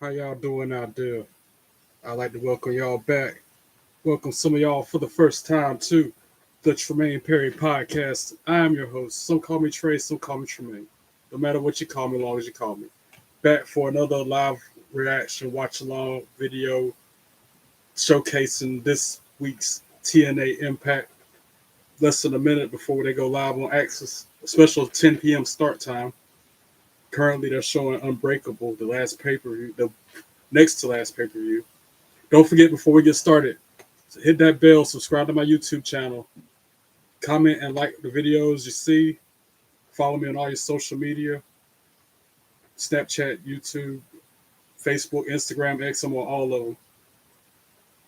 How y'all doing out there? I'd like to welcome y'all back. Welcome some of y'all for the first time to the Tremaine Perry podcast. I am your host. Some call me Trey, some call me Tremaine. No matter what you call me, as long as you call me. Back for another live reaction, watch along video showcasing this week's TNA Impact. Less than a minute before they go live on Axis. A special 10 p.m. start time. Currently, they're showing Unbreakable, the last pay-per-view, the next to last pay-per-view. Don't forget, before we get started, hit that bell, subscribe to my YouTube channel, comment and like the videos you see, follow me on all your social media, Snapchat, YouTube, Facebook, Instagram, X, I'm on all of them.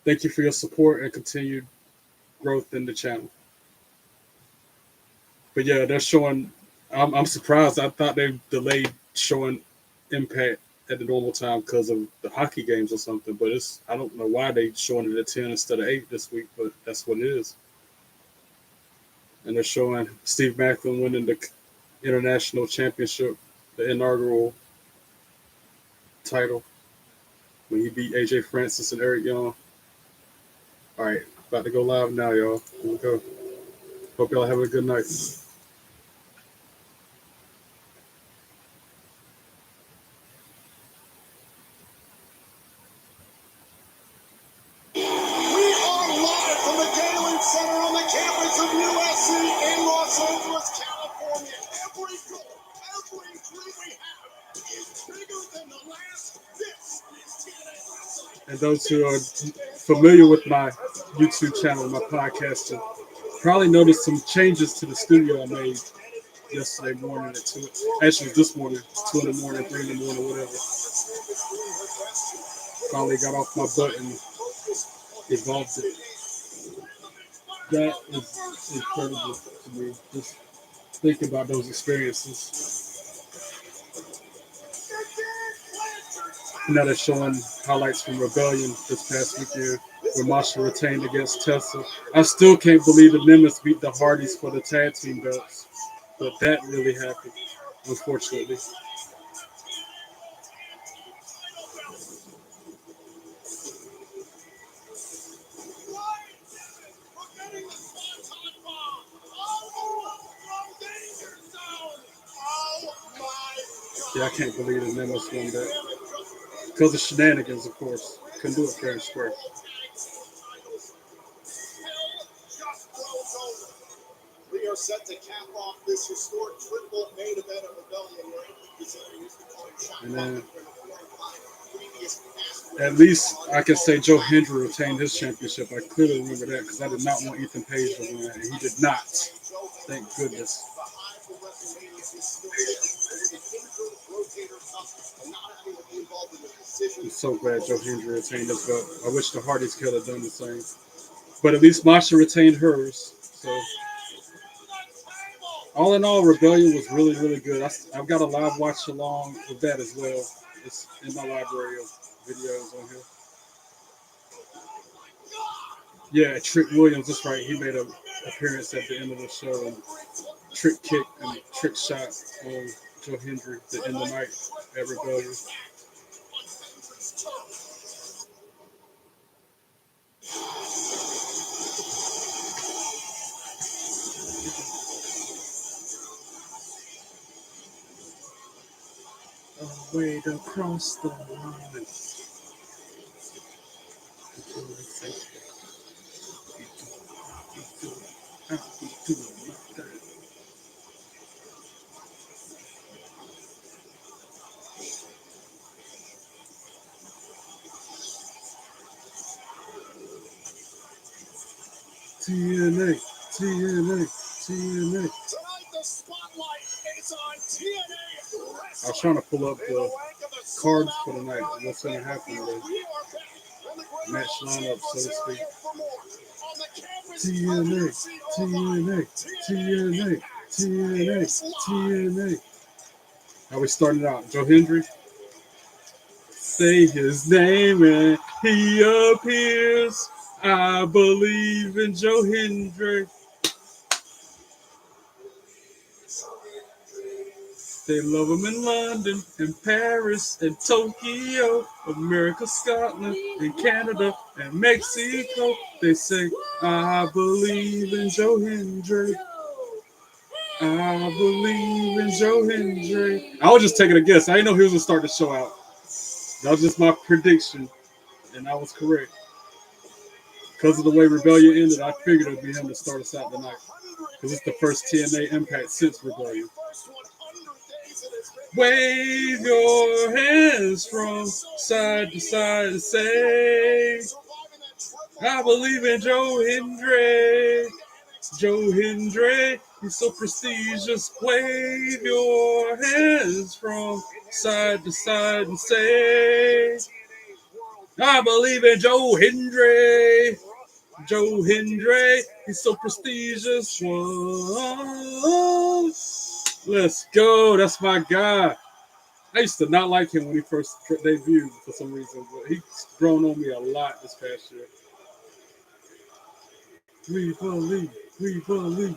Thank you for your support and continued growth in the channel. But yeah, they're showing, I'm surprised. I thought they delayed showing Impact at the normal time because of the hockey games or something, but I don't know why they showing it at 10 instead of 8 this week, but that's what it is. And they're showing Steve Macklin winning the international championship, the inaugural title, when he beat AJ Francis and Eric Young. All right, about to go live now, y'all. Here we go. Hope y'all have a good night. And those who are familiar with my YouTube channel, my podcasting, probably noticed some changes to the studio I made yesterday morning at 2. Actually, this morning, 2 in the morning, 3 in the morning, whatever. Finally got off my butt and evolved it. That is incredible to me. Just thinking about those experiences. Now they're showing highlights from Rebellion this past weekend, where Masha retained against Tessa. I still can't believe the Nimbus beat the Hardys for the tag team belts, but that really happened, unfortunately. Yeah, I can't believe the Nimbus won that. Because of shenanigans, of course. Couldn't do it fair and square. We are set to cap off this historic triple main event of Rebellion. And then, at least I can say Joe Hendry retained his championship. I clearly remember that because I did not want Ethan Page to win, and he did not. Thank goodness. I'm so glad Joe Hendry retained his belt. I wish the Hardys could have done the same. But at least Masha retained hers. So, all in all, Rebellion was really, really good. I've got a live watch along with that as well. It's in my library of videos on here. Yeah, Trick Williams, that's right. He made an appearance at the end of the show. And trick kick and trick shot on Joe Hendry to end the night at Rebellion. A way to cross the line. TNA, TNA, TNA. Tonight the spotlight is on TNA. I was trying to pull up the cards for the night. What's going to happen with the match lineup, so to speak. TNA, TNA, TNA, TNA, TNA. How we started out? Joe Hendry. Say his name and he appears. I believe in Joe Hendry. They love him in London, and Paris, and Tokyo, America, Scotland, and Canada, and Mexico. They say, I believe in Joe Hendry. I believe in Joe Hendry. I was just taking a guess. I didn't know he was going to start the show out. That was just my prediction, and I was correct. Because of the way Rebellion ended, I figured it would be him to start us out tonight. Because it's the first TNA impact since Rebellion. Wave your hands from side to side and say, I believe in Joe Hendry. Joe Hendry, he's so prestigious. Wave your hands from side to side and say, I believe in Joe Hendry. Joe Hendry, he's so prestigious. Whoa. Let's go. That's my guy. I used to not like him when he first debuted for some reason, but he's grown on me a lot this past year. We believe. We believe.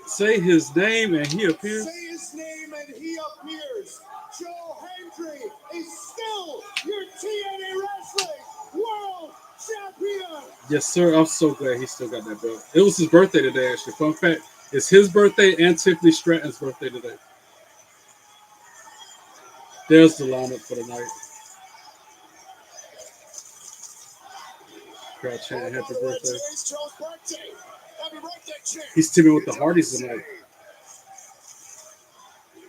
Say his name and he appears. Say his name and he appears. Joe Hendry is still your TNA Wrestling World Champion. Yes, sir. I'm so glad he still got that belt. It was his birthday today, actually. Fun fact, it's his birthday and Tiffany Stratton's birthday today. There's the lineup for the night. Crowd chanting happy birthday. Today's Joe's birthday. Happy birthday, champ. He's teaming with the Hardys tonight.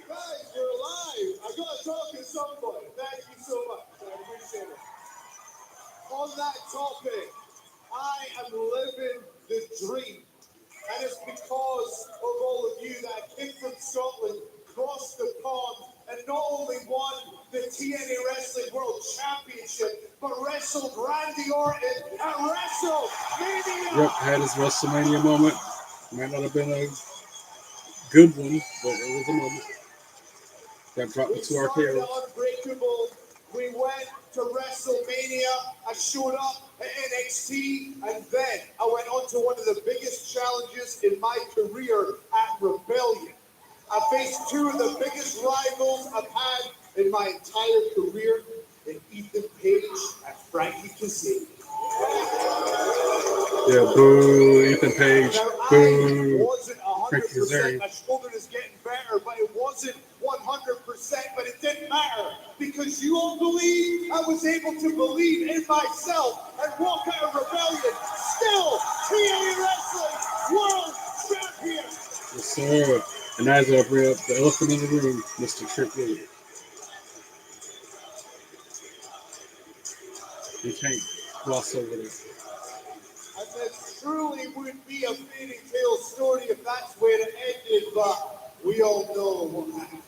Guys, we're live. I gotta talk to somebody. Thank you so much. I appreciate it. On that topic, I am living the dream. And it's because of all of you that came from Scotland, crossed the pond, and not only won the TNA Wrestling World Championship, but wrestled Randy Orton at WrestleMania. Yep, had his WrestleMania moment. Might not have been a good one, but it was a moment. That brought me to our started chaos. Unbreakable. We went to WrestleMania. I showed up at NXT, and then I went on to one of the biggest challenges in my career at Rebellion. I faced two of the biggest rivals I've had in my entire career, in Ethan Page and Frankie Kazarian. Yeah, boo, Ethan Page, Now, boo, I wasn't Frankie 100%. Kazarian. My shoulder is getting better, but it wasn't 100%. But it didn't matter because you all believe I was able to believe in myself and walk out of Rebellion. Still, TNA Wrestling World Champion. Yes, sir. And as I bring up the elephant in the room, Mr. Trick Williams. You can't gloss over that. And this truly would be a fairy tale story if that's where it ended, but we all know what happened.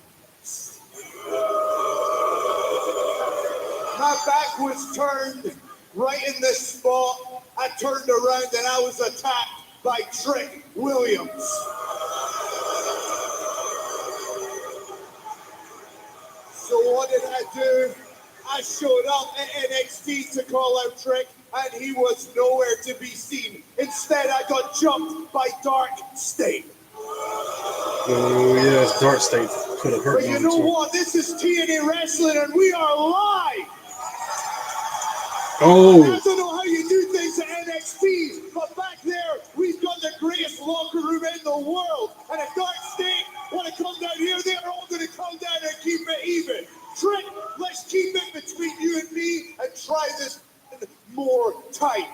My back was turned right in this spot. I turned around and I was attacked by Trick Williams. So what did I do? I showed up at NXT to call out Trick, and he was nowhere to be seen. Instead, I got jumped by Dark State. Oh, yes, Dark State could have hurt But me. you know what? This is TNA Wrestling, and we are live. Oh. I don't know how you do things at NXT, but back there, we've got the greatest locker room in the world. And if Dark State want to come down here, they're all going to come down and keep it even. Trick, let's keep it between you and me and try this more tight.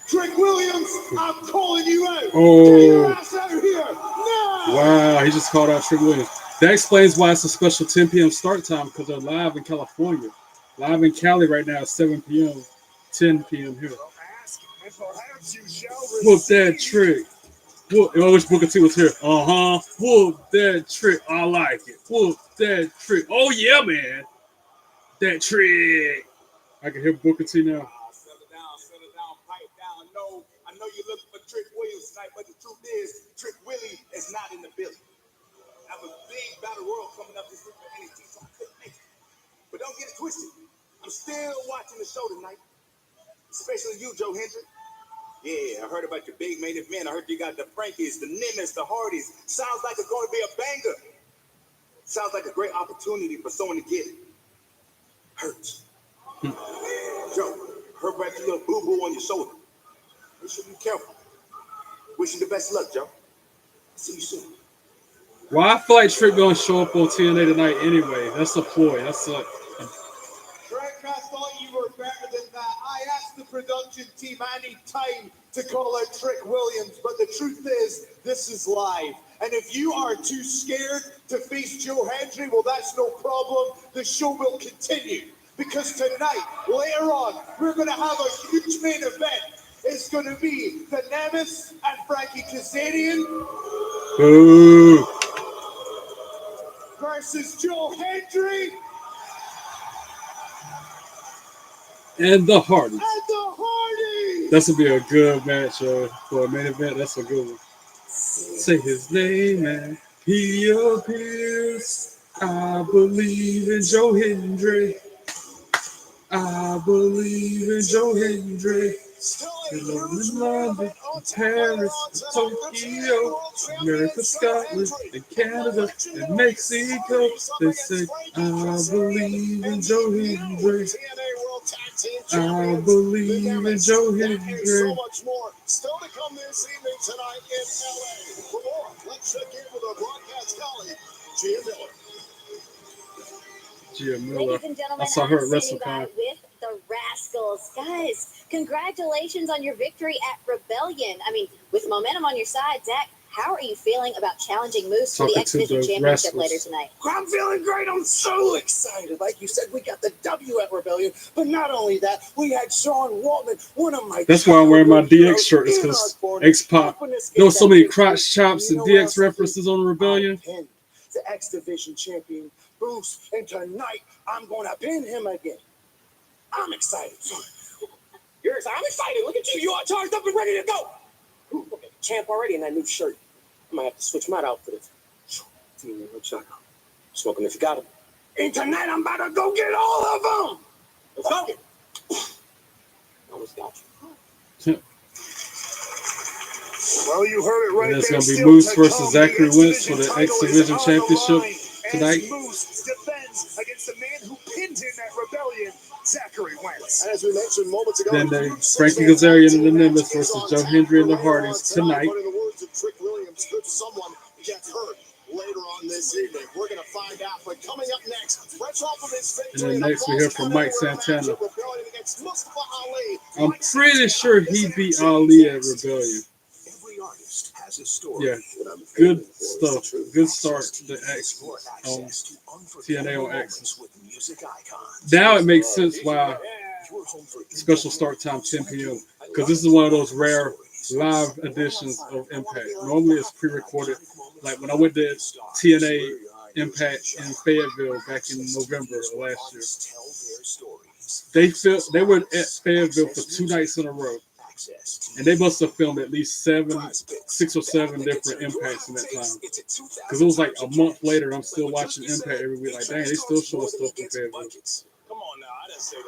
Trick Williams, I'm calling you out. Oh. Get your ass out here now. Wow, he just called out Trick Williams. That explains why it's a special 10 p.m. start time, because they're live in California. Live in Cali right now at 7 p.m., 10 p.m. here. Whoop that Trick. Whoop, I wish Booker T was here. Whoop that Trick. I like it. Whoop that Trick. Oh, yeah, man. That Trick. I can hear Booker T now. Settle down, pipe down. I know you're looking for Trick Williams tonight, but the truth is, Trick Willie is not in the building. I have a big battle royal coming up this week for NXT, so I couldn't make it. But don't get it twisted. I'm still watching the show tonight, especially you, Joe Hendry. Yeah, I heard about your big main event. I heard you got the Frankies, the Nimitz, the Hardys. Sounds like it's going to be a banger. Sounds like a great opportunity for someone to get hurt. Joe, heard about your little boo-boo on your shoulder. You should be careful. Wish you the best luck, Joe. See you soon. Well, I feel like Trick gonna show up on TNA tonight anyway. That's a ploy. That's a Trick, I thought you were better than that. I asked the production team I need time to call out Trick Williams, but the truth is, this is live. And if you are too scared to face Joe Hendry, well, that's no problem. The show will continue. Because tonight, later on, we're going to have a huge main event. It's going to be the Nimitz and Frankie Kazarian boo. versus Joe Hendry And the Hardys. and the Hardys. That's gonna be a good match for a main event. That's a good one. Say his name and he appears. I believe in Joe Hendry. I believe in Joe Hendry. In London, Paris, Tokyo, America, Scotland, and Canada, and Mexico. They say, I believe in Joe Hendry. I believe in Joe Hendry. So much more still to come this evening tonight in LA. For more, let's check in with our broadcast colleague, Gia Miller. Gia Miller. Ladies and gentlemen, I saw her at I'm standing by WrestleCon. with the Rascals. Guys, congratulations on your victory at Rebellion. I mean, with momentum on your side, Zach, how are you feeling about challenging Moose for the Talking X to Division the Championship Rascals. later tonight? I'm feeling great. I'm so excited. Like you said, we got the W at Rebellion. But not only that, we had Sean Waltman, one of my That's why I'm wearing my childhood DX shirt. It's heroes, in because our corner, X-Pac. helping us There get was so that many victory. crotch chops You and know what DX else I did? references on the Rebellion. I pinned the X Division champion, Bruce. And tonight, I'm going to pin him again. I'm excited. You're excited? I'm excited. Look at you. You are charged up and ready to go. Ooh, okay. Champ already in that new shirt. I might have to switch my outfit. Smoking if you got them. And tonight I'm about to go get all of them. Let's go. Almost got you. Well, you heard it right And it's there. going to be Still Moose to versus come. Zachary The Wentz for the title X is Division on the Championship line as tonight. Moose defends against the man who pinned him at Rebellion, Zachary Wentz. As we mentioned moments ago, Then they Frankie Kazarian and the Nimitz versus Joe Hendry and the Hardys tonight. But in the words of Trick Williams, could someone get hurt later on this evening? We're going to find out. But coming up next, fresh off of his victory, And then next we hear from Mike Santana. I'm I'm pretty sure he beat Ali at Rebellion. Every artist has a story. Yeah, What I'm good aiming for is stuff. the truth. Good start Access to TV X for on access to TNA unforgettable on X. moments with music icons. Now it makes sense why You're home for special start time 10 p.m. because this is one of those rare live editions of Impact. Normally it's pre-recorded. Like when I went to TNA Impact in Fayetteville back in November of last year, they were at Fayetteville for 2 nights in a row, and they must have filmed at least 6 or 7 different Impacts in that time. Because it was like a month later, I'm still watching Impact every week. Like, dang, they still show us stuff from Fayetteville.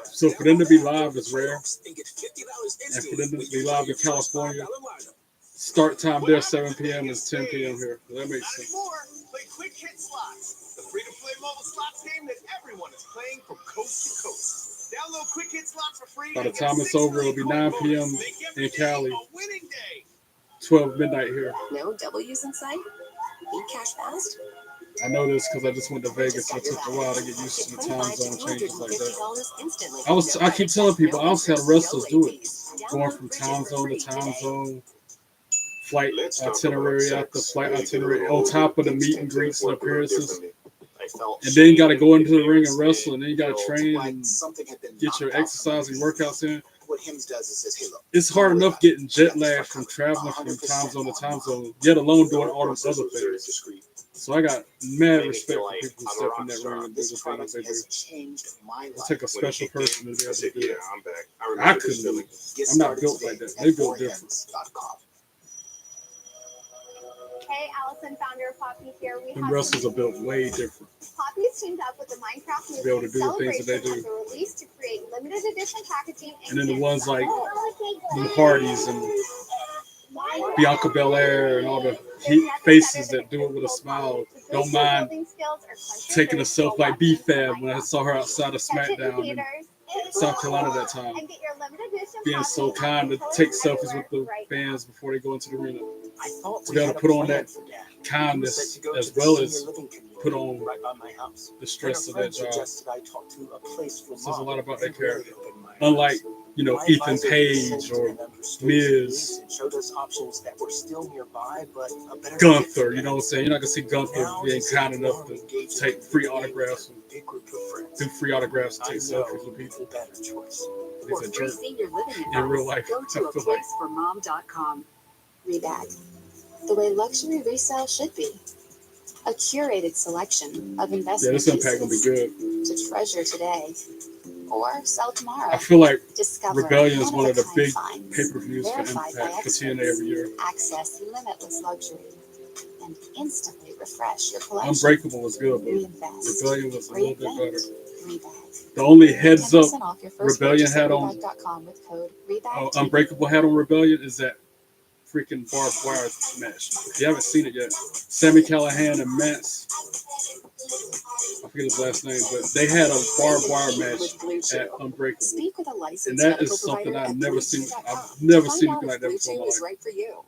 So for them to be live is rare, and for them to be live in California, start time there 7 p.m. is 10 p.m. here. So that makes sense. Play Quick Hit Slots, the free-to-play mobile slots game that everyone is playing from coast to coast. Download Quick Hit Slots for free. By the time it's over, it'll be 9 p.m. in Cali, 12 midnight here. No W's in sight? Be cash fast? I know this because I just went to Vegas. So it took a while to get used to the time zone changes like that. I keep telling people, I don't see how the wrestlers do it. Going from time zone to time zone, flight itinerary after flight itinerary, on top of the meet and greets and appearances. And then you got to go into the ring and wrestle, and then you got to train and get your exercise and workouts in. It's hard enough getting jet lag from traveling from time zone to time zone, yet alone doing all those other things. So I got mad respect for people who step in that ring and do the things they do. It'll take a special person to be able to do that. I couldn't do it. I'm not built like that. They built different. Hey, Allison, founder of Poppy here. We And have wrestlers are built way different. Poppy's teamed up with the Minecraft To be able to do the things that they celebration do. of the release to create limited edition packaging. And then the ones like the Hardys and Bianca Belair and all the faces that do it with a smile don't mind taking a selfie like B-Fab when I saw her outside of SmackDown in South Carolina that time. Being so kind to take selfies with the fans before they go into the arena. To be able to put on that kindness as well as put on the stress of that job. Says a lot about that character. Unlike, you know, Ethan Page or Miz, Gunther, you know what I'm saying? You're not going to see Gunther being kind enough to take free autographs and do free autographs and take selfies with people. He's a jerk in real life. Go to a placeformom.com. Rebag. The way luxury resale should be. A curated selection of investment Yeah, this impact gonna be good. to treasure today or sell tomorrow. I feel like Discover Rebellion is one of the one-of-a-kind big finds, pay-per-views for verified by Impact for TNA every year. Access limitless luxury and instantly refresh your collection. Unbreakable was good, but Reinvest. Rebellion was a little bit better. Rebag. The only heads up 10% off your first Rebellion purchase at had on rebag.com with code REBAG. Unbreakable had on Rebellion is that freaking barbed wire match. If you haven't seen it yet, Sami Callihan and Mance, I forget his last name, but they had a barbed wire match at Unbreakable. Speak with a licensed And that medical is something provider I've at never seen. BlueChew.com I've never to seen find anything out like that if before in my BlueChew is life. right for you.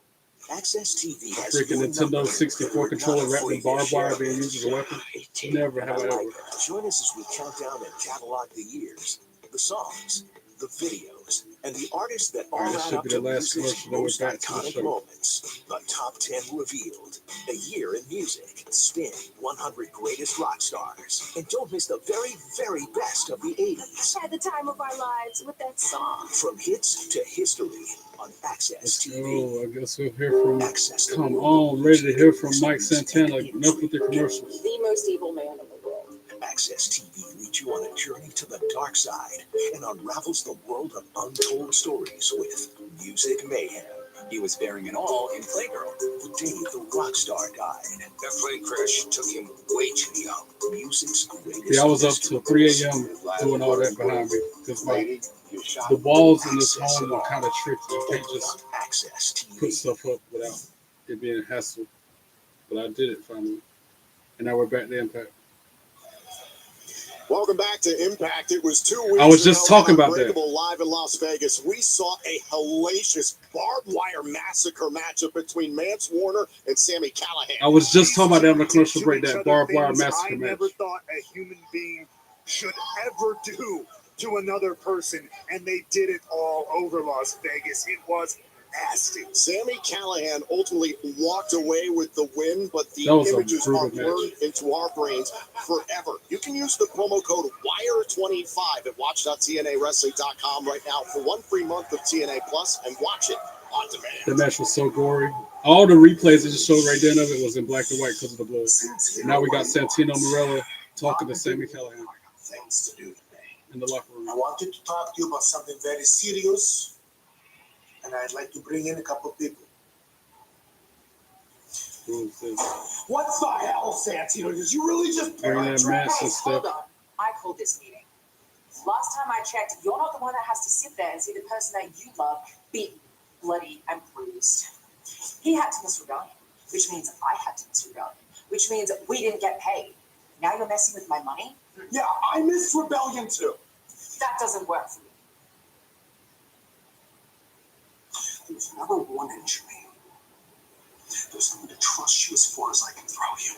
Access TV has Freaking your Nintendo number. 64 controller wrapped in barbed wire being used as a weapon. Never have I ever. Join us as we count down and catalog the years, the songs, the videos, and the artists that all Alright, that add should up be to the last music's commercial, then we're most back to the iconic show. moments. The top 10 revealed. A year in music. Spin 100 greatest rock stars. And don't miss the very, very best of the 80s. Had the time of our lives with that song. From hits to history on Access TV. Oh, I guess we'll hear from. Access the Come world of on, ready to music, hear from Mike movies, and Santana. Enough with the commercials. The most evil man in the world. Access TV leads you on a journey to the dark side and unravels the world of untold stories with Music Mayhem. He was bearing it all in Playgirl, the day the rock star died. That plane crash took him way too young. Music's greatest. See, I was up till 3 a.m. doing all that behind me because the walls in this home are kind of tricky. You can't just Access put TV. stuff up without it being a hassle. But I did it finally. And now we're back to Impact. Welcome back to Impact. It was 2 weeks I was just ago talking on about that. Unbreakable live in Las Vegas. We saw a hellacious barbed wire massacre matchup between Mance Warner and Sami Callihan. I was just talking about that on the commercial To break, each that other barbed wire things massacre I match. never thought a human being should ever do to another person, and they did it all over Las Vegas. It was nasty. Sami Callihan ultimately walked away with the win, but the That was a images brutal are burned into our brains forever. You can use the promo code WIRE25 at watch.tnawrestling.com right now for 1 free month of TNA Plus and watch it on demand. The match was so gory. All the replays that just showed right then of it was in black and white because of the blood. And now we got Santino Marella talking to Sami Callihan Things to do today. in the locker room. I wanted to talk to you about something very serious, and I'd like to bring in a couple of people. Who is this? What the hell, Santino? Did you really just Bring that mask and Hold stuff. on. I called this meeting. Last time I checked, you're not the one that has to sit there and see the person that you love beat, bloody, and bruised. He had to miss Rebellion, which means I had to miss Rebellion, which means we didn't get paid. Now you're messing with my money? Yeah, I missed Rebellion too. That doesn't work for me. There's never 1 inch of me. There's no one to trust you as far as I can throw you.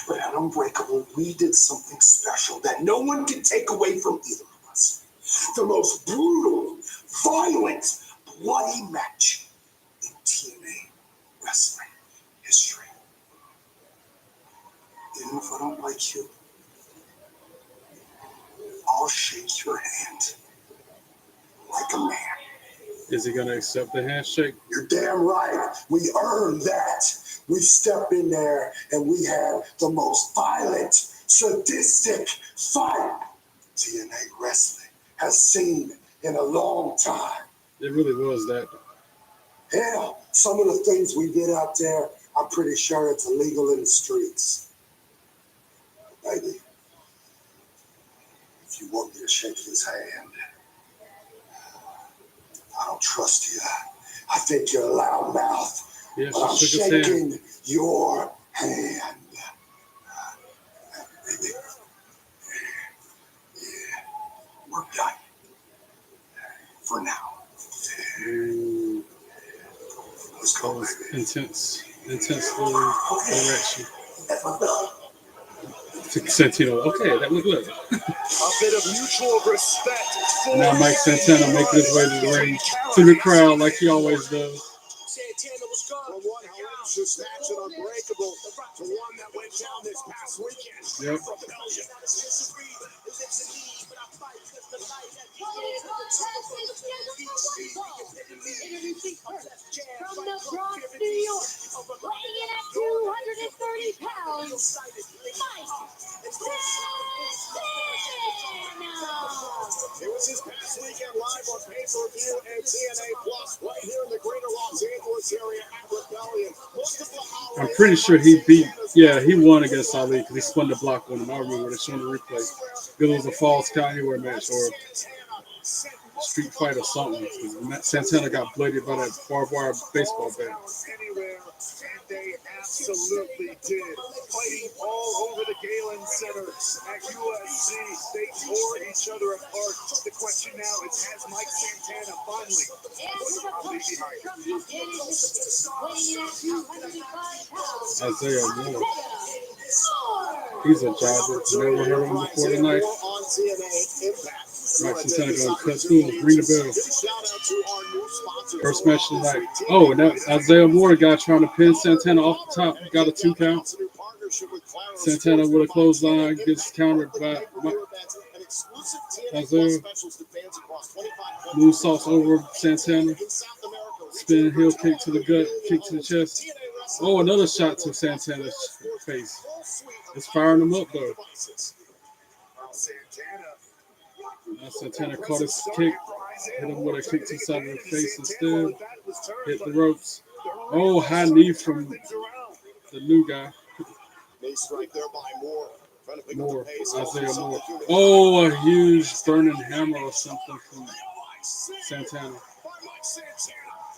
But at Unbreakable, we did something special that no one can take away from either of us. The most brutal, violent, bloody match in TNA wrestling history. Even if I don't like you, I'll shake your hand like a man. Is he going to accept the handshake? You're damn right. We earned that. We step in there and we have the most violent, sadistic fight TNA wrestling has seen in a long time. It really was that. Hell, some of the things we did out there I'm pretty sure it's illegal in the streets. Baby, if you want me to shake his hand, I don't trust you. I think you're a loud mouth. Yeah, But I'm she shook his hand. shaking your hand. Baby. Yeah, we're done. For now. Let's go, baby. Intense little direction. To Santino. Okay, that was good. A bit of mutual respect. Now Mike Santana making his way to the ring, to the crowd like he always does. Santana was gone. From one hellacious match at Unbreakable to one that went down this past weekend. Yep. Rebellion. Introducing first, from the Bronx, New York, weighing in at 230 pounds, Mike Santana! It was his past weekend live on pay-per-view and TNA Plus right here in the greater Los Angeles area at Rebellion. I'm pretty sure he won against Ali because he spun the block on him. I remember they showing the replay. Because it was a false count anywhere match or street fight or something. Santana got blooded by that barbed wire baseball bat. Anywhere, and they absolutely did. Fighting all over the Galen Center at USC. They tore each other apart. The question now is, has Mike Santana finally put Ali behind him? Weighing in at 205 pounds, Isaiah Moore. He's a jobber. Never heard of him before tonight. On TNA Impact. Mike Santana going to cut through and ring the bell. First match tonight. Oh, and that Isaiah Moore, the guy trying to pin Santana off the top, got a 2 count. Santana with a clothesline gets countered by Isaiah. Moonsaults over Santana. Spinning heel kick to the gut, kick to the chest. Oh, another shot to Santana's face. It's firing him up though. Now Santana caught his kick, hit him with a kick to the side of the face instead. Hit the ropes. Oh, high knee from the new guy. Moore, Isaiah Moore. Oh, a huge burning hammer or something from Santana.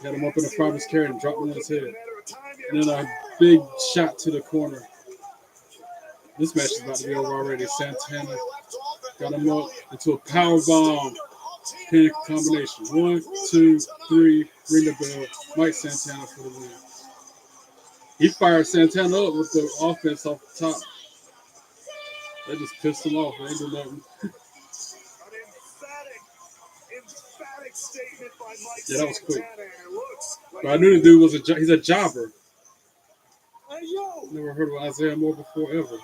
Got him up in the front of his carry and dropped him on his head. And then a big shot to the corner. This match is about to be over already. Santana got him up into a power bomb pin combination. 1, 2, 3, ring the bell. Mike Santana for the win. He fired Santana up with the offense off the top. They just pissed him off. They ain't do nothing. Emphatic statement by Mike Yeah, that was quick. Santana. But I knew the dude was he's a jobber. Hey, yo, Never heard of Isaiah Moore before ever.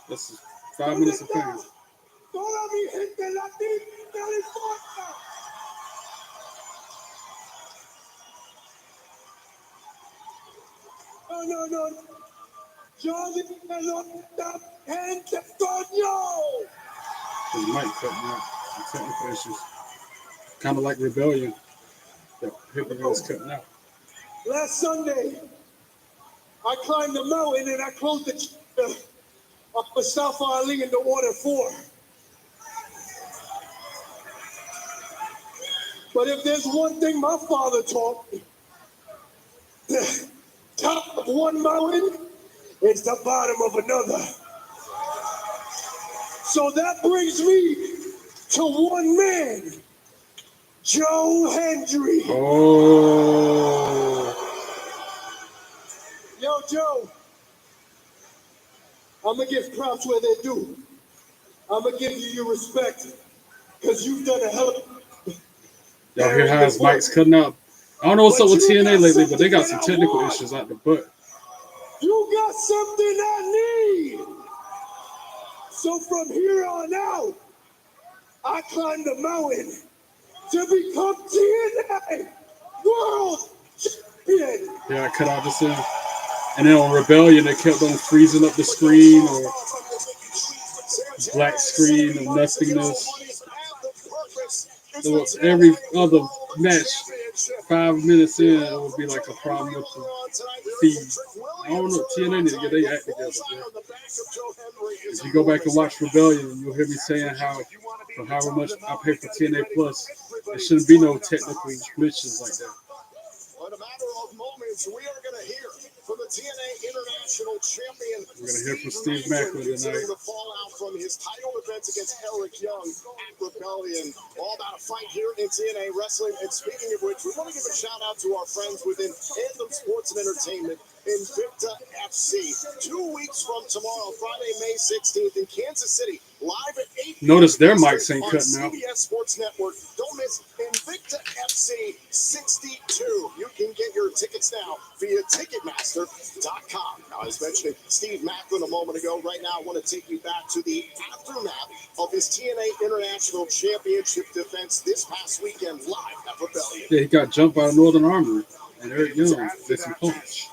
That's 5 minutes of fame. toda mi gente latina, California. No. Yo dije pelota, gente, coño. His mic cutting out. Some technical issues. Kind of like Rebellion. The hip was cutting out. Last Sunday, I climbed the mountain and I closed the of Mustafa Ali in the Order 4. But if there's one thing my father taught me, the top of one mountain is the bottom of another. So that brings me to one man, Joe Hendry. Oh. Yo, Joe, I'm going to give props where they're due. I'm going to give you your respect because you've done a hell of Y'all hear how his mic's cutting out? I don't know what's up with TNA lately, but they got some technical issues out the butt. You got something I need. So from here on out, I climbed the mountain to become TNA World Champion. Yeah, I cut out this thing. And then on Rebellion, they kept on freezing up the screen or black screen of nothingness. There was every other match, 5 minutes in, it would be like a problem with the feed. I don't know. TNA need to get their act together, bro. If you go back and watch Rebellion, you'll hear me saying how, for however much I pay for TNA Plus, there shouldn't be no technical glitches like that. In a matter of moments, we are going to hear from the TNA International Champion. We're going to hear from Steve Macklin tonight. The fallout from his title defense against Eric Young at Rebellion. All about a fight here in TNA Wrestling. And speaking of which, we want to give a shout out to our friends within Anthem Sports and Entertainment, Invicta FC. 2 weeks from tomorrow, Friday, May 16th in Kansas City, live at 8 Notice their mics ain't on cutting out. CBS Sports Network. Don't miss Invicta FC 62. You can get your tickets now via Ticketmaster.com. Now, I was mentioning Steve Macklin a moment ago. Right now, I want to take you back to the aftermath of his TNA International Championship defense this past weekend live at Rebellion. Yeah, he got jumped by the Northern Armory, and Eric Young did some punch.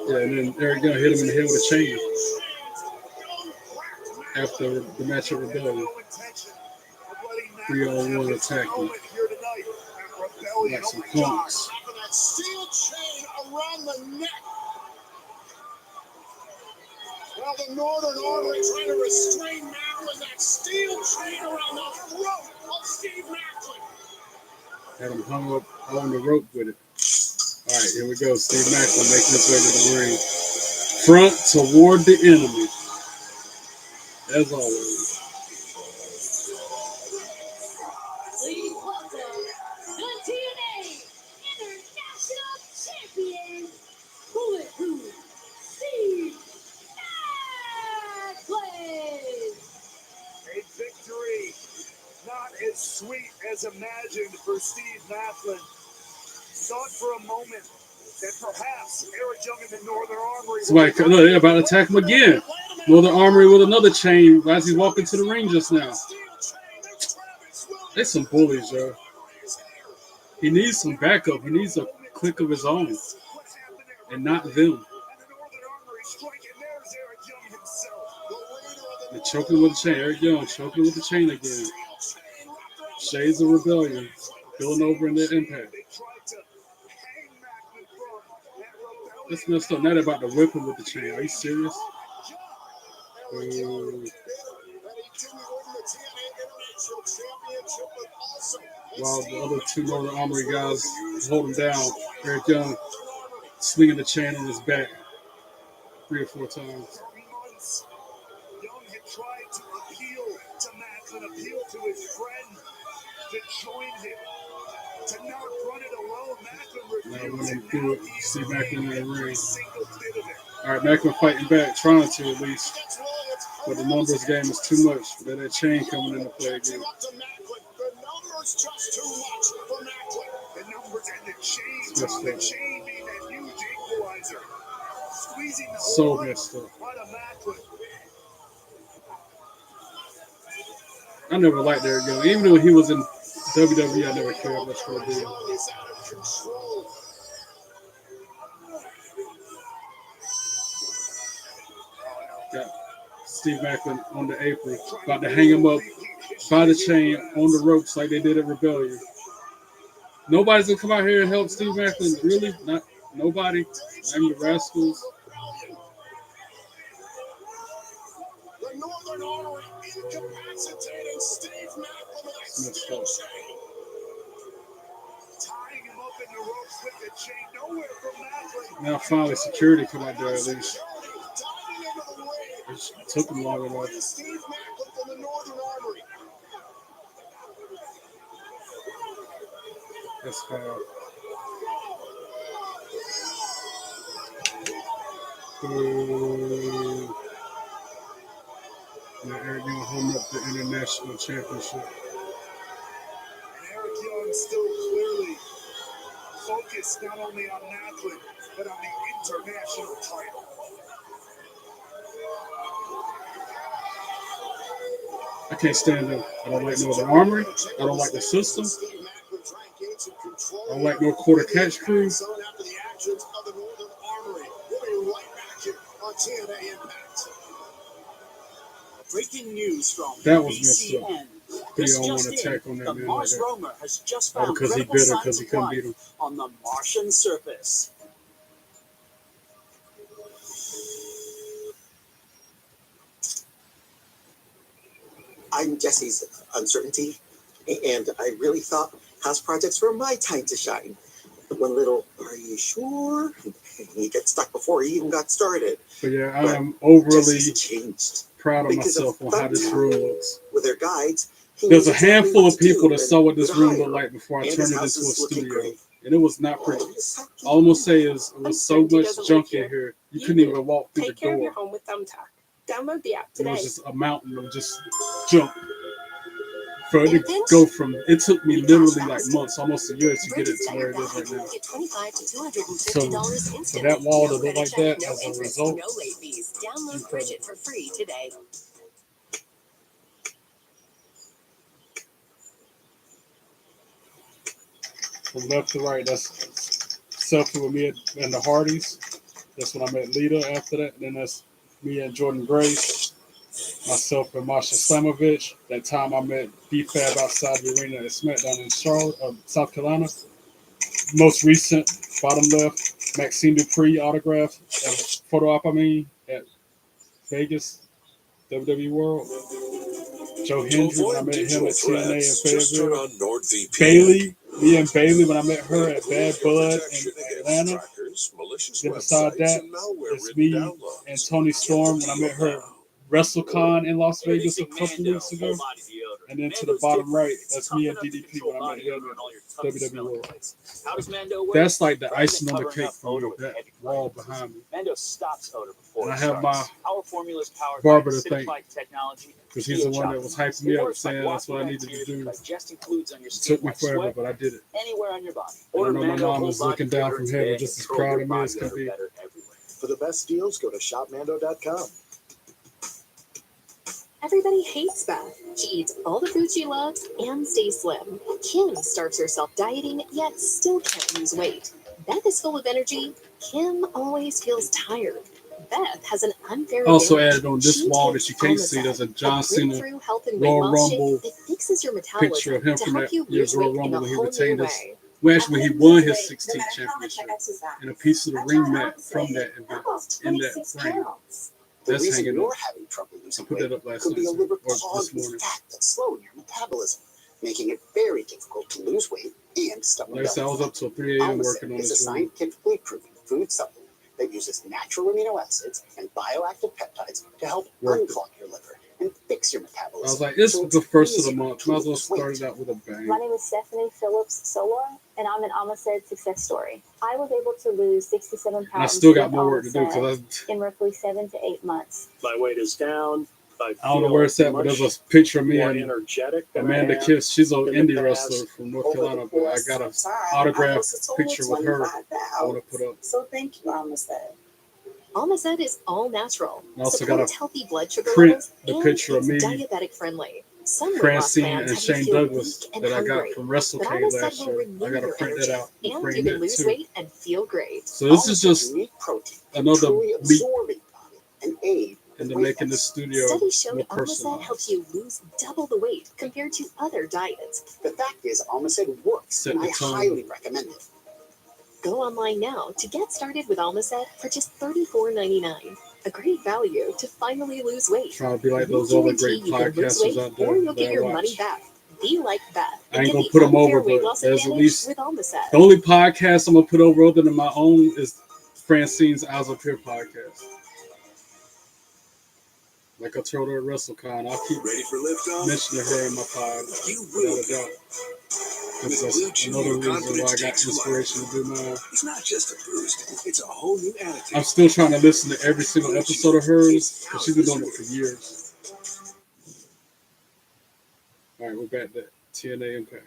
Yeah, and then Eric Young hit him in the head with a chain after the match at Rebellion. 3-on-1 attacking. Like some punks. That steel chain around the neck. Well, the Northern Armory trying to restrain Macklin. That steel chain around the throat of Steve Macklin. Had him hung up on the rope with it. All right, here we go. Steve Macklin making his way to the ring. Front toward the enemy. As always. Please welcome the TNA International Champion, Bulletproof Steve Macklin. A victory not as sweet as imagined for Steve Macklin. Thought for a moment that perhaps Eric Young and the Northern Armory. Somebody, look, they're about to attack him again. Northern Armory with another chain as he walked into the ring just now. They some bullies, yo. He needs some backup. He needs a click of his own, and not them. They're choking with the chain. Eric Young choking with the chain again. Shades of Rebellion spilling over in their impact. That's messed up. Now they're about to whip him with the chain. Are you serious? While the other two Northern Armory guys hold him down, Eric Young slinging the chain on his back 3 or 4 times. Young had tried to appeal to Macklin, appeal to his friend to join him, to not run it alone. Macklin refused, and now he's see Macklin in the ring. single bit of it. All right, Macklin fighting back, trying to at least. But the numbers game is too much. But that chain coming into play again. The numbers just too much for Macklin. The numbers and the chain, Tom, the chain being that huge equalizer. Squeezing the So whole messed up. out of Macklin. I never liked Eric Young. Even though he was in WWE, I never cared much for him. Young is out of control. Got Steve Macklin on the apron, about to hang him up by the chain on the ropes like they did at Rebellion. Nobody's gonna come out here and help Steve Macklin. Really? Not nobody. Not even the Rascals. The Northern Armory incapacitating Steve Macklin with that steel chain. Tying him up in the ropes with the chain. Nowhere from Macklin. Now finally security come out there at least. Diving into the ring. It took him long enough. Steve Macklin from the Northern Armory. That's foul. Ooh. Now Eric Young holding up the international championship. And Eric Young still clearly focused not only on Macklin, but on the international title. I can't stand them. I don't like Northern Armory. I don't like the system. I don't like no quarter catch crew. After the actions of the Northern Armory. We'll be right back here on on TNA Impact. Breaking news from That was messed up. BCN. He This don't want just to in, attack on that the man like Mars that. rover has just Oh, found because he credible bitter signs because he of couldn't beat life him. on the Martian surface. I'm Jesse's uncertainty, and I really thought house projects were my time to shine. But one little, are you sure? He gets stuck before he even got started. But yeah, I But am overly Jesse's changed. proud of Because of myself on how this room looks. With their guides, he There's a knows exactly handful what of to do people that and saw what this who to room hire. looked like before I And turned his it house into a is looking studio. great. And it was not pretty. All I'm going to say is it was so much junk in here, you couldn't even walk through the Take care of your door. home with Thumbtack. Download the app It today. was just a mountain of just junk. For it to go from, it took me literally like months, almost a year to get it to where it is right now. Get $25 to $250 So instantly. for that wall to No look credit like check, that no as a interest, result, no late fees. Download incredible. Bridget for free today. From left to right, that's selfie with me and the Hardys. That's when I met Lita after that. And then that's me and Jordan Grace, myself and Masha Slamovich. That time I met B-Fab outside the arena at SmackDown in Charlotte, South Carolina. Most recent, bottom left, Maxine Dupree autograph, photo op, at Vegas, WWE World. Joe Hendry, when I met him at TNA in Fayetteville. Bailey, me and Bailey, when I met her at Bad Bud in Atlanta. Then beside that, it's me and Tony Storm when I met her at WrestleCon in Las Vegas a couple weeks ago. And then to the bottom right, that's me and DDP when I met him at WWE World. That's like the icing on the cake for me, that wall behind me. Mando stops odor before And I it have starts. my Our formula is powered barber by to thank, acidified technology. because he's the one that was hyping me up, saying that's what I needed to do. It took me forever, but I did it. Anywhere on your body. And I know my Mando mom whole is body looking down deodorant from today heaven and just as control proud your of me as body can be. odor better everywhere. For the best deals, go to shopmando.com. Everybody hates Beth. She eats all the food she loves and stays slim. Kim starves herself dieting, yet still can't lose weight. Beth is full of energy. Kim always feels tired. Beth has an unfair Also advantage. added on this She wall that takes you can't see, Almazet, there's a a John Cena breakthrough health and weight Royal loss Rumble shake that fixes your picture metabolism of him to from help that you year's lose Royal weight in a Rumble when he whole new retained us. way. Well, actually, when he won his 16th championship, and a piece of the ring mat from that event in that frame. The That's reason hanging you're up. having trouble I losing put weight that up last could be night, a liver or clogged this with morning. fat that's slowing your metabolism, making it very difficult to lose weight and stomach. Like I said, I was up till 3 a.m. Almazet working on is a this room. scientifically proven food supplement that uses natural amino acids and bioactive peptides to help Worth it. unclog your liver and fix your metabolism. I was like, it's So the first of the easier month. to Might as well lose weight. start it out with a bang. My name is Stephanie Phillips Solar, and I'm an Almazet success story. I was able to lose 67 pounds. And I still got with more work to do Almazet because in roughly 7 to 8 months. My weight is down. I don't know where it's at, but there's a picture of me and Amanda Kiss. She's an indie wrestler from North Carolina, but I got an autographed picture with her I want to put up. So thank you, Almazet. Almazet is all natural, I also got supports a healthy blood sugar print levels, the and picture of it's me, diabetic friendly. Some weight loss Francine plans and have you Shane feel Douglas weak and that I got hungry, from but WrestleCade Almazet last will year. renew I got to your print energy, that out and and frame you can it lose too. weight and feel great. So this is just Unique protein another truly leap absorbing body and aid into with weight making this loss. studio Studies showed more Almazet personalized. helps you lose double the weight compared to other diets. The fact is, Almazet works, Set and the I tone. highly recommend it. Go online now to get started with Almazet for just $34.99. A great value to finally lose weight. Trying to be like We those other guarantee great you can lose podcasters weight out there or you'll that get I your money watch. back. Be like Beth I and ain't get gonna the put them unfair over, weight but loss there's at advantage least with Almazet. the only podcast I'm gonna put over other than my own is Francine's Eyes Up Here podcast. Like I told her at WrestleCon, I'll keep Ready for liftoff? mentioning her in my pod. You will. Without a doubt. With That's Blue Chew, another your reason why confidence I got takes flight. inspiration to do mine. It's not just a boost, it's a whole new attitude. I'm still trying to listen to every single episode of hers, because she's been doing it for years. All right, we're back to TNA Impact.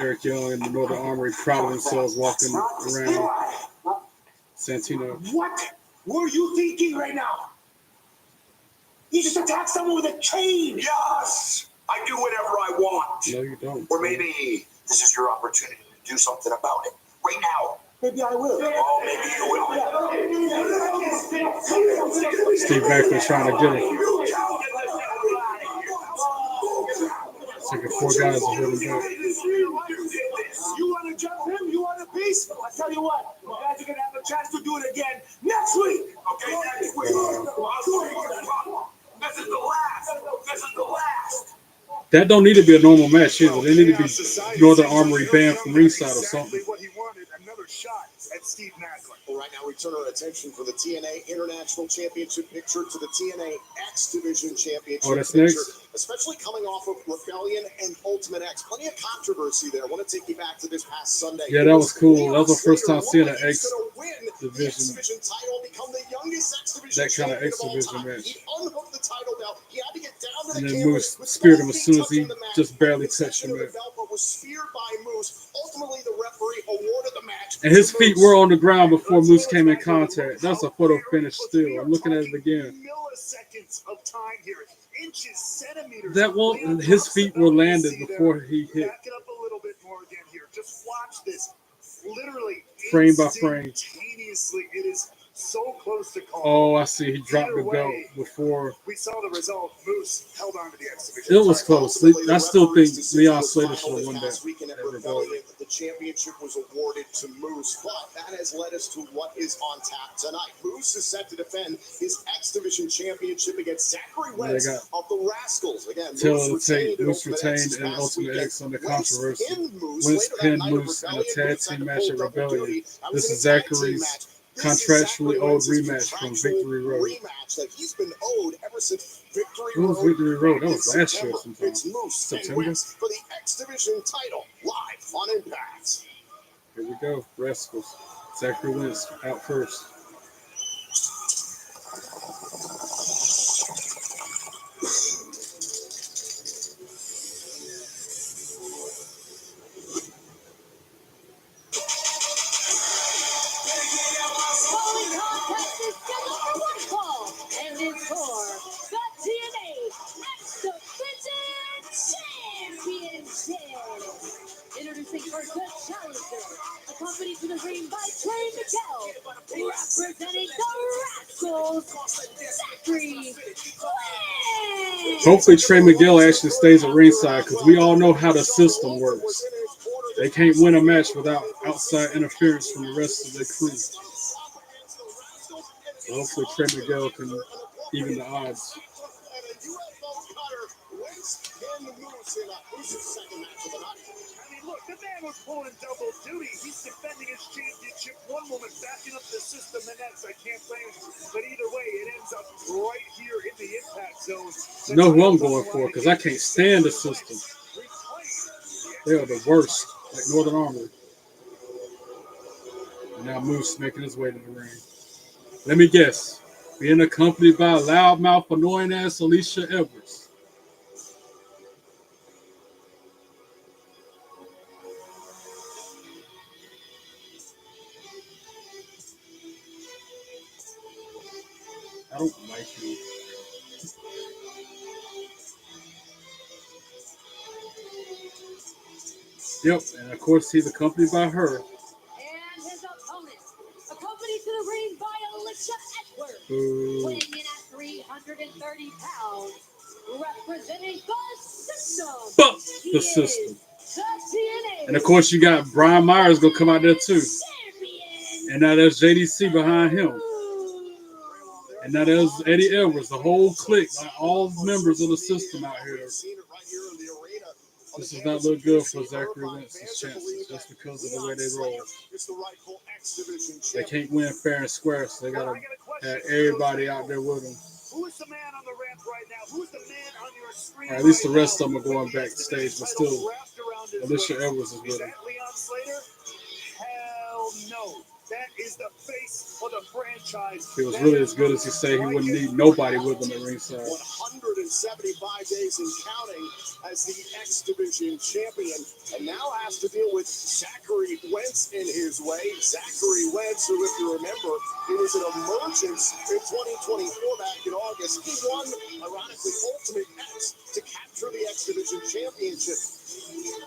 Eric Young and the Northern Armory proud of themselves walking around Santino. What were you thinking right now? You just attacked someone with a chain. Yes, I do whatever I want. No, you don't. Or maybe this is your opportunity to do something about it right now. Maybe I will. Oh, maybe you will. Steve Backlund trying to get him. Taking 4 guys to hold him back. You want to jump him? You want a piece? I tell you what, you guys are going to have a chance to do it again next week. Okay, next week. This is the last. This is the last. That don't need to be a normal match either. They need to be Northern Armory banned from ringside or something. What he wanted, another shot at Steve Macklin. Well, right now we turn our attention from the TNA International Championship picture to the TNA X Division Championship Oh, that's picture. next? Especially coming off of Rebellion and Ultimate X. Plenty of controversy there. I want to take you back to this past Sunday. Yeah, that was cool. That was the first time seeing an X division. The X Division title, become the youngest X Division that kind of champion X all Division time. match. He unhooked the title belt. He had to get down to And the then camera Moose with speared him both as soon as feet he touching the mat. just barely The touched him. section of the belt, but was speared by Moose. Ultimately, the referee awarded the match. And his to feet Moose. were on the ground before Moose came in contact. That's a photo finish still. I'm looking at it again. Milliseconds of time here. Inches, centimeters. That one, his feet were landed before he hit. Back it up a little bit more again here. Just watch this. Literally, Frame by frame. instantaneously. It is so close to call. Oh, I see. He dropped the belt before. We saw the result. Moose held on to the exhibition. It was close. I still think Leon Slater should have won that. The championship was awarded to Moose, but that has led us to what is on tap tonight. Moose is set to defend his X Division championship against Zachary Wentz of the Rascals. Again, Moose retained in Ultimate X under controversy. Wentz pinned Moose in a tag team match at Rebellion. This is Zachary's contractually owed rematch from Victory Road. That he's been owed ever since Victory What was Victory Road? That was last year sometime. It's Moose and September. Wentz for the X Division title live on Impact. Here we go. Rascals. Zachary Wentz out first. Following contest is scheduled for one fall, and it's for the TNA X Division Championship. Introducing first the challenger, accompanied to the ring by Trey Miguel, representing the Rascals, Zachary Wentz. Hopefully Trey Miguel actually stays at ringside because we all know how the system works. They can't win a match without outside interference from the rest of the crew. So hopefully Trey Miguel can even the odds. I mean, look, the man was pulling double duty. He's defending his championship one moment, backing up the system the next. I can't blame him. But either way, it ends up right here in the impact zone. You know who I'm going for because I can't stand the system. They are the worst, like Northern Armory. And now Moose making his way to the ring. Let me guess. Being accompanied by a loudmouth, annoying-ass Alicia Edwards. I don't like you. Yep, and of course he's accompanied by her. And his opponent, accompanied to the ring by Alicia Edwards, Boo. weighing in at 330 pounds, representing the system. Fuck He the is system. the TNA And of course you got Brian Myers gonna come out there too. Champion. And now there's JDC behind him. And now there's Eddie Edwards, the whole clique, like all members of the system out here. This does not look good for Zachary Wentz's chances just because of the way they roll. They can't win fair and square, so they gotta have everybody out there with them. Who is the man on the ramp right now? Who is the man on your screen? Or at least the right rest now? of them are going backstage, but still, Alicia Edwards is with Is him. that Leon Slater? Hell no. That is the face of the franchise. He was really as good as he said he wouldn't need nobody with him at ringside. 175 days and counting as the X Division champion, and now has to deal with Zachary Wentz in his way. Zachary Wentz, who, if you remember, he was an emergence in 2024 back in August. He won, ironically, Ultimate X to capture the X Division championship.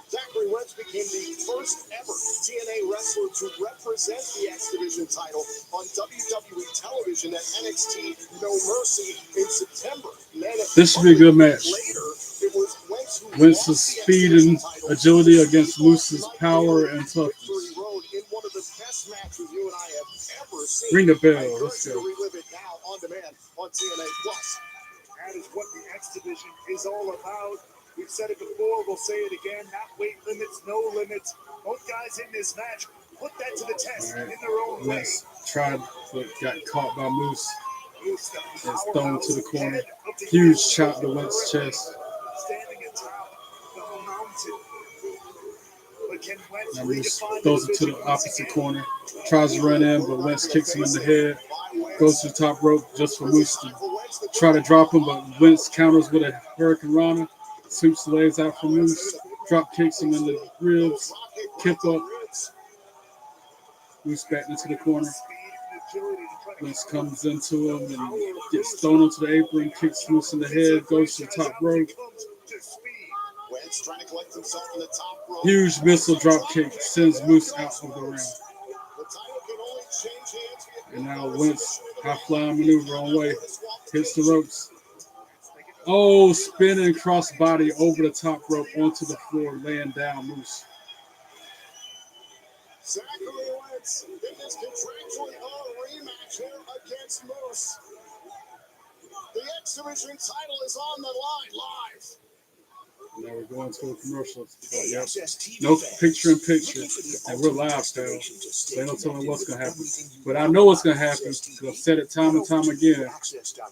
Zachary Zachary Wentz became the first ever TNA wrestler to represent the X Division title on WWE television at NXT No Mercy in September. And then This should be a good match. later, it was Wentz who Wentz's lost the X speed Division and title agility against Moose's power and toughness. Victory Road in one of the best matches you and I have ever seen. Ring the bell. I encourage Let's you go. to relive it now on demand on TNA Plus. That is what the X Division is all about. We've said it before, we'll say it again. Not weight limits, no limits. Both guys in this match put that to the test in their own way. Wentz tried, but got caught by Moose and thrown to the corner. Huge chop to Wentz's chest. Standing atop the mountain. But can Wentz Now Moose redefine throws it to the opposite corner. Tries to run in, but Wentz kicks him in the head. Goes to the top rope just for Moose to try to drop him, but Wentz counters with a Hurricane Rana. Sweeps the legs out from Moose. Drop kicks him in the ribs. Kip up. Moose back into the corner. Wentz comes into him and gets thrown onto the apron. Kicks Moose in the head. Goes to the top rope. Wentz trying to collect himself in the top rope. Huge missile drop kick sends Moose out of the ring. The title can only change hands via And now Wentz, high flying maneuver on way. Hits the ropes. Oh, spinning crossbody over the top rope onto the floor, laying down Moose. Zachary Wentz in his contractually owed rematch here against Moose. The X Division title is on the line live. Now we're going to a commercial. Yep. No picture in picture. And we're live, pal. They don't tell me what's going to happen. But I know what's going to happen because I've said it time and time again.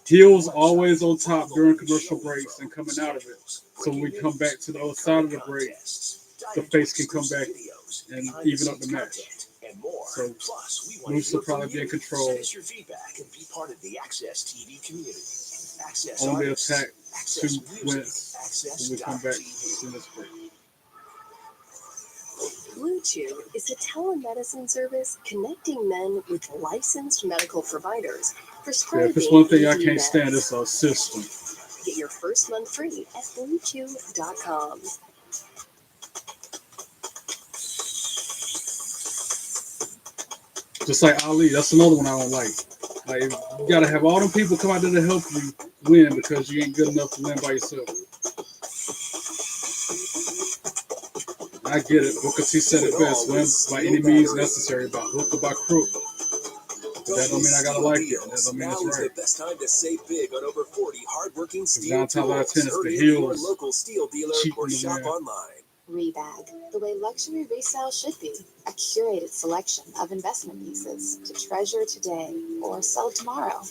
Heels always on top during commercial breaks and coming out of it. So when we come back to the other side of the break, the face can come back and even up the match. So Moose will probably be in control. Only attack to Wentz when we come back to this break. Blue Chew is a telemedicine service connecting men with licensed medical providers Yeah, prescribing if it's one thing I ED can't meds. stand, it's our system. Get your first month free at bluechew.com. Just like Ali, that's another one I don't like. Like, you gotta have all them people come out there to help you win because you ain't good enough to win by yourself. I get it. Booker T said it best: win by any means necessary, by hook or by crook. But that don't mean I gotta like it. That don't mean it's right. The best time to save big on over 40 hardworking steel 9 times out of 10, it's Hurry the into your heels local steel dealer cheating or to shop win. online. Rebag, the way luxury resale should be. A curated selection of investment pieces to treasure today or sell tomorrow.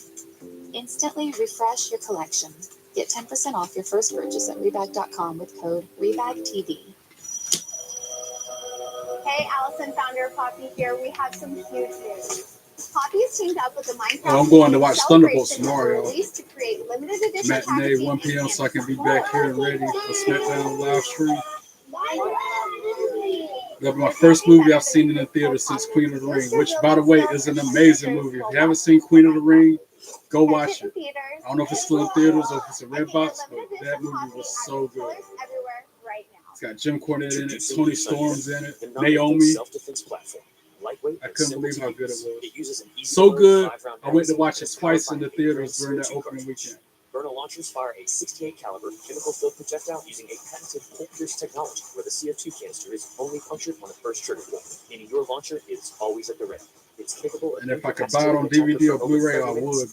Instantly refresh your collection. Get 10% off your first purchase at Rebag.com with code REBAGTV. Hey, Allison, founder of Poppy here. We have some huge news. Poppy has teamed up with the Minecraft. Oh, I'm going to watch Thunderbolts Celebration tomorrow, y'all. released to create limited edition Matinee, packaging 1 p.m., so I can be back here and ready for SmackDown live stream. That'll be my first movie I've seen in the theater since Queen of the Ring, which, by the way, is an amazing movie. If you haven't seen Queen of the Ring, go watch it. I don't know if it's still in theaters or if it's a Redbox, but that movie was so good. It's got Jim Cornette in it, Tony Storm's in it, Naomi. I couldn't believe how good it was. So good, I went to watch it twice in the theaters during that opening weekend. Byrna launchers fire a 68 caliber chemical-filled projectile using a patented pulp-pierce technology where the CO2 canister is only punctured on the first trigger pull, meaning your launcher is always at the ready. It's capable of And if I could buy it on DVD or Blu-ray, I would.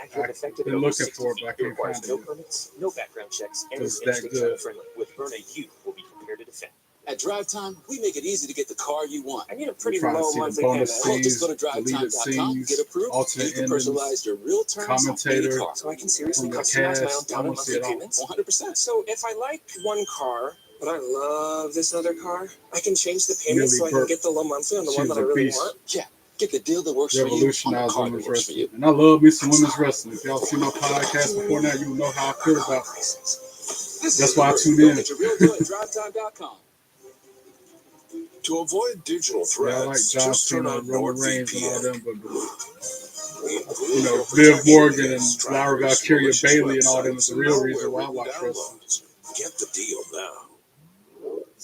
I've been looking for it, but I can't find no it. permits, no background checks, and It's is that instant good. friendly. With Byrna, you will be prepared to defend. At Drive Time, we make it easy to get the car you want. I need a I'm pretty trying to low see the monthly bonus payment. Just scenes, go to deleted drivetime.com, scenes, get approved, alternate you can endings, personalize your real terms on any commentator car. So I can seriously from the customize my own cast. I down and want to see it monthly all. payments. 100%. So if I like one car, but I love this other car, I can change the payment so I can Millie get the low monthly on the She one was that I a really beast. want. Yeah, get the deal that works for you on the Revolutionized car that women's works for wrestling. you. And I love me some women's wrestling. If y'all see my podcast before now, you know how I feel about it. That's why I tune in. Get your real deal at drivetime.com. To avoid digital Yeah, I like threats, John just turn Cena, on Roman Reigns, and all NordVPN. them, but you know, Liv Morgan and Lyra Valkyria Bailey and all them is the real reason why I watch wrestling. Get the deal now.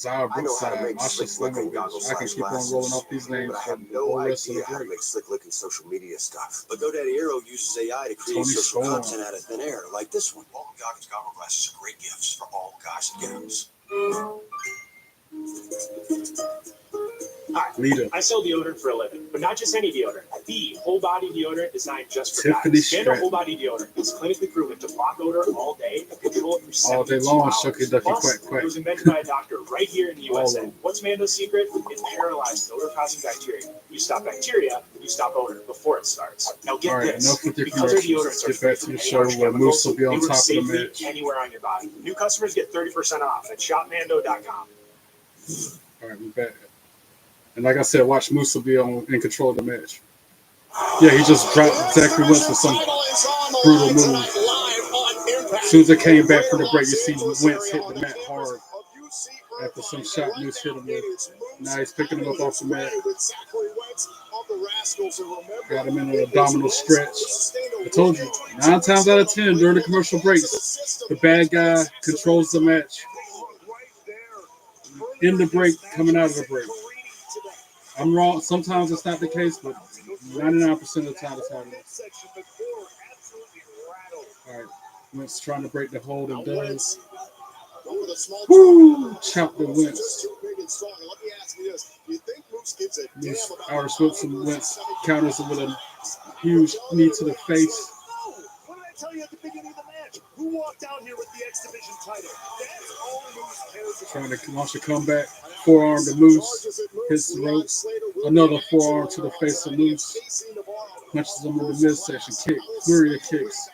Zara I know how to Brookside, make Masha slick looking goggles Slamovich. I can slash keep on glasses, rolling off these names but I for have the no whole rest of the idea how to break. make slick looking social media stuff. But GoDaddy Hero uses AI to create Tony social Storm. content out of thin air, like this one. Walton Goggins goggle glasses are great gifts for all guys and gals. Hi, Leader. I sell deodorant for a living, but not just any deodorant. The whole body deodorant designed just for Tiffany guys. Mando Stratton. whole body deodorant is clinically proven to block odor all day and control it for All day 72 long, hours. shucky ducky Plus, quack quack. it was invented by a doctor right here in the All USA. of them. What's Mando's secret? It paralyzes odor-causing bacteria. You stop bacteria, you stop odor before it starts. Now get All right, this. enough with your Because our commercials. deodorants are Get free back to from the any show harsh where Moose chemicals, will be on they work top of the safely match. anywhere on your body. New customers get 30% off at shopmando.com. All right, we're back. And like I said, watch Moose will be in control of the match. Yeah, he just dropped Zachary Wentz with some brutal move. As soon as it came back from the break, you see Wentz hit the mat hard after some shot Moose hit him with. Now he's picking him up off the mat. Got him in an abdominal stretch. I told you, 9 times out of 10 during the commercial breaks, the bad guy controls the match. In the break, coming out of the break. I'm wrong. Sometimes it's not the case, but 99% of the time it's how it is. All right. Wentz trying to break the hold and does. Woo! Chop the Wentz. Moose outer slips and Wentz counters it with a huge knee to the face. What did I tell you at the beginning of the match? Who walked out here with the X Division title? That's all Moose cares about. Trying to launch a comeback. Forearm to Moose. Hits the ropes. Another forearm to the face of Moose. Punches him in the midsection. Kick. Flurry of kicks.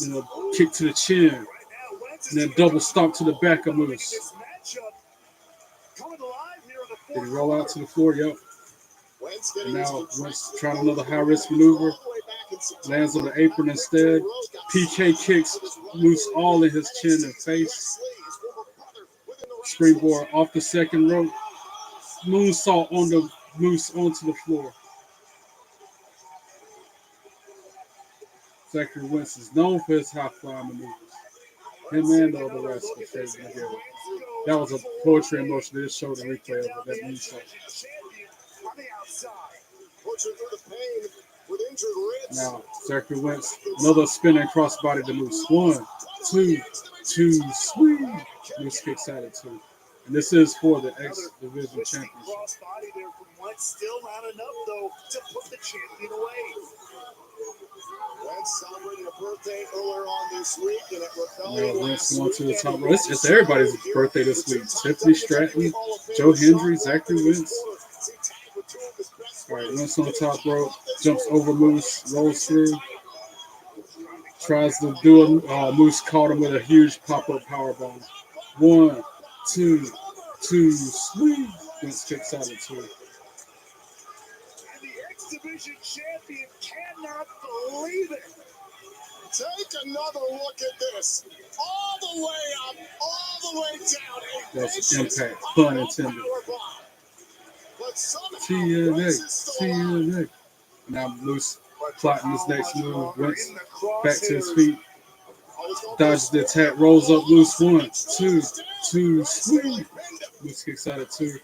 Then a kick to the chin. And then double stomp to the back of Moose. Did he roll out to the floor? Yep. And now Wentz trying another high-risk maneuver. Lands on the apron instead. PK kicks Moose all in his chin and face. Springboard off the second rope. Moonsault on the Moose onto the floor. Zachary Wentz is known for his high-flying maneuvers. Him and the other wrestlers trading together. That was a poetry in motion. They just showed a replay of that moonsault. Now, Zachary Wentz, another spinning crossbody to Moose. 1, 2, 2, sweet. Moose kicks out at 2. And this is for the X Division Championship. Crossbody there from Wentz. Still not enough, though, to put the champion away. Wentz celebrating a birthday earlier on this week, and at Rebellion Wentz going to the top rope. It's everybody's birthday this week. Tiffany Stratton, Joe Hendry, Zachary Wentz. All right, Wentz on the top rope, jumps over Moose, rolls through, tries to do a Moose caught him with a huge pop-up powerbomb. 1, 2, 2, sweet. Wentz kicks out at 2. And the X Division champion cannot believe it. Take another look at this. All the way up, all the way down. That's impact, pun intended. TNA, TNA. Now Moose plotting his next move. Wentz back to his feet. Dodges the attack, rolls up Moose. 1, 2, 2, sweet. Moose kicks out at 2.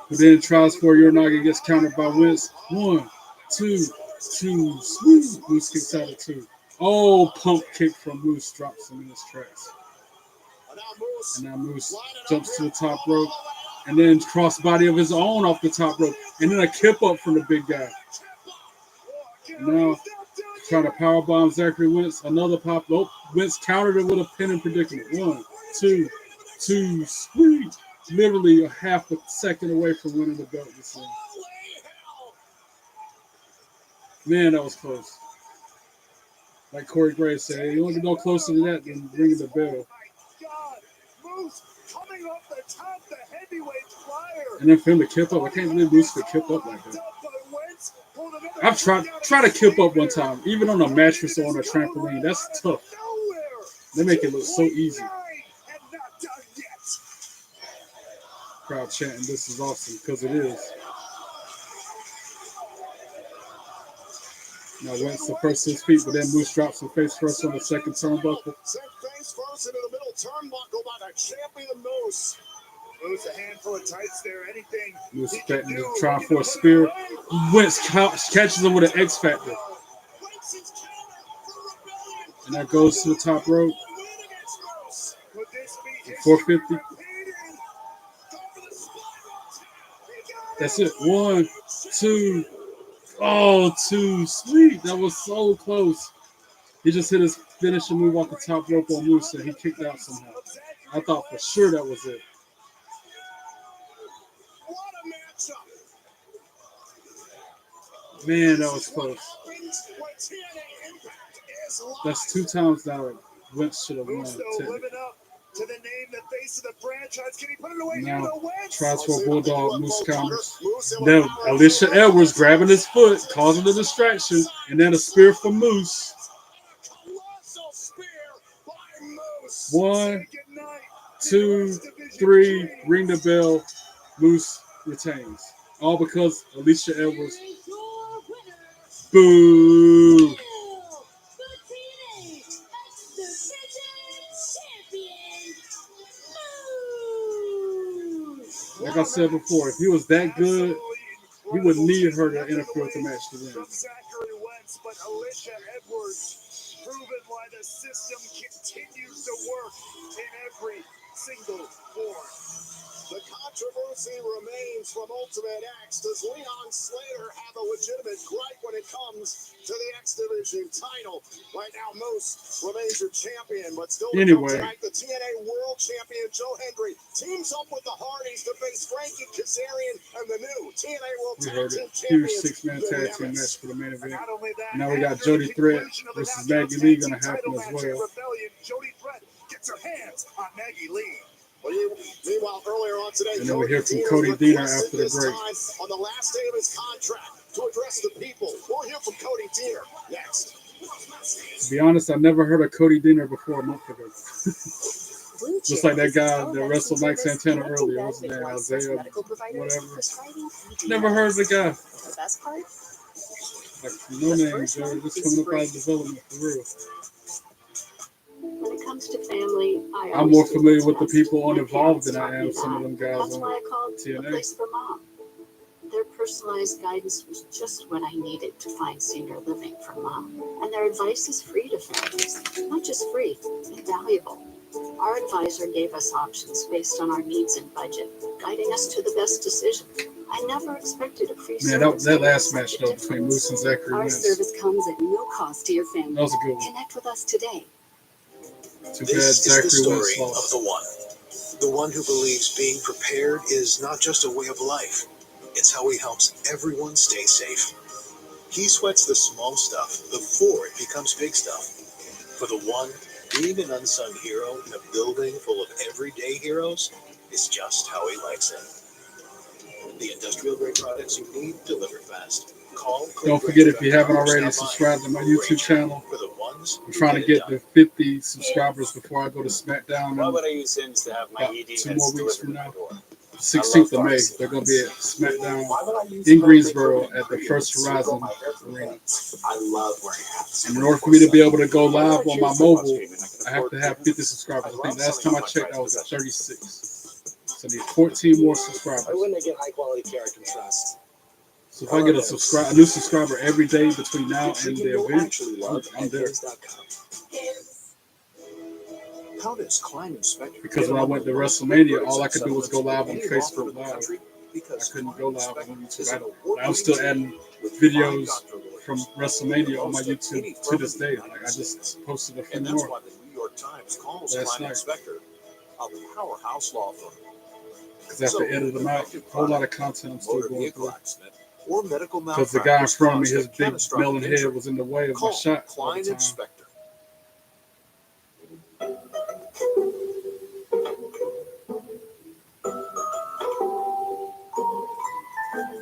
But then tries for Uranagi, gets countered by Wentz. 1, 2, 2, sweet. Moose kicks out at 2. Oh, pump kick from Moose drops him in his tracks. And now Moose jumps to the top rope. And then crossbody of his own off the top rope. And then a kip up from the big guy. And now trying to powerbomb Zachary Wentz. Another pop. Oh, Wentz countered it with a pin and predicament. 1, 2, 2, sweet. Literally a half a second away from winning the belt this year. Man, that was close. Like Corey Graves said, you want to go closer to that than ringing the bell. And then for him to kip up, I can't believe Moose could kip up like that. I've tried to kip up one time, even on a mattress or on a trampoline. That's tough. They make it look so easy. Crowd chanting, this is awesome, because it is. Now Wentz the first to his feet, but then Moose drops him face first on the second turnbuckle. Sent face first into the middle turnbuckle by the champion Moose. Moose a handful of tights there. Anything Moose he can threatening do. to try for a spear. Wentz catches him with an X Factor. And that goes to the top rope. Could this be his 450. repeating? That's it. 1, 2. Oh, 2. Sweet. That was so close. He just hit his finishing move off the top rope on Moose and he kicked out somehow. I thought for sure that was it. What a matchup! Man, that was close. That's 2 times now. Wentz should have won. Moose though living up to the name, the face of the franchise. Can he put it away? Now, Wentz tries for a bulldog. Moose counters. Then Alicia Edwards grabbing his foot, causing the distraction, and then a spear from Moose. 1, 2, 3. Ring the bell. Moose retains. All because Alicia Edwards. Boo! Like I said before, if he was that good, he wouldn't need her to interfere with the match to win. From Zachary Wentz, but Alicia Edwards proven why the system continues to work in every single form. The controversy remains from Ultimate X. Does Leon Slater have a legitimate gripe when it comes to the X Division title? Right now, Moose remains your champion, but still Anyway. tonight, the TNA World Champion Joe Hendry teams up with the Hardys to face Frankie Kazarian and the new TNA World We Tag heard Team it. Huge Champions. 6-man the tag team Nemesis. match for the main event. Not only that, Now we got after Jody the Threat conclusion of the versus Knockouts Maggie Lee Tag gonna Team happen title as match at well. Rebellion, Jody Threat gets her hands on Maggie Lee. Meanwhile, earlier on today, And then we hear from Deaner Cody Deaner requested after the this break. time on the last day of his contract to address the people. We'll hear from Cody Deaner next. To be honest, I never heard of Cody Deaner before a month ago. Just like that guy that wrestled Mike Santana earlier. What's his name? Isaiah, whatever. Never heard of the guy. The best part? Like, no name, Joe. Just coming up out of development for real. When it comes to family, I'm more familiar with the people uninvolved than I am some of them guys That's on why I called a TNA. place for mom. Their personalized guidance was just what I needed to find senior living for mom. And their advice is free to families. Not just free, invaluable. Our advisor gave us options based on our needs and budget, guiding us to the best decision. I never expected a free Man, service. that last match though between Moose and Zachary Our Wentz. service comes at no cost to your family. That was a good one. Connect with us today. Too bad This is the Zachary Wentz story of lost. the one who believes being prepared is not just a way of life, it's how he helps everyone stay safe. He sweats the small stuff before it becomes big stuff. For the one, being an unsung hero in a building full of everyday heroes is just how he likes it. The industrial grade products you need delivered fast. Call Don't forget, if you haven't already, subscribe to my YouTube channel. For the ones I'm trying to get to 50 subscribers before I go to SmackDown Why in would I use Sims to have my about ED 2 meds more weeks delivered from to my now. door? 16th of May, they're going to be at SmackDown in Greensboro at the First Horizon Arena. I love wearing hats. And in order for me to be able to go live on my mobile, I have to have 50 subscribers. I think last time I checked, I was at 36. So I need 14 more subscribers. Why wouldn't I get high quality care I can trust? So if I get a new subscriber every day between now and the event, I'm there. How does Klein Inspector Because when I went to WrestleMania, all I could do was go live on Facebook Live. I couldn't go live on YouTube. I'm still adding videos from WrestleMania on my YouTube to this day. Like I just posted a few And that's more why the New York Times calls last Klein night. Inspector a powerhouse law firm. because I have to edit them out. A whole lot of content I'm still Motor going vehicle through. accident or medical Because the guy in malpractice front of me, caused his a big catastrophic melon injury. head was in the way of my Call shot all Klein the time. Inspector.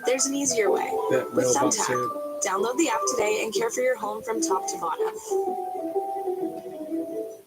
There's an easier way. That With mailbox head. Thumbtack. Download the app today and care for your home from top to bottom.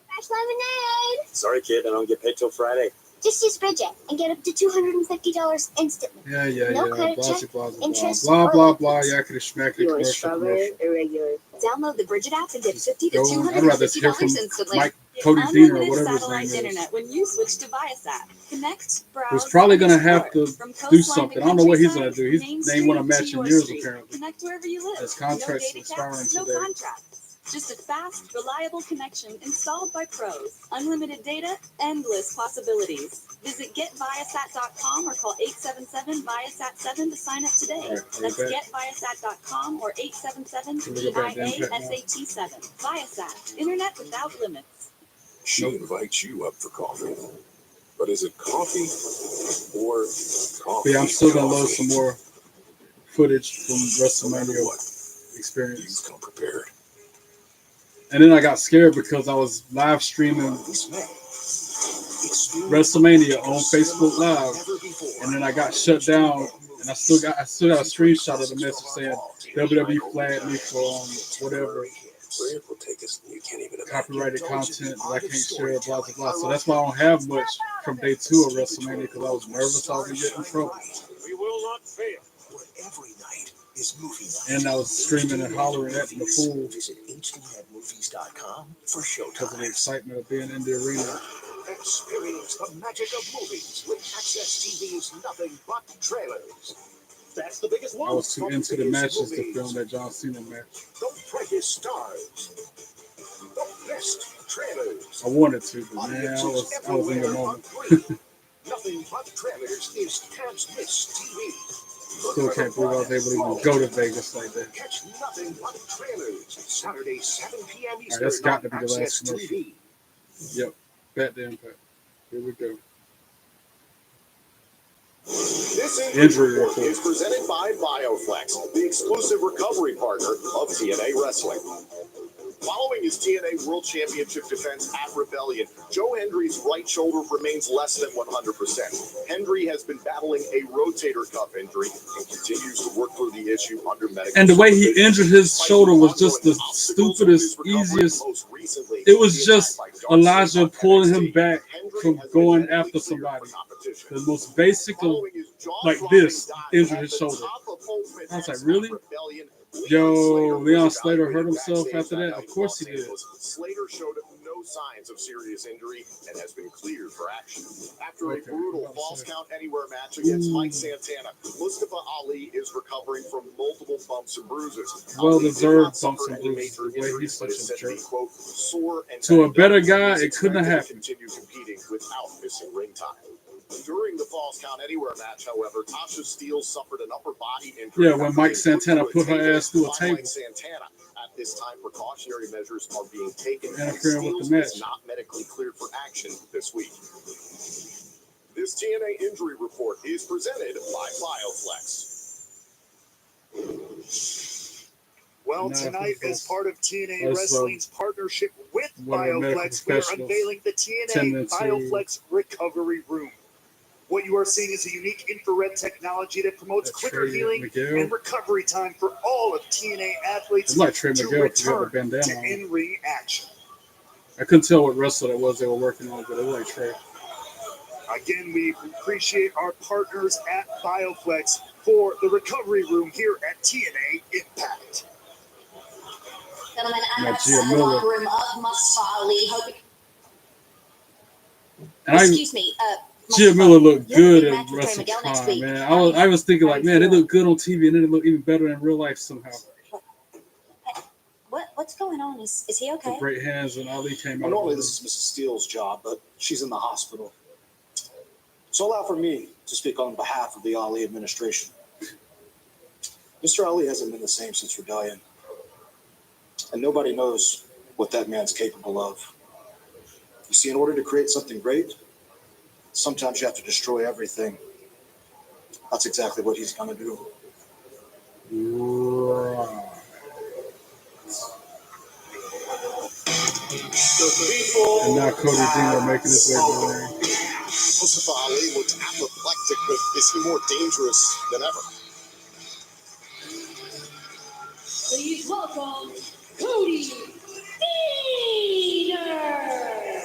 Fresh lemonade! Sorry, kid, I don't get paid till Friday. Just use Bridget and get up to $250 instantly. Yeah. No credit Blah, check, blah, blah, interest, blah, or blah, late blah. fees. Yakety schmackety You want commercial. strawberry or regular? Download the Bridget app and get $50 to Go on. I'd rather hear from $250 instantly. Mike Cody Deaner or whatever his name is. Internet when you switch to Viasat. Connect, browse, Who's probably going to have to do do something. I don't know what he's going to do. He's named one of matching years, apparently. Connect wherever you live. His contract's no data expiring caps, no today. contracts. Just a fast, reliable connection installed by pros. Unlimited data, endless possibilities. Visit getviasat.com or call 877-VIASAT-7 to sign up today. Right, That's back. getviasat.com or 877-VIASAT-7. Viasat, internet without limits. She invites you up for coffee. But is it coffee or coffee? Yeah, I'm still going to load some more footage from WrestleMania experience. You come prepared. And then I got scared because I was live streaming WrestleMania on Facebook Live, and then I got shut down. And I still got a screenshot of the message saying WWE flagged me for whatever copyrighted content that I can't share, blah blah blah. So that's why I don't have much from day 2 of WrestleMania because I was nervous I was gonna get in trouble. We will not fail. Every night is movie night. And I was screaming and hollering at the fool Visit hdnetmovies.com for showtime. because of the excitement of being in the arena. Experience the magic of movies with Access TV's nothing but trailers. That's the biggest one. I was too into the matches to film that John Cena match. The brightest stars. The best trailers. I wanted to, but man, I was in the moment. Nothing but trailers is Can't Miss TV. Still can't believe I was able to even go to Vegas like that. Catch Nothing But Trailers Saturday 7 p.m. All right, Eastern. that's got to be on the last Access commercial. TV. Yep, bet the impact. Here we go. This Injury report report. is presented by BioFlex, the exclusive recovery partner of TNA Wrestling. Following his TNA World Championship defense at Rebellion, Joe Hendry's right shoulder remains less than 100%. Hendry has been battling a rotator cuff injury and continues to work through the issue under medical And the way he supervision. injured his shoulder was just the stupidest, easiest. It was just Elijah pulling him back from going after somebody. The most basic of, like this, injured his shoulder. I was like, really? Yo, Leon Slater hurt himself after that? Of course he did. Slater showed no signs of serious injury and has been cleared for action. After a brutal false count anywhere match against Mike Santana, Mustafa Ali is recovering from multiple bumps and bruises. Well-deserved bumps and bruises. The way he's such a jerk. To a better guy, it couldn't have happened. Continue competing without missing ring time. During the Falls Count Anywhere match, however, Tasha Steele suffered an upper body injury. Yeah, when Mike Santana put her ass through a table. Mike Santana. At this time, precautionary measures are being taken. Interfering with the Steele match. is not medically cleared for action this week. This TNA injury report is presented by BioFlex. Well, Nah, tonight, as part of TNA that's, Wrestling's partnership with one of the medical BioFlex, we are professionals unveiling the TNA tending to BioFlex Recovery Room. What you are seeing is a unique infrared technology that promotes That's quicker Trey healing Miguel. and recovery time for all of TNA athletes It's like Trey to Miguel because he had a return bandana to on. in-ring action. I couldn't tell what wrestler that was they were working on, but it was like Trey. Again, we appreciate our partners at BioFlex for the recovery room here at TNA Impact. Gentlemen, I'm Now, outside Gia the Miller. locker room of Mustafa Ali. And Excuse me. Gia Miller looked You're gonna good be in matched with Trey Wrestle Miguel next Prime, week. man. I was thinking like, man, they look good on TV and then they look even better in real life somehow. What's going on? Is he The okay? great hands and Ali came Well, out. normally this is Mrs. Steele's job, but she's in the hospital. So allow for me to speak on behalf of the Ali administration. Mr. Ali hasn't been the same since Rebellion. And nobody knows what that man's capable of. You see, in order to create something great, sometimes you have to destroy everything. That's exactly what he's going to do. Right. And now Cody Deaner making his way to the ring. Mustafa Ali looked apoplectic, but is he more dangerous than ever? Please welcome Cody Deaner.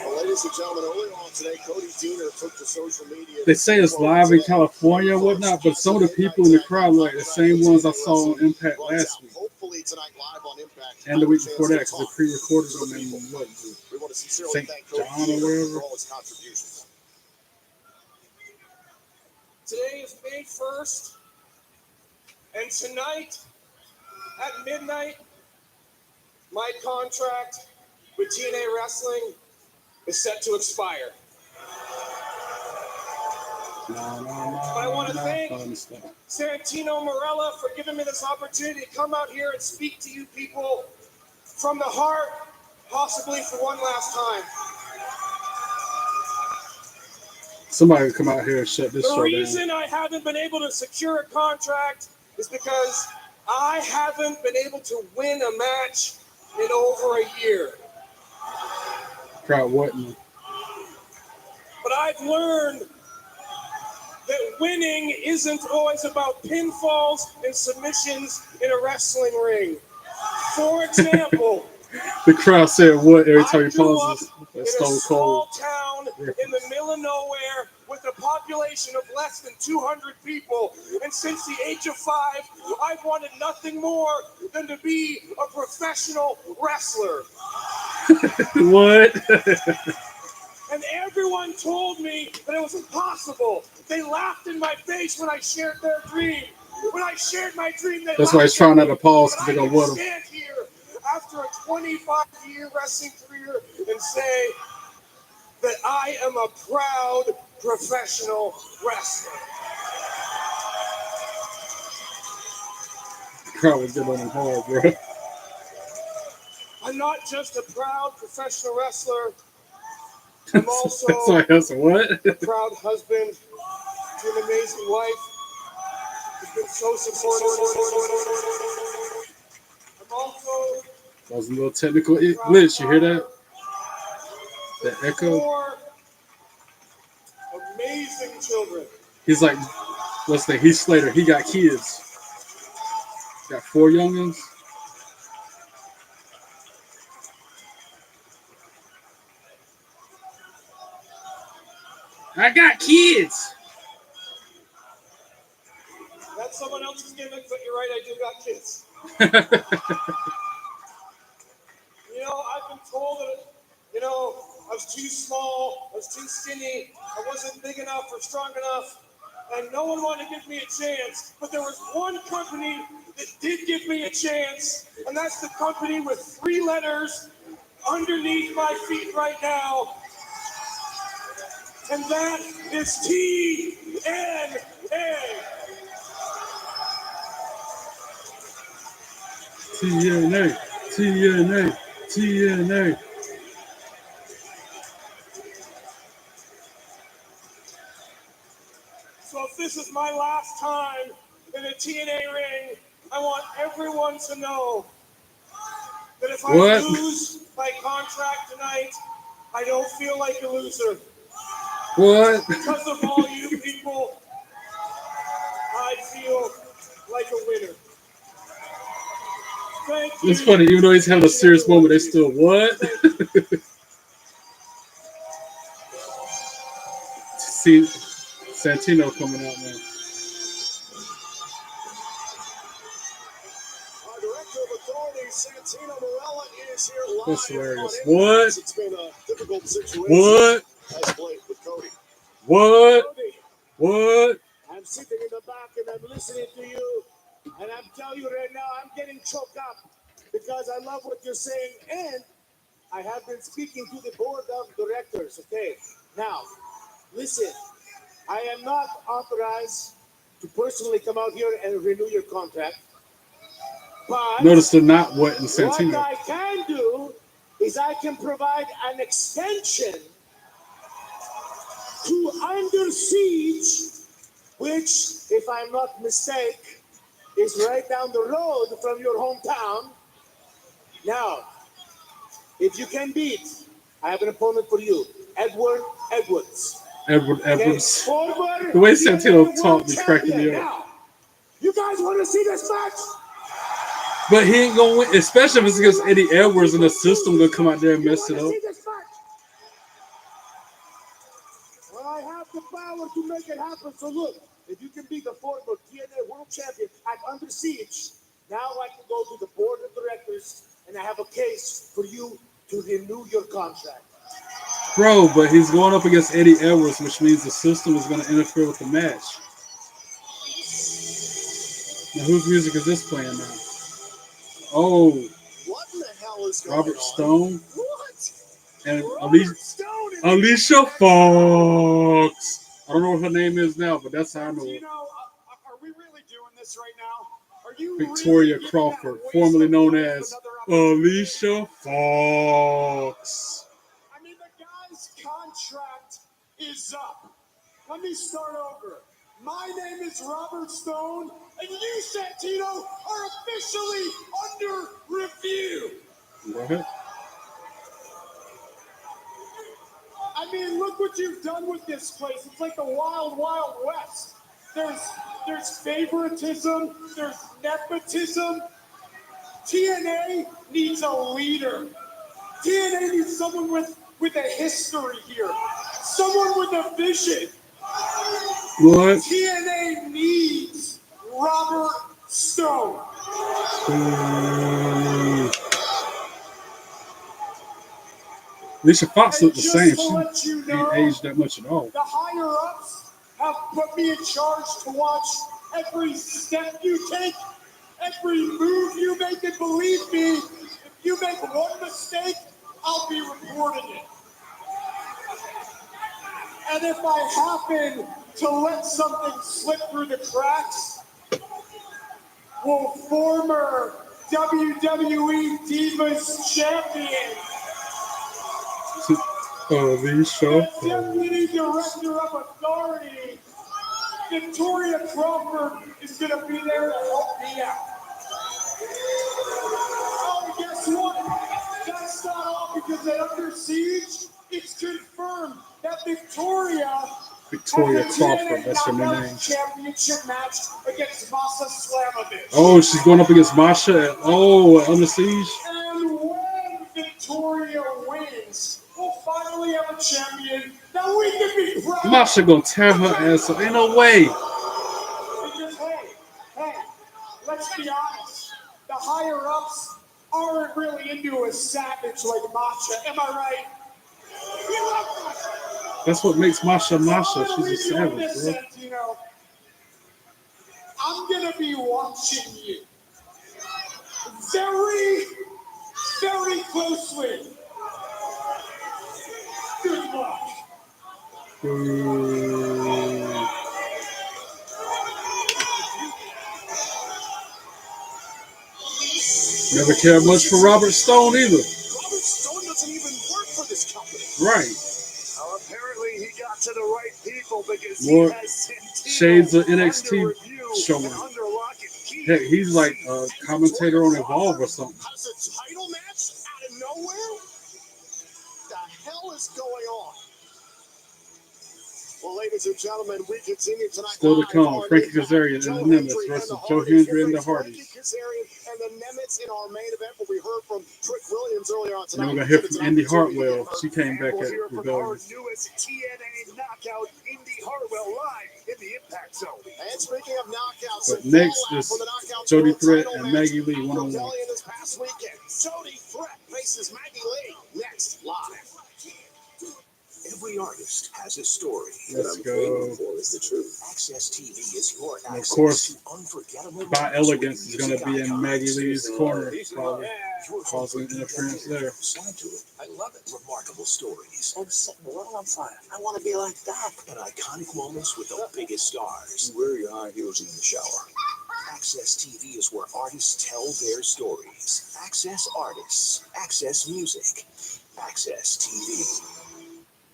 Well, ladies and gentlemen, earlier on today, Cody Deaner took to social media. They say it's live in California and whatnot, but some of the people in the crowd were like the same ones I saw on Impact last week. Hopefully tonight live on Impact. And the week before that, because they pre-recorded them in what? want to sincerely St. thank Cody John or wherever. for all his contributions. Today is May 1st, and tonight at midnight, my contract with TNA Wrestling is set to expire. I want to thank Santino Marella for giving me this opportunity to come out here and speak to you people from the heart, possibly for one last time. Somebody come out here and shut this The show reason down. I haven't been able to secure a contract is because I haven't been able to win a match in over a year. Crowd wasn't. But I've learned that winning isn't always about pinfalls and submissions in a wrestling ring. For example, The crowd said what every time I he grew up pauses? in a That's Stone small Cold. town in the middle of nowhere with a population of less than 200 people. And since the age of 5, I've wanted nothing more than to be a professional wrestler. What? And everyone told me that it was impossible. They laughed in my face when I shared their dream. When I shared my dream, they That's why he's laughed trying at not me. to pause But because they're I gonna can whoop him. stand here after a 25-year wrestling career and say that I am a proud professional wrestler. The crowd was getting on him hard, bro. I'm not just a proud professional wrestler. I'm also That's like that's what? a proud husband to an amazing wife who's been so supportive. I'm also That was a little technical glitch. You hear that? That echo? 4 amazing children. He's like, let's say Heath Slater. He got kids. Got 4 youngins. I got kids. That's someone else's gimmick, but you're right, I do got kids. You know, I've been told that, I was too small, I was too skinny, I wasn't big enough or strong enough, and no one wanted to give me a chance. But there was one company that did give me a chance, and that's the company with 3 letters underneath my feet right now. And that is TNA. TNA. TNA. TNA. So if this is my last time in a TNA ring, I want everyone to know that if I lose my contract tonight, I don't feel like a loser. What? Because of all you people, I feel like a winner. Thank you. It's funny, even though he's having a serious moment, they still what? See Santino coming out now. Our director of authority, Santino Marella, is here live. That's hilarious. On What? It's been a difficult situation. What? As late with Cody. What? Cody, What? I'm sitting in the back and I'm listening to you, and I'm telling you right now, I'm getting choked up because I love what you're saying, and I have been speaking to the board of directors. Okay, now listen, I am not authorized to personally come out here and renew your contract. But Notice they're not wetting what Santino. I can do is I can provide an extension to Under Siege, which, if I'm not mistaken, is right down the road from your hometown. Now, if you can beat, I have an opponent for you, Edward Edwards. Edward Edwards. Former The way Santino TNA talked me cracking me up. Now, you guys want to see this match? But he ain't gonna win, especially if it's against Eddie Edwards and the system gonna come out there and mess it up. Well, I have the power to make it happen. So look, if you can be the former TNA World Champion at Under Siege, now I can go to the board of directors and I have a case for you to renew your contract. Bro, but he's going up against Eddie Edwards, which means the system is going to interfere with the match. Now, whose music is this playing now? Oh, What in the hell is going Robert on? Stone What? and Robert Stone is Alicia Fox. I don't know what her name is now, but that's how I know Do it. you know, are we really doing this right now? Are you Victoria really Crawford, waste formerly of known life as another opportunity? Alicia Fox. I mean, the guy's contract is up. Let me start over. My name is Robert Stone, and you, Santino, are officially under review. Go ahead. I mean, look what you've done with this place. It's like the wild, wild west. There's favoritism. There's nepotism. TNA needs a leader. TNA needs someone with a history here. Someone with a vision. What? TNA needs Robert Stone. Alicia Fox looked the Just same. to She let you ain't know, aged that much at all. the higher-ups have put me in charge to watch every step you take, every move you make, and believe me, if you make one mistake, I'll be reporting it. And if I happen to let something slip through the cracks, will former WWE Divas champion, Alicia the Deputy Director of Authority, Victoria Crawford, is going to be there to help me out. Oh, guess what? That's not all, because at Under Siege, it's confirmed that Victoria has a Crawford, TNA that's her new Knockout name. Championship match against Masa Slamovich. Oh, she's going up against Masha at Under Siege. And when Victoria wins, we'll finally have a champion that we can be proud of. Masha gonna tear her ass up. Ain't no way. Because, hey, let's be honest. The higher-ups aren't really into a savage like Masha. Am I right? You love Masha. That's what makes Masha Masha. I'm gonna She's a leave you with savage, this, bro. Santino. I'm gonna be watching you very, very closely. Good luck. Never cared much for Robert Stone either. Robert Stone doesn't even work for this company. Right. Well, apparently he got to the right people, because More he has Santino shades of under NXT review showing. and under lock and key. Heck, he's like a commentator on Evolve or something. Has a title match out of nowhere? What the hell is going on? Well, ladies and gentlemen, we continue tonight. Still to come, Frankie Kazarian and the Nimitz versus Joe Hendry and the Hardys. Frankie Kazarian and the Nimitz in our main event, where we heard from Trick Williams earlier on tonight. And we're gonna hear from Indy Hartwell. She came back We'll at hear from our Rebellion. newest TNA knockout, Indy Hartwell, live in the Impact Zone. And speaking of knockouts, But next is Jody Threat and Maggie Lee one-on-one. Rebellion this past weekend. Jody Threat faces Maggie Lee next live. Every artist has a story. Let's What I'm go. waiting for is the truth. Access TV is your And of access course, to unforgettable By moments Elegance with is going to be in music Maggie icons. Lee's corner, probably You're causing from interference there. Slide to it. I love it. Remarkable stories. And setting the world on fire. I want to be like that. And iconic moments with the biggest stars. You wear your high heels in the shower. Access TV is where artists tell their stories. Access artists. Access music. Access TV.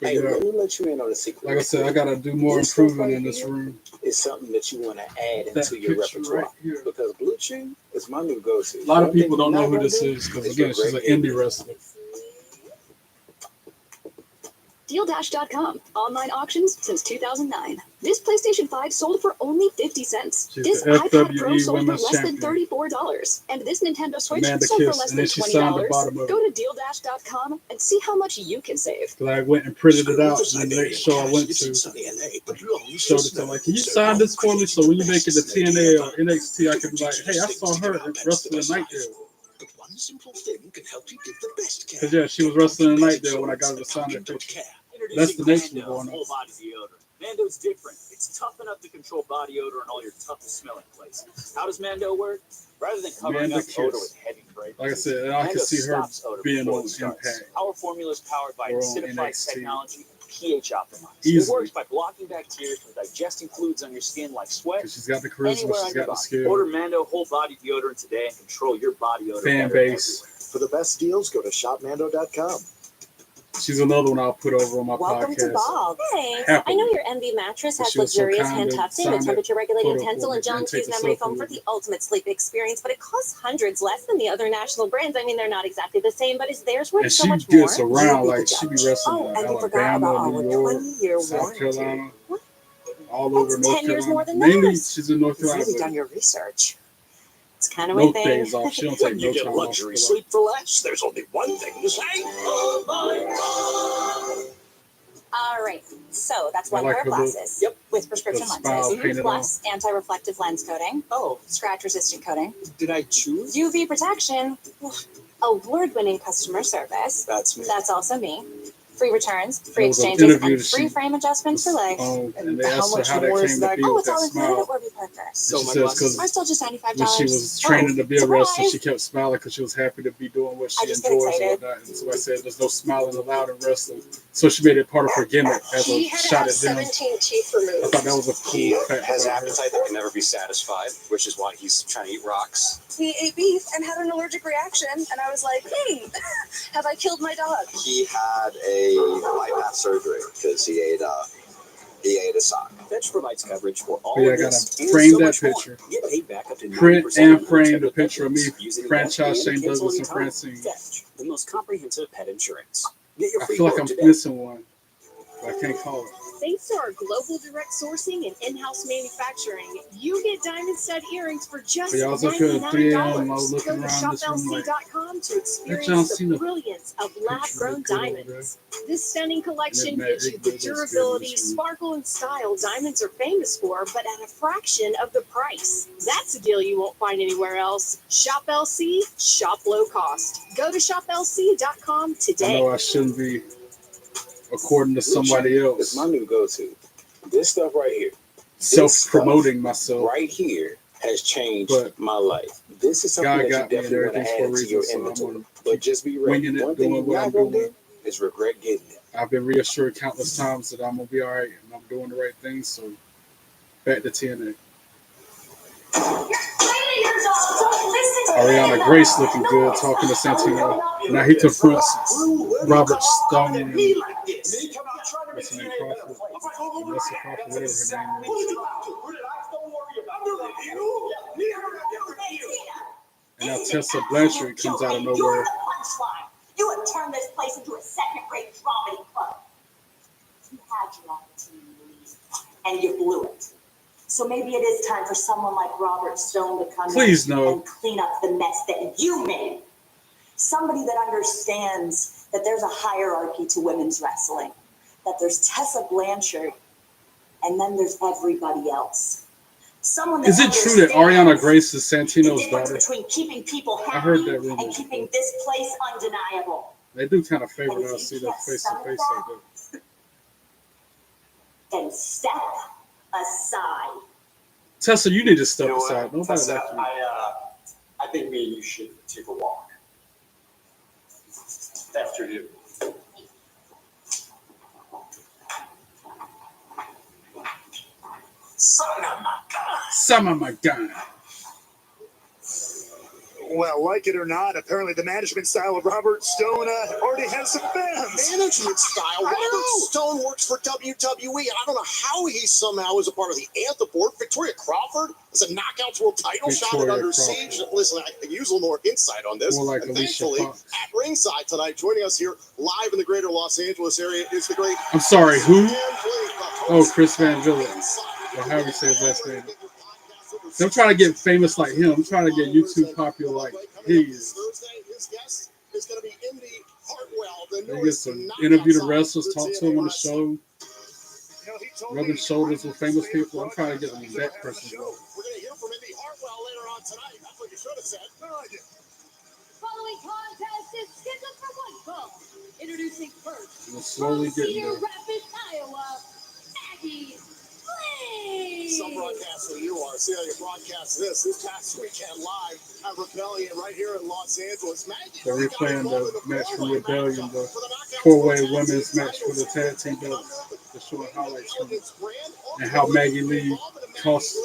But Hey, yeah, let me let you in on a secret. like I said, I got to do more This stuff improving right in this here room. is something that you want to add That into your picture repertoire. right here. Because Blue Chew is my new go-to. A lot of One thing people don't you're know not who this gonna do is because, is again, get she's an Greg indie Hill. wrestler. DealDash.com. Online auctions since 2009. This PlayStation 5 sold for only 50 cents. She's This the iPad Pro FWE sold for Women's less than Champion. $34. And this Nintendo Switch Amanda sold for Kiss, less and than then she signed the $20. bottom of Go it. to DealDash.com and see how much you can save. Because I went and printed it out, and the next show I went to showed it to her, like, can you sign this for me so when you make it to TNA or NXT, I can be like, hey, I saw her at Wrestling Night there. one simple thing can help you give the best care. Cause yeah, she was wrestling tonight there when I got her to sign that picture. That's the next one going on. Whole body deodorant. Mando's different. It's tough enough to control body odor in all your toughest smelling places. How does Mando work? Rather than covering up odor with heavy fragrances, like I said, I can see her being on Impact. Our formula is powered by or on acidified NXT. technology, pH optimized. Easily. It works by blocking bacteria from digesting fluids on your skin like sweat. Cause she's got the charisma, Anywhere she's on your got the body. skill. Order Mando whole body deodorant today and control your body odor. Fan better base. everywhere. For the best deals, go to shopmando.com. She's another one I'll put over on my Welcome podcast. to Bob. Hey, Happily. I know your MV mattress But has she was so luxurious kind hand to tufting sign with that temperature regulating photo for tensile me and gel and take infused the memory selfie foam for with the me. ultimate sleep experience, but it costs hundreds less than the other national brands. I mean, they're not exactly the same, but is theirs worth And so she much gets more? around like she be wrestling Oh, and you forgot Alabama, about New our York, 20-year South warranty. Carolina, all That's over North 10 years Carolina. more than Mainly, theirs. she's in North You've Carolina. really but done your research. It's kind of my no thing. days off. She don't take When no you get time off. luxury sleep for less, there's only one thing to say. Oh my God. All right, so that's I one like pair of her glasses with prescription the smile lenses, painted plus anti-reflective lens coating, Oh, scratch-resistant coating, did I choose? UV protection, award-winning customer service. That's me. That's also me. Free returns, free There was an exchanges, interview and that free she frame adjustments for legs. and they asked her much how more that is came that? to be Oh, with it's all that included smile. at Warby Parker. So she my says glasses because Are still just $95. when she was training to be a wrestler, surprise. she kept smiling because she was happy to be doing what I she just get enjoys and excited. whatnot. And so I said, "There's no smiling allowed in wrestling." So she made it part of her gimmick as a shot at them. 17 teeth I removed. thought that was a He cool fact. has about her. appetite that can never be satisfied, which is why he's trying to eat rocks. He ate beef and had an allergic reaction, and I was like, hey, have I killed my dog? He had a bypass surgery because he ate a sock. Fetch provides coverage for all But yeah, I of gotta this and frame so that much more. picture. Get paid back up to Print 90% and on frame check the with picture of me, benefits using franchise the Shane cancel Douglas and anytime. Francine. Fetch, the most comprehensive pet insurance. Get your I free feel like quote I'm today. missing one, but I can't call it. Thanks to our global direct sourcing and in-house manufacturing, you get diamond stud earrings for just But yeah, I was up here at 3 a.m. I $99. was Go looking to around this room like, shoplc.com to John experience Cena the brilliance of lab-grown picture looked good over diamonds. This stunning collection And it gives you made the it looks good durability, in this room. sparkle, and style diamonds are famous for, but at a fraction of the price. That's a deal you won't find anywhere else. Shop LC, shop low cost. Go to shoplc.com I today. know I shouldn't be according to somebody It's else, my new go-to. This stuff right here, self-promoting myself. right here, has changed But my life. This is something God that you got me and definitely want to everything add for a into your reason, so I'm inventory. gonna But just be ready. winging it, One thing doing you're what I'm not going to doing. do is regret getting it. I've been reassured countless times that I'm gonna be all right and I'm doing the right thing. So back to TNA. Ariana Grace looking good, talking to Santino. Now he confronts Robert Stone and what's her name, Crawford? Melissa Crawford, whatever her name is. And now Tessa Blanchard comes out of nowhere. You have turned this place into a second-rate comedy club. You had your opportunity and you blew it. So maybe it is time for someone like Robert Stone to come Please in no. and clean up the mess that you made. Somebody that understands that there's a hierarchy to women's wrestling, that there's Tessa Blanchard, and then there's everybody else. Someone that Is it true that Ariana Grace is the Santino's difference daughter? between keeping people I heard happy that rumor and keeping before. this place undeniable. They do kind of favor And if now you to see can't that face to stomach face that, like that. then step aside. Tessa, you need to step You know what, aside. Nobody Tessa, like you. I think me and you should take a walk. After you. Some of my gun. Well, like it or not, apparently the management style of Robert Stone already has some fans. Management style. Robert Stone works for WWE. I don't know how he somehow is a part of the Anthem board. Victoria Crawford is a Knockouts World title shot at Victoria Under Crawford. Siege. Listen, I can use a little more insight on this. More like and Alicia thankfully, Fox. at ringside tonight, joining us here live in the greater Los Angeles area is the great. I'm sorry, who? Oh, Chris Van Vliet. Or however you say his last name. I'm trying to get famous like him. I'm trying to get YouTube popular like he is. His guest is going to be Indy Hartwell, the They get some interview the wrestlers, talk to them on the show, rubbing shoulders with famous people. I'm trying to get them that person. We're going to hear from Indy Hartwell later on tonight. That's what you should have said. No, I didn't. following contest is scheduled for one fall. Introducing first, We're slowly from getting Cedar there. Rapids, Iowa, Maggie Lee. Some broadcaster you are. See how you broadcast this past weekend live at Rebellion right here in Los Angeles. Maggie They're Lee replaying got involved the in match from four-way Rebellion, matchup the for the Knockouts four-way World Tag women's Team match for the tag team belts. They're showing highlights from it. Elegance brand. And how Maggie Lee cost,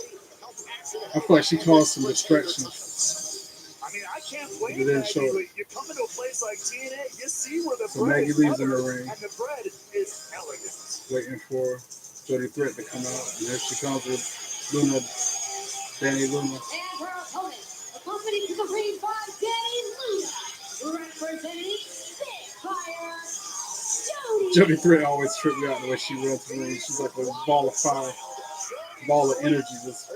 I feel like she caused some distractions. I mean, I can't They blame didn't show Maggie it. Lee. You come into a place like TNA, you see where the So bread Maggie is Lee's in the buttered, ring, and the bread is elegant. waiting for Jody Threat to come out. And there she comes with Luna, Danny Luna. And her opponent, accompanied to the ring by Danny Luna, representing Spitfire, Jody Threat always tripped me out the way she runs the ring. She's like a ball of fire, ball of energy, just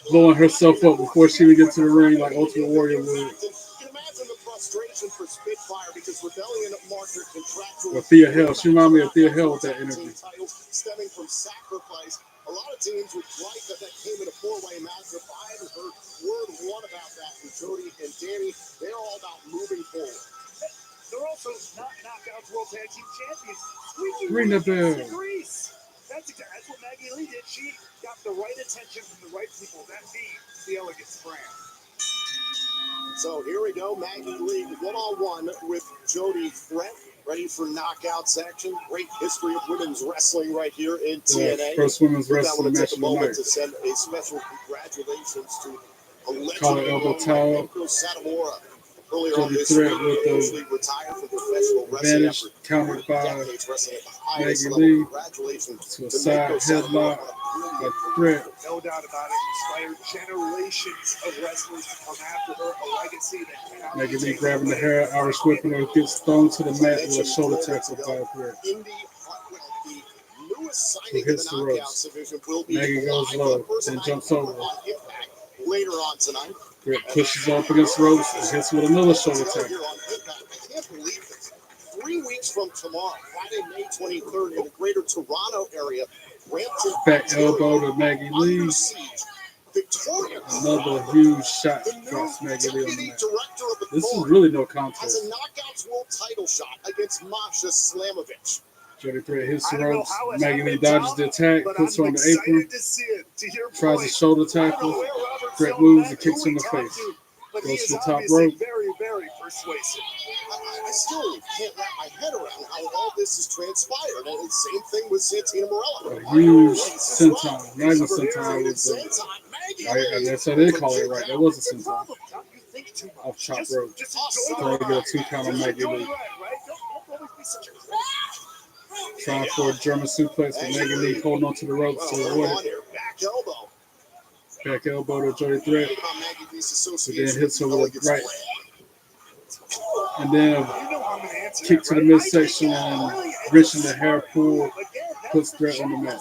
blowing herself up before she would get to the ring like Ultimate Warrior would. You can imagine the frustration for Spitfire because Rebellion marked her contractual. Or Thea Hell. She reminded me of Thea Hell with that energy. Titles stemming from sacrifice. A lot of teams would like that came in a four-way matchup. I haven't heard word one about that from Jody and Danny. They're all about moving forward. They're also not Knockouts World Tag Team Champions. Squeaky Ring the wheel gets bell. the grease. That's what Maggie Lee did. She got the right attention from the right people. That being the Elegance brand. So here we go. Maggie Lee one-on-one with Jody Threat. Ready for knockout section. Great history of women's wrestling right here in TNA. First women's I wrestling want to match take of a the moment night. to send a special congratulations to a Collar legend elbow tie. Satamura. Earlier Jody on this Threat week, with the officially retired from professional wrestling advantage after countered by decades wrestling at the highest Maggie level. Lee Congratulations to a to side Mako headlock Satamura. of Threat. No doubt about it. Inspired generations of wrestlers to come after her. A legacy that cannot Maggie be Lee taken grabbing the away. hair, Irish whipping her, gets thrown to the mat with a shoulder tackle by Threat. Indie Hartwell, the newest Who signing in hits the the Knockouts ropes. division, will be Maggie goes live low, for the first then time jumps ever over. on Impact later on tonight. Threat pushes her up against the ropes and hits with another shoulder Let's go tackle. here on Impact. I can't believe this. 3 weeks from tomorrow, Friday, May 23rd, in the greater Toronto area, Brampton, Back elbow to Maggie Lee. under siege. Victoria, Another huge shot the new drops Maggie Lee on the deputy mat. director of This is authority, really no has contest. a Knockouts World title shot against Masha Slamovich. Jody Threat hits I the don't know ropes. how it Maggie Lee happened, dodges Tom, the attack, but puts her I'm on the apron, excited to see it. To your tries point, a shoulder I don't know tackle. where Robert's Threat going moves back, and kicks who in he the talked face. to, but he Goes is to the top obviously rope. very, very persuasive. I still can't wrap my head around how all this has transpired. And the same thing with Santina Morella. A huge senton. Not even senton. It was a, that's how they call it right. That was a senton. You think too much. Off top Just rope. enjoy Trying the to get a ride. 2 count on Just Maggie enjoy Lee. the ride, right? Don't always be such a critic. Trying for a German suplex, but Maggie Lee holding on to the ropes to avoid it. Back elbow. Back elbow to Jody Threat. But then hits her with a right. And then kick to the midsection and reaching the hair pull, puts Threat on the mat.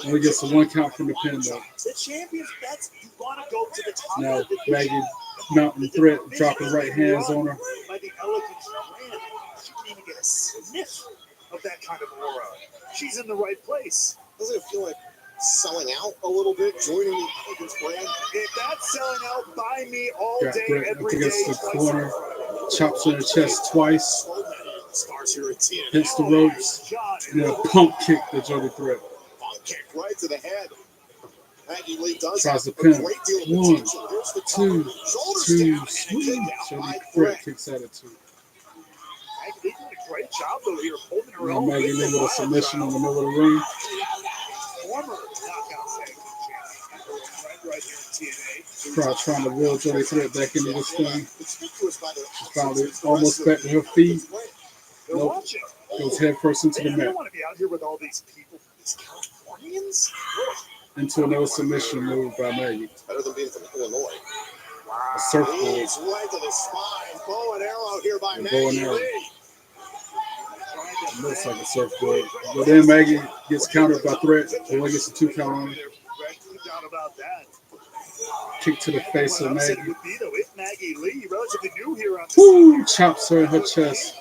Only gets a 1 count from the pin though. The champion's bets, you want to go to the top Now of the division. Maggie mounting Threat, dropping right hands on her. By the Elegance brand, she can even get a sniff of that kind of aura. She's in the right place. Doesn't it feel like selling out a little bit, joining the Elegance brand? If that's selling out, buy me all Got day, Threat up every day. against the twice corner, a Friday. chops her in the chest twice, Stars here at TNA. hits the ropes, and then a pump kick to Jody Threat. Bump kick right to the head. Maggie Lee does Tries have to pin a her. great deal of 1, potential. Here's the 2, shoulders 2, down and a sweet. kick out Jody by Threat Threat. kicks out at 2. Maggie Lee doing a great job though here, holding her Now own. Maggie Lee with a submission in the middle of the ring. Former knockout tag team champion, right here in TNA. Crowd trying to wheel Jody Threat back into this thing. Conspicuous by the She's finally almost back to her feet. They're Nope. watching. Goes head first into the Man, I mat. don't want to be out here with all these people, these Californians. Into another submission move by Maggie. Better than being from Illinois. A surfboard. Knees right to the spine. Bow and arrow here by A bow and Maggie arrow. Lee. It looks like a surfboard. But then Maggie gets countered by Threat. Only gets a 2 count on her. No doubt about that. Kick to the face What of upset Maggie. would be though, if Maggie Lee, relatively new here on the Woo! Chops her in her chest.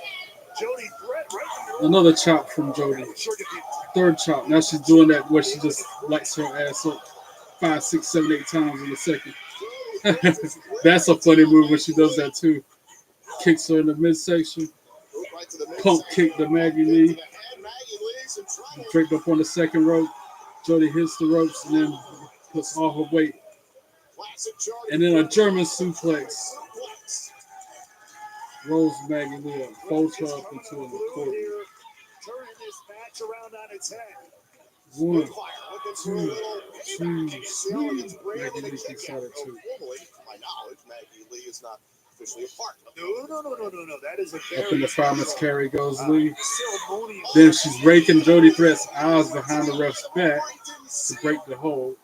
Jody Threat, right? Another chop from Jody. Sure could be 3rd chop. Now she's doing that where she just lights her ass up 5, 6, 7, 8 times in a second. That's a funny move when she does that too. Kicks her in the midsection. Pump kick to Maggie Lee. Draped up on the second rope. Jody hits the ropes and then puts all her weight. And then a German suplex. Rolls Maggie Lee up. Folds her up into an accordion. Turning this match around on its head. 1, 2, 3. Maggie Lee kicks out at 2. Formally, to my knowledge, Maggie Lee is not officially a part of No. That is a Up in the fireman's carry goes Lee. ceremonial. Then she's raking Jody Threat's eyes behind the ref's back to break the hold.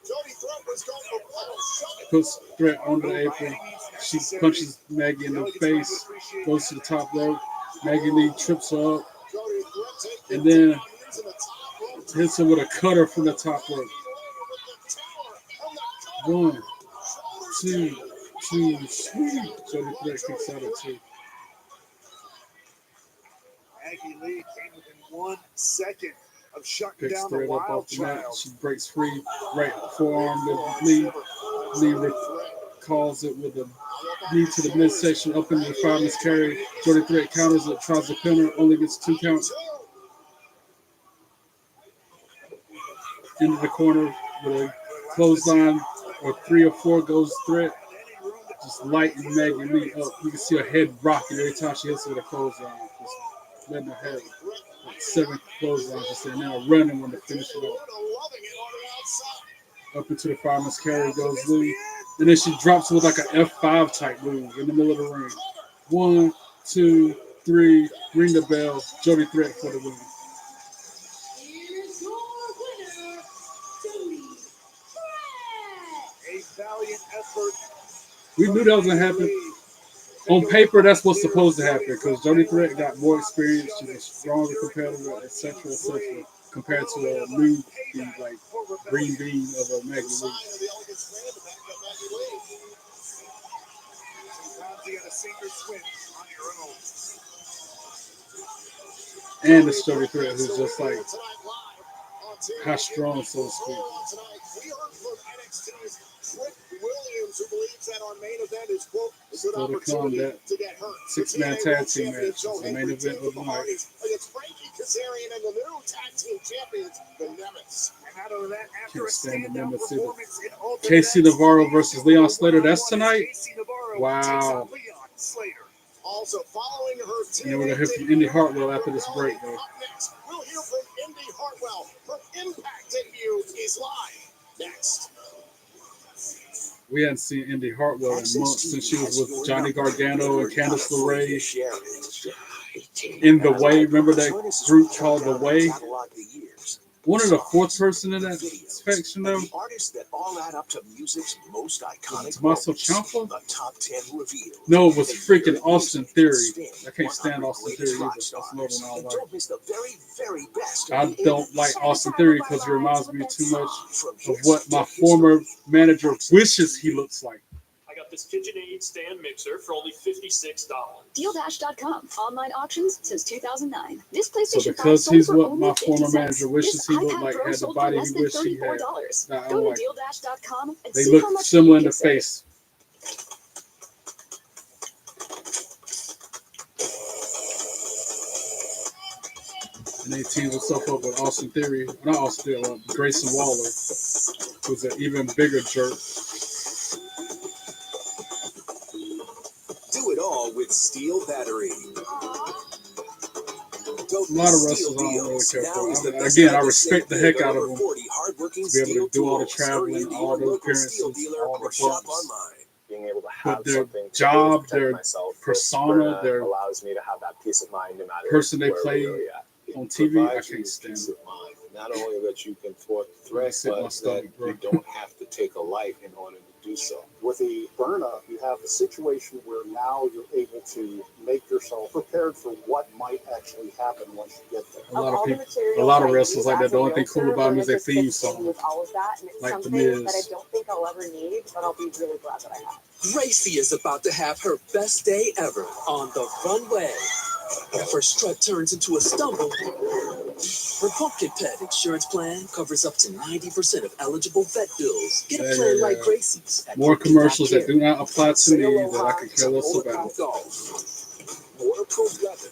Jody Threat was going for puddle shove. Puts Threat on the apron. She punches Maggie in the face. Goes to the top rope. Maggie Lee trips her up. Jody Threat taking And then down, using the top rope. hits her with a cutter from the top rope. 1, 2, 2, sweet. Jody Threat kicks out at 2. Maggie Lee came within 1 second of shutting Picks down the Threat up Wild off the mat. Child. She breaks free. Right forearm to Lee. Lee calls it with a knee to the midsection up into the fireman's carry. Jody Threat counters it, tries to pin her, only gets 2 counts. Into the corner with a clothesline or 3 or 4 goes Threat. Just lighting Maggie Lee up. You can see her head rocking every time she hits her with a clothesline. Just letting her head like 7 clotheslines just there now, running when to finish it off. Up into the fireman's carry goes Lee. And then she drops with like an F5 type move in the middle of the ring. 1, 2, 3, ring the bell. Jody Threat for the win. Here's your winner, Jody Threat. A valiant effort. We knew that was going to happen. On paper, that's what's supposed to happen because Jody Threat got more experience. She's a stronger competitor, etc., compared to a new, like, green bean of a Maggie Lee. You got a sinker swim on your own. And the Jody Threat, who's just like high strong, so to speak. We heard from NXT's Trick Williams, who believes that our main event is, quote, a good Still to come, opportunity that to get hurt. 6-man tag team match is the main event of the night. Against Frankie Kazarian and the new tag team champions, the Nemesis. And out of that, after Can't a stand the standout Nemesis. performance in Ultimate Casey X, Navarro versus Leon Slater. That's tonight? Casey Navarro Wow. takes on Leon Slater. Also following her And then we're going to hear from Indy Hartwell after this break, though. Up next, we'll hear from Indy Hartwell. Her impact debut is live next. We hadn't seen Indy Hartwell in months since she was with Johnny Gargano and Candice LeRae in The Way. Remember that group called The Way? One of the 4th person in that section, though. Tommaso Ciampa? No, it was freaking Austin Theory. I can't stand Austin Theory either. That's another one I don't like. I don't like Austin Theory because he reminds me too much of what my former manager wishes he looks like. I got this KitchenAid stand mixer for only $56. DealDash.com. Online auctions since 2009. This So PlayStation 5 because sold he's for what only my 50 former cents. manager wishes This he looked iPad like, Pro had the sold body for less he than wished he had. $34. Nah, I Go don't to like it. DealDash.com and They see look how much similar you in the can save. face. And they teamed himself up with Austin Theory, not Austin Theory, Grayson Waller, who's an even bigger jerk. Do it all with Steel Battery. A lot of wrestlers I don't really care for. Again, I respect the heck out of them to be able to do all the traveling, all the appearances, all the bumps. Being able to But have their something to job, protect their myself, persona, their allows me to have that peace of mind no matter person they where play we're really at. on TV, I can't stand Peace it. of mind. Not only that you can thwart the They threat, sit my but stomach, that bro. you don't have to take a life in order to do so. With the burn up, you have a situation where now you're able to make yourself prepared for what might actually happen once you get there. A lot of people, a lot of wrestlers like that. The only thing cool about them is their theme song, with all of that, and it's like The something that I Miz. don't think I'll ever need, but I'll be really glad that I have. Gracie is about to have her best day ever on the runway. If her strut turns into a stumble, Her Pumpkin Pet insurance plan covers up to 90% of eligible vet bills. Get a Yeah, plan yeah, like yeah. Gracie's. at More commercials that pumpkin.care. do not apply to Say me hello that I high could to care less Bulletproof about. Golf. Waterproof leather.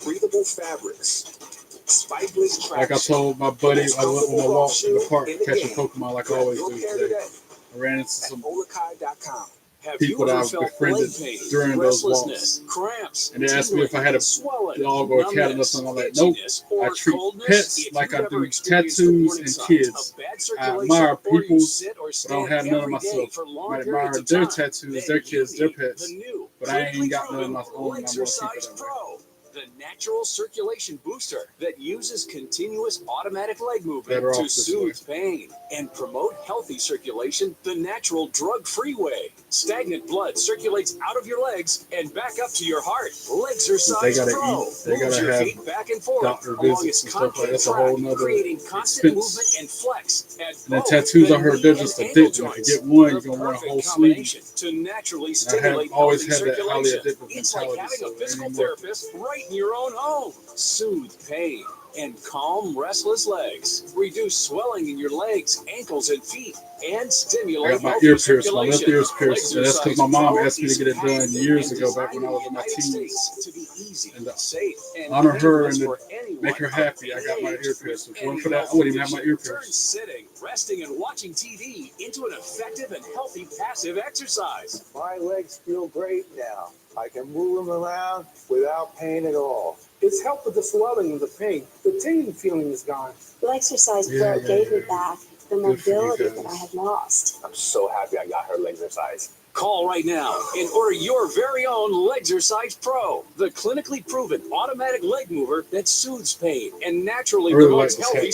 Breathable fabrics. Spikeless traction. Like I told my buddy, I went on a walk in the park in the catching game. Pokemon like I Grab always your do pair today. today I ran into at some olakai.com. Have people you that ever I've felt befriended leg pain, during those walks. restlessness, cramps, And they asked me if I had a swelling, dog or a cat or numbness, something. I'm like, nope. itchiness, I or treat coldness? pets If like you've I ever do experienced the tattoos warning and signs kids. of bad I circulation, admire or you people's, sit or but I don't stand have none of every day myself. for I long might admire periods of their time, tattoos, then their you kids, their need pets. the new, But I ain't clinically got none of my proven own, and I'm gonna keep Lexercise it that way. Pro, the natural circulation booster that uses continuous automatic leg movement Better off to this soothe pain and promote healthy circulation the natural drug-free way. Stagnant blood circulates out of your legs and back up to your heart. Lexercise They gotta Pro eat. They moves gotta your have feet back and forth doctor along visits its and stuff like concave that's a track, whole nother creating constant expense. movement and flex at And the both tattoos the I heard knee they're and just ankle addictive. If you joints. get one, you're The gonna want a perfect whole sleeve. combination to naturally And I stimulate have always healthy had that highly circulation. addictive It's like mentality, having so a it physical ain't more. therapist right in your own home. Soothe pain and calm restless legs. Reduce swelling in your legs, ankles, and feet, and I stimulate got my healthy ear pierced, my left circulation. ear's pierced, and that's because my Lexercise mom Pro asked me to is get it done patented years and ago, back designed when I was in in my the United teens. States to be easy, And safe, and honor her painless and for to anyone make her of happy, I any got my age ear pierced. with If it weren't any for that, I health wouldn't even have my condition. ear Turn pierced. sitting, resting, and watching TV into an effective and healthy passive exercise. My legs feel great now. I can move them around without pain at all. It's helped with the swelling and the pain. The tingling feeling is gone. Lexercise Yeah, Pro yeah, gave me yeah. back the Good for you mobility that I guys. had lost. I'm so happy I got her Lexercise. Call right now and order your very own Lexercise Pro, the clinically proven automatic leg mover that soothes pain and naturally I really like promotes the healthy tattoo, by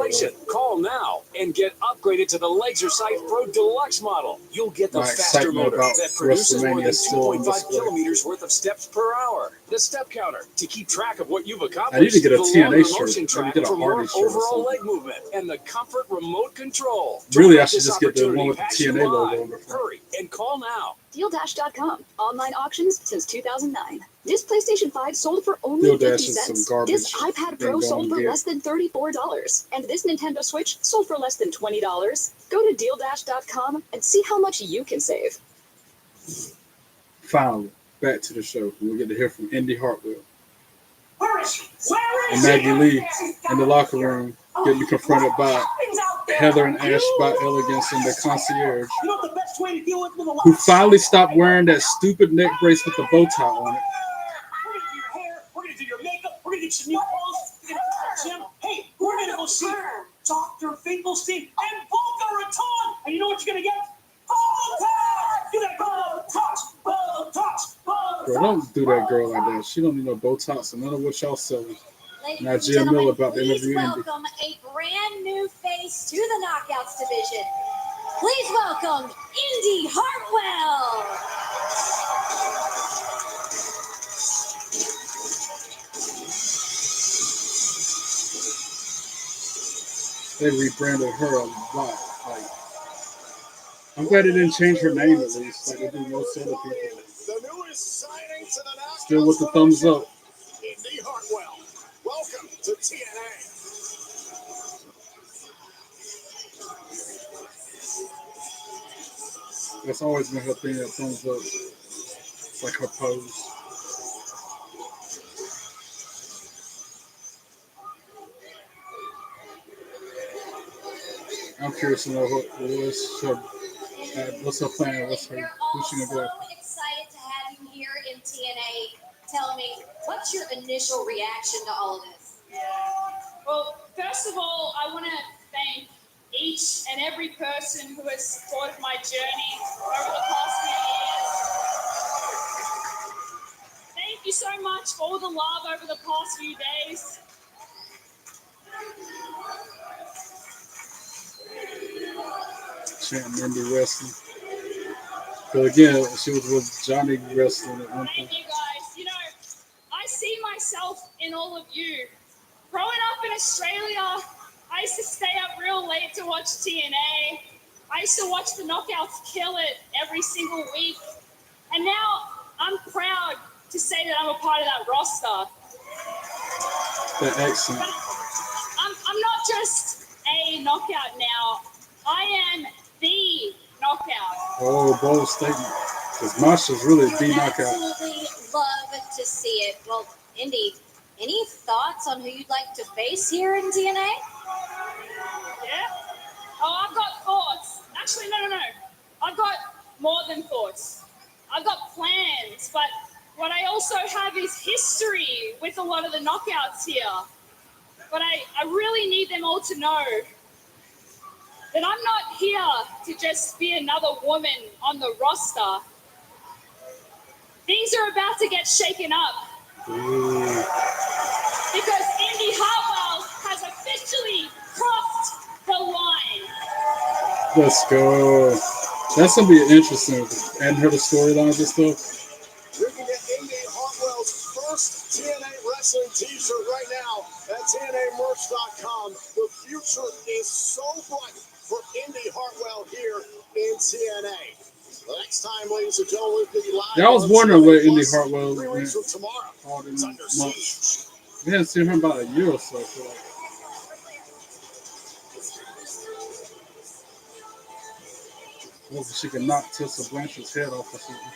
the circulation. way. Call now and get upgraded to the Lexercise Pro Deluxe model. You'll get the My faster excitement motor about that produces more WrestleMania than is still on 2.5 display. kilometers worth of steps per hour. The step counter to keep track of what you've I need to accomplished. get a The TNA longer shirt. motion Maybe track get a for more Hardy shirt or overall something. leg movement and the comfort remote control. Don't Really, I let should this just get the one opportunity with the pass you TNA by. logo on the front. Hurry and call now. DealDash.com. Online auctions since 2009. This PlayStation 5 sold for only Deal 50 Dash is some cents. garbage. This iPad Pro Thing sold for going less than $34. And this Nintendo Switch sold for less than $20. Go to DealDash.com and see how much you can save. Finally, back to the show. We'll get to hear from Indy Hartwell Where is she? Where and is Maggie she? Lee in the locker room, getting confronted by Heather and Ash by Elegance and the concierge, You know what the best way to deal with them who finally stopped wearing that stupid neck brace with the bow tie on it. We're gonna do your hair, we're gonna do your makeup, we're gonna get some new clothes, we're gonna go to the gym. Hey, we're gonna go see Dr. Finkelstein and Boca Raton. And you know what you're gonna get? Botox! You gotta go Botox, Botox, Botox. Bro, don't do that girl like that. She don't need no Botox and none of what y'all selling. Ladies Now, and Jim gentlemen, Miller about to please interview Indy. welcome a brand new face to the Knockouts division. Please welcome Indy Hartwell. They rebranded her a lot. Like, I'm glad they didn't change her name at least, like they do most other people. The newest signing to the Knockouts Still with the thumbs up. Indy Hartwell. Welcome to TNA. That's always been her thing, that thumbs up. It's like her pose. I'm curious to know what's her plan, who's she gonna go after? Excited to have you here in TNA. Tell me, what's your initial reaction to all of this? Well, first of all, I want to thank each and every person who has supported my journey over the past few years. Thank you so much for all the love over the past few days. Chanting Indy wrestling. But again, she was with Johnny wrestling at one point. Thank you guys. You know, I see myself in all of you. Growing up in Australia, I used to stay up real late to watch TNA. I used to watch the Knockouts kill it every single week. And now I'm proud to say that I'm a part of that roster. That accent. just a knockout now. I am the knockout. Oh, bold statement. Because Masha's really You the would knockout. absolutely love to see it. Well, Indy, any thoughts on who you'd like to face here in TNA? Yeah? Oh, I've got thoughts. Actually, no. I've got more than thoughts. I've got plans, but what I also have is history with a lot of the knockouts here. But I really need them all to know that I'm not here to just be another woman on the roster. Things are about to get shaken up. Because Indy Hartwell has officially crossed the line. Let's go. That's going to be interesting. Adding her the storylines and stuff. You can get Indy Hartwell's first TNA Wrestling t-shirt right now at TNAmerch.com. The future is so bright for Indy Hartwell here in TNA. The next time, ladies and gentlemen, we'll be live. Yeah, I was wondering TNA where Indy Plus Hartwell 3 went weeks from tomorrow. all these It's Under months. Siege. We haven't seen her in about a year or so. I feel like. Hopefully she can knock Tessa Blanchard's head off or something.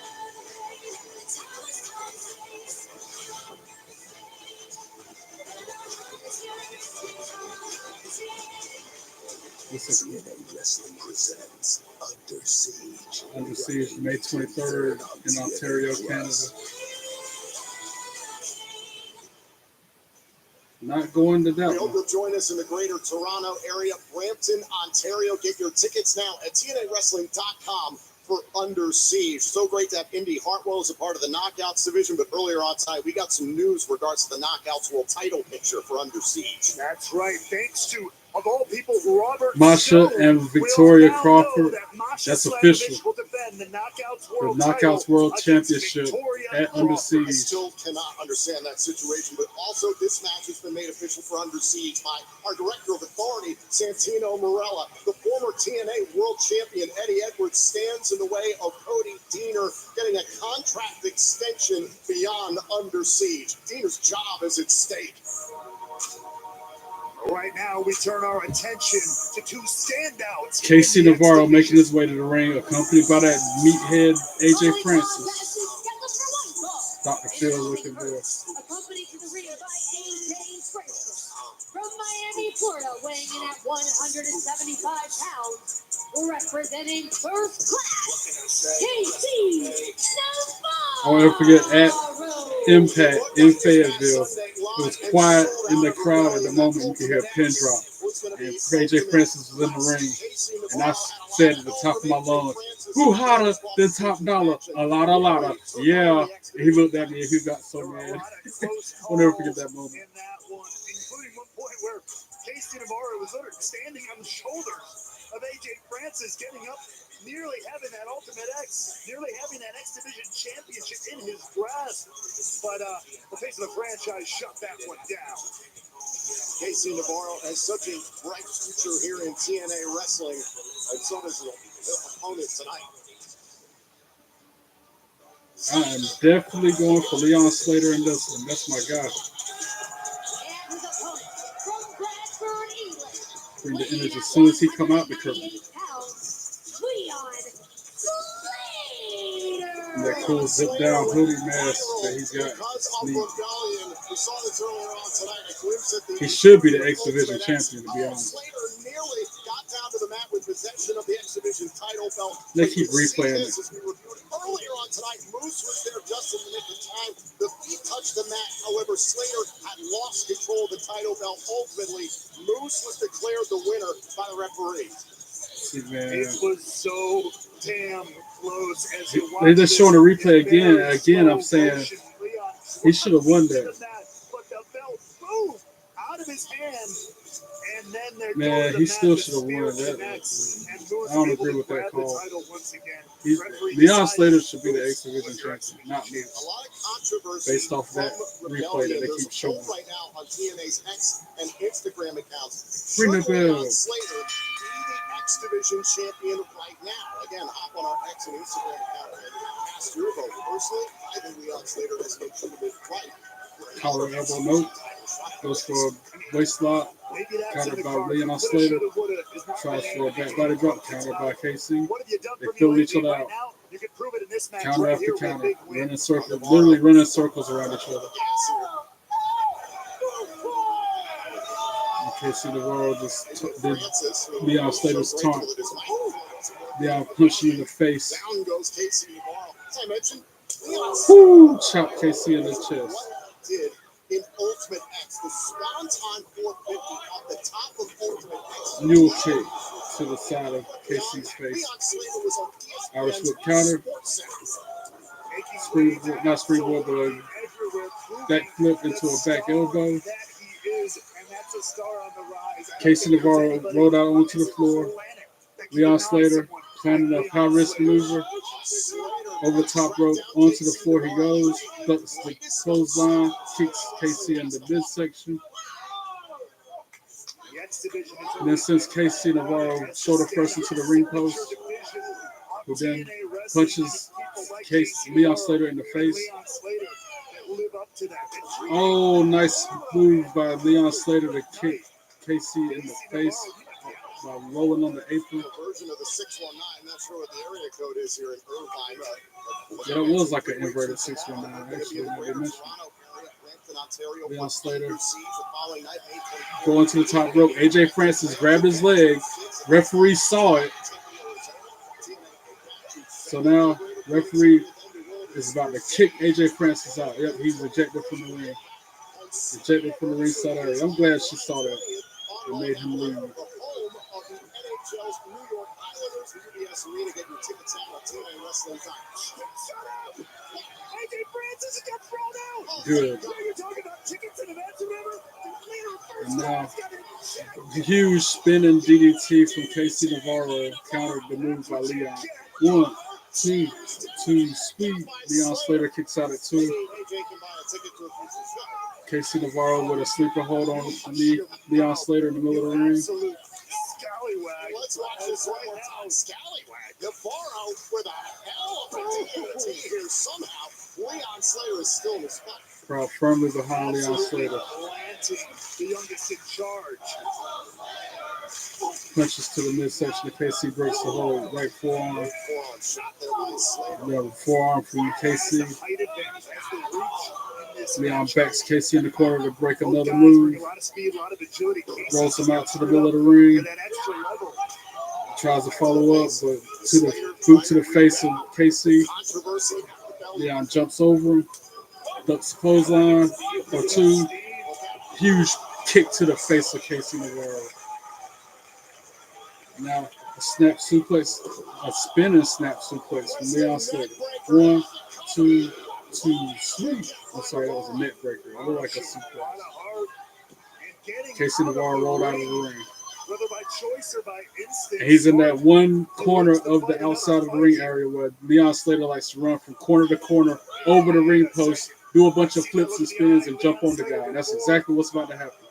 TNA Wrestling presents Under Siege. Under Siege, May 23rd in Ontario, Canada. Not going to that We hope one. you'll join us in the greater Toronto area, Brampton, Ontario. Get your tickets now at TNAWrestling.com for Under Siege. So great to have Indy Hartwell as a part of the Knockouts division, but earlier on tonight, we got some news regards to the Knockouts World title picture for Under Siege. That's right. Thanks to, of all people, Robert Masha Stone, and Victoria we'll now Crawford. know that Masha That's Slamovich official. will defend the Knockouts The World Knockouts World title Championship against Victoria at Under Crawford. I Siege. still cannot understand that situation, but also this match has been made official for Under Siege by our Director of Authority, Santino Marella. The former TNA World Champion, Eddie Edwards, stands in the way of Cody Deaner getting a contract extension beyond Under Siege. Deaner's job is at stake. Right now, we turn our attention to two standouts. Casey in the Navarro X making Division. his way to the ring, accompanied by that meathead AJ Francis. Dr. Phil looking good. Accompanied to the ring by AJ Francis. From Miami, Florida, weighing in at 175 pounds, representing first class, KC Navarro. I won't ever forget at iMPACT in Fayetteville. It was quiet in the crowd at the moment. You could hear a pin drop. And AJ Francis was in the ring. And I said at the top of my lungs, who hotter than Top Dollar? A lot. Yeah. And he looked at me and he got so mad. I'll never forget that moment. In that one, including one point where Casey Navarro was standing on the shoulders of AJ Francis, getting up, nearly having that Ultimate X, nearly having that X Division Championship in his grasp. But the face of the franchise shut that one down. Casey Navarro has such a bright future here in TNA Wrestling, and so does the opponent tonight. I am definitely going for Leon Slater in this one. That's my guy. And his opponent from Bradford, England. Bring the image as soon as he come out the curtain. 98 pounds, Leon Slater. And that cool zip down hoodie mask that he's got. Because of Neat. Rebellion, we saw this earlier on tonight. A glimpse at the He should be the X Division champion, to be honest. Slater nearly got down to the mat with possession of the X Division title belt. They keep replaying This, as we reviewed earlier on tonight, Moose was there just in the nick of time. The feet touched the mat. However, Slater had lost control of the title belt. Ultimately, Moose was declared the winner by the referee. See, man. It was so damn close as you They watch just showing a replay very again. I'm slow saying motion. Leon he should have won that. But the belt moved out of his hand, and then there Man, goes the he still mat, should have the won spear that. connects, and Moose I don't able agree to with that grab the call. title once again. Referee Leon decided Slater should be the Moose X Division was your champion, not me. A lot of controversy Based off that from replay that they There's keep a showing. poll right now on TNA's X and Instagram accounts. Ring the Should bell. Leon Slater be the X Division champion right now? Again, hop on our X and Instagram account and cast your vote. Personally, I think Leon Slater has a legitimate right. Collar elbow note. Goes for a waist lock. Countered by Leon Slater. Tries for a back body drop. Countered by KC. They fill each other out. Counter after counter. Running circles. Literally running circles around each other. And KC Navarro just did Leon Slater's taunt. Leon punched you in the face. Down goes Casey Navarro. As I mentioned, Woo! Chop KC in the chest. Did in Ultimate X, the Swanton 450 off the top of Ultimate X. Mule kick to the side of KC's face. Irish whip counter. Springboard, not springboard, but a back flip into a back elbow. Casey Navarro rolled out onto the floor. Leon Slater planning a high risk maneuver. Over top rope, onto the floor he goes. Ducks the clothesline, kicks KC in the midsection. And then sends KC Navarro shoulder first into the ring post, who then punches Leon Slater in the face. Oh, nice move by Leon Slater to kick KC in the face by rolling on the apron. Version of the 619, not sure what the area code is here in Irvine. Yeah, it was like an inverted 619, actually, when they mentioned Leon Slater going to the top rope. AJ Francis grabbed his leg. Referee saw it. So now referee is about to kick AJ Francis out. Yep, he's ejected from the ring. Ejected from the ringside area. I'm glad she saw that and made him leave. New York Islanders, UBS Arena, getting your tickets out on TNA Wrestling Time. AJ Francis got thrown out. Good. You're talking about tickets and events, remember? And now, huge spinning DDT from KC Navarro countered the move by Leon. 1, 2, sweet. Leon Slater kicks out at 2. KC Navarro with a sleeper hold on the knee. Leon Slater in the middle of the ring. Let's watch this one more time. Scallywag. Navarro with a hell of a DDT here. Somehow, Leon Slater is still in his spot. Crowd firmly behind Leon Slater. The youngest in charge. Punches to the midsection. KC breaks the hold. Right forearm. We have a forearm from KC. Leon backs KC in the corner to break another move. Rolls him out to the middle of the ring. Tries to follow up, but to the boot to the face of KC. Leon jumps over him. Ducks clothesline or 2. Huge kick to the face of KC Navarro. Now a snap suplex, a spinning snap suplex from Leon Slater. 1, 2, 3. I'm sorry, that was a net breaker. I look like a suplex. KC Navarro rolled out of the ring. And he's in that one corner of the outside of the ring area where Leon Slater likes to run from corner to corner over the ring post, do a bunch of flips and spins, and jump on the guy. And that's exactly what's about to happen.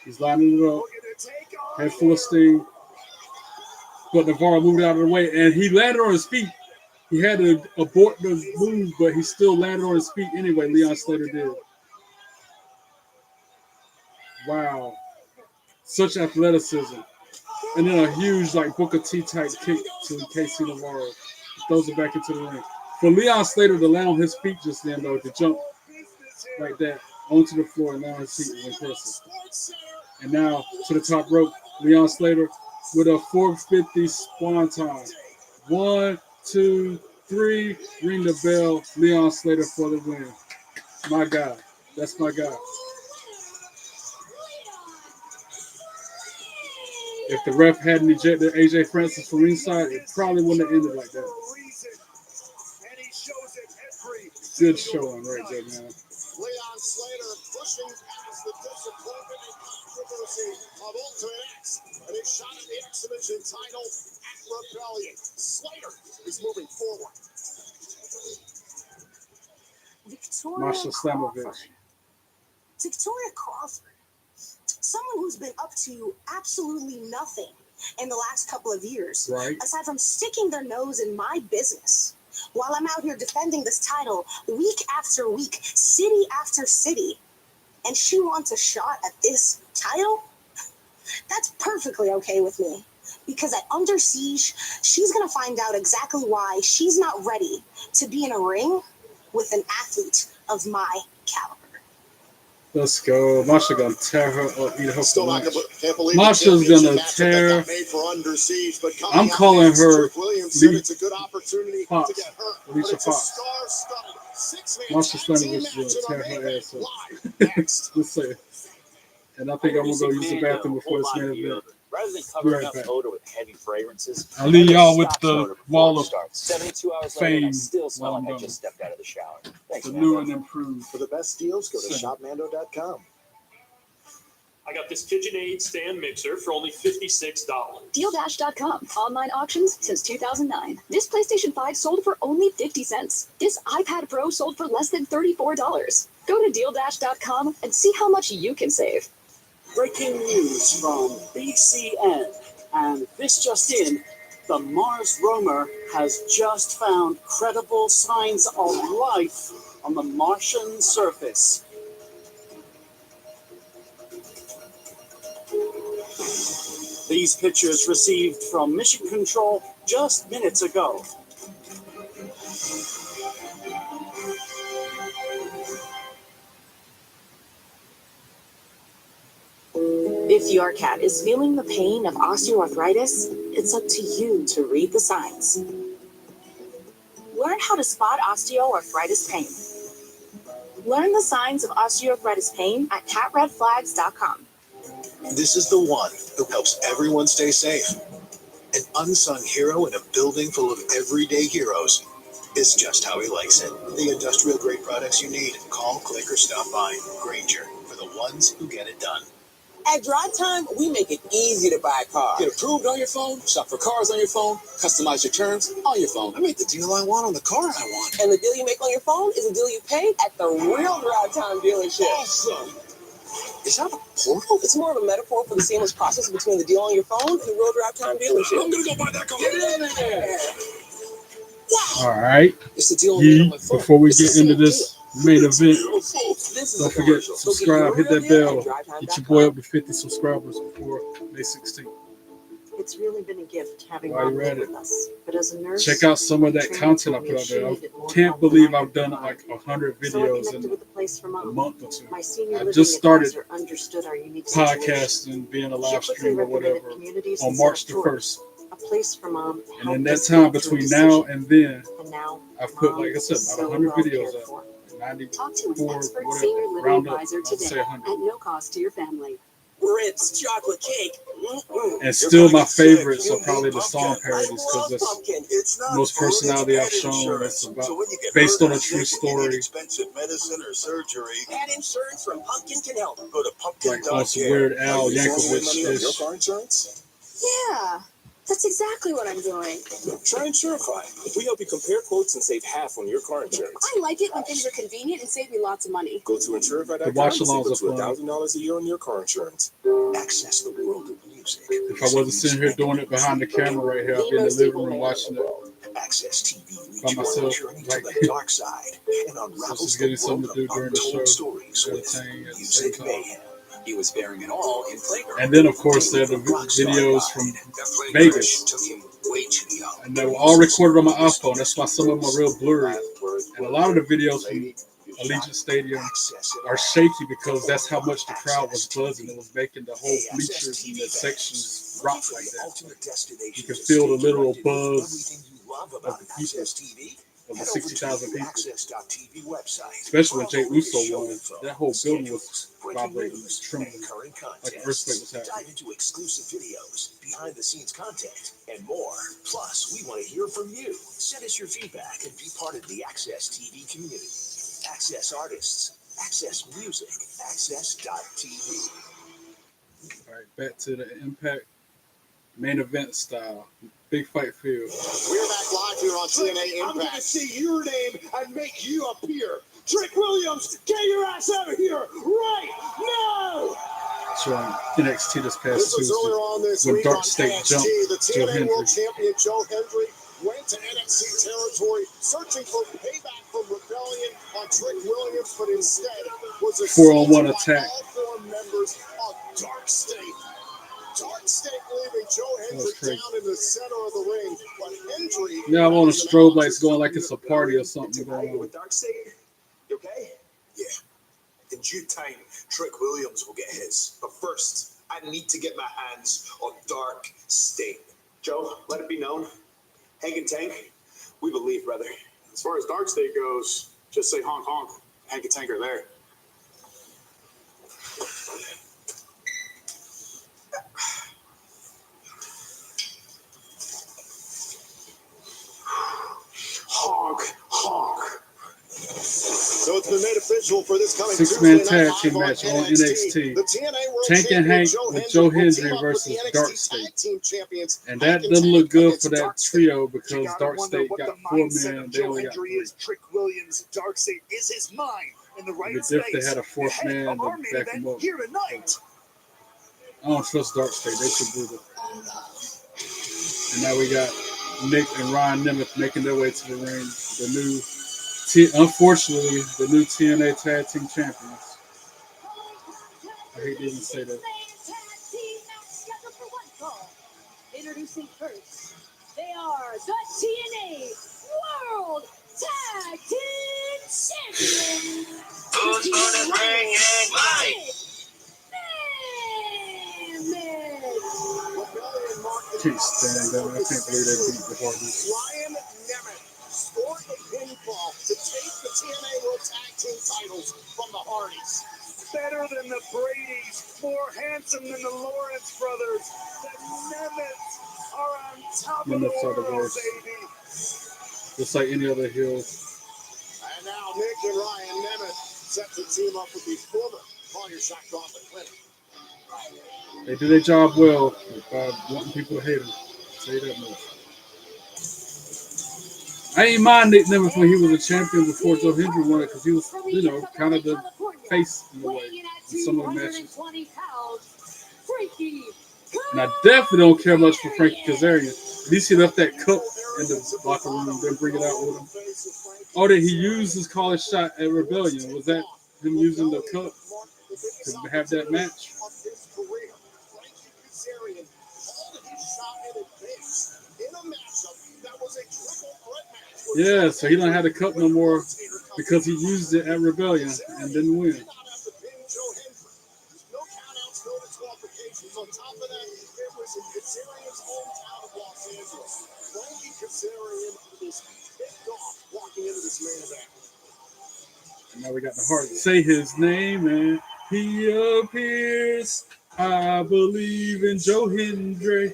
He's lining it up, head full of steam. But Navarro moved out of the way, and he landed on his feet. He had to abort the move, but he still landed on his feet anyway, Leon Slater did. Wow. Such athleticism. And then a huge, like, Booker T type kick to KC Navarro. Throws it back into the ring. For Leon Slater to land on his feet just then, though, to jump like that onto the floor and land on his feet was impressive. And now to the top rope, Leon Slater with a 450 swanton. 1, 2, 3, ring the bell. Leon Slater for the win. My guy. That's my guy. If the ref hadn't ejected AJ Francis from ringside, it probably wouldn't have ended like that. Good showing right there, man. Leon Slater pushing past the disappointment and controversy of Ultimate X and his shot at the exhibition title at Rebellion. Slater is moving forward. Masha Slamovich. Victoria Crawford, someone who's been up to absolutely nothing in the last couple of years, right, aside from sticking their nose in my business, while I'm out here defending this title week after week, city after city. and she wants a shot at this title, that's perfectly okay with me. Because at Under Siege, she's going to find out exactly why she's not ready to be in a ring with an athlete of my caliber. Let's go. Masha gonna tear her up, eat her Still for not lunch. can't believe Masha's gonna that tear. got made for Under Siege, but I'm calling her Williams said it's a good opportunity Fox. to get her. Alicia It's a Fox. star-studded six-man Masha tag team Slanovich match will in our tear main her event ass up. live next. Just say it. And I think I'm gonna go use the bathroom before this main event. Rather than Be covering right up back. odor with heavy fragrances, I'll leave y'all with stocks the odor before wall it of starts. 72 hours later, and I fame still smell while I'm like I done. just stepped out of the shower. Thanks, The man. new and improved. For the best deals, go to Same. shopmando.com. I got this KitchenAid stand mixer for only $56. DealDash.com. Online auctions since 2009. This PlayStation 5 sold for only 50 cents. This iPad Pro sold for less than $34. Go to DealDash.com and see how much you can save. Breaking news from BCN. And this just in, the Mars rover has just found credible signs of life on the Martian surface. These pictures received from Mission Control just minutes ago. If your cat is feeling the pain of osteoarthritis, it's up to you to read the signs. Learn how to spot osteoarthritis pain. Learn the signs of osteoarthritis pain at catredflags.com. This is the one who helps everyone stay safe. An unsung hero in a building full of everyday heroes is just how he likes it. The industrial grade products you need. Call, click, or stop by. Grainger, for the ones who get it done. At Drive Time, we make it easy to buy a car. Get approved on your phone, shop for cars on your phone, customize your terms on your phone. I make the deal I want on the car I want. And the deal you make on your phone is a deal you pay at the real Drive Time dealership. Awesome! Is that a portal? It's more of a metaphor for the seamless process between the deal on your phone and the real Drive Time dealership. I'm gonna go buy that car. Get in there! All right. It's the deal Yee, on my phone. before we It's the get into same this main event, This is don't a forget, commercial. So get subscribe, your hit real that deal bell, at drivetime.com. get your boy up to 50 subscribers before May 16th. It's really been a gift having While Rob you're live at it, with us. But as a nurse, check out some of that training content I told put me out there. I she needed more can't help than believe I I've could done provide. like 100 So I videos connected in with the place for a Mom. month or two. My senior I living just started advisor understood our unique situation. podcasting, being a She live quickly stream or recommended whatever communities on and set March up the tours. 1st. A place for Mom. And in helped that us time get to a between now decision. and then, And now, I've put, Mom like I said, is about so 100 well videos cared up. for. 94, Talk to an expert whatever, senior living round up, advisor I'll say today 100. at no cost to your family. Ritz chocolate cake. And still my favorites are probably the song parodies because that's the most personality I've shown. It's about based on a true story. Expensive medicine or surgery. Pet insurance from Pumpkin can help. Go to pumpkin. Like on some Weird Al Yankovic-ish. Your car insurance? Yeah, that's exactly what I'm doing. Try Insurify. We help you compare quotes and save half on your car insurance. I like it when things are convenient and save me lots of money. Go to Insurify.com The watch and save alongs up to are fun. $1,000 a year on your car insurance. Access the world of music. If I wasn't sitting here doing it behind the camera right here, I'd be in the living room watching it Access TV by leads you on a myself. journey Like, to the dark side and so unravels just the getting something world to do of during the untold show, stories with entertain at the same Music time. Mayhem. He was bearing it all in Playground. And then, of course, there are the videos from Vegas. Took him way too young. And they were all recorded on my iPhone. That's why some of them are real blurry. And a lot of the videos from Allegiant Stadium are shaky because that's how much the crowd was buzzing. It was making the whole bleachers and the sections rock like that. You could feel the literal buzz of the people, of the 60,000 people. Especially when Jay Uso won. That whole building was vibrating, trembling, like an earthquake was happening. Dive into exclusive videos, behind the scenes content, and more. Plus, we want to hear from you. Send us your feedback and be part of the Access TV community. Access artists, Access music, Access.tv. All right, back to the Impact main event style. Big fight field. We're back live here on TNA Impact. I'm going to see your name and make you appear. Trick Williams, get your ass out of here right now! So on NXT this past This was earlier on this when week Dark on State NXT. jumped The Joe TNA Hendry. World Champion Joe Hendry went to NXT territory searching for payback from Raquel rebellion on Trick Williams, but instead was a 4-on-1 attack. all four members of Dark State. Dark State leaving Joe Hendry down in the center of the ring, but Hendry. Now I'm on the strobe lights going like it's a party or something going on. Dark State, you okay? Yeah. In due time, Trick Williams will get his. But first, I need to get my hands on Dark State. Joe, let it be known. Hank and Tank, we believe, brother. As far as Dark State goes, just say honk honk. Hank and Tank are there. Honk, honk. So it's been made official for this coming Six-man Tuesday tag night team live match on on NXT. The TNA World Tank and Champion Hank with Joe will Hendry team up with versus the NXT Dark Tag State. Team Champions And Hank that doesn't Tank look good against for that Dark State. trio because You gotta Dark wonder State what got the 4 mindset men. of They Joe only got Hendry 3. is. Trick Williams, Dark State is his mind in the right It'd be if they space. had a 4th The head man of to our main back them event up. here tonight. I don't trust Dark State. They should do it. And now we got Nick and Ryan Nemeth making their way to the ring. The new, unfortunately, the new TNA Tag Team Champions. I hate to even say that. Introducing first, they are the TNA World Tag Team Champions. Who's gonna bring it light? Can't stand them. I can't believe they beat the Hardys. Ryan Nemeth scored the pinfall to take the TNA World Tag Team titles from the Hardys. Better than the Bradys, more handsome than the Lawrence brothers. The Nemeths are on top of the Nemeths are the world, worst. baby. Just like any other heel. And now Nick and Ryan Nemeth set to team up with the former Collier Shock Gauntlet winner. They do their job well by wanting people to hate them. Say that much. I ain't mind Nick Nemeth when he was a champion before Joe Hendry won it because he was, kind of the face in a way in some of the matches. And I definitely don't care much for Frankie Kazarian. At least he left that cup in the locker room, then bring it out with him. Oh, did he use his collar shot at Rebellion? Was that him using the cup to have that match? Yeah, so he don't have the cup no more because he used it at Rebellion and didn't win. On top of that, it was in Kazarian's hometown of Los Angeles. Frankie Kazarian is picked off walking into this main event. And now we got the heart. Say his name and he appears. I believe in Joe Hendry.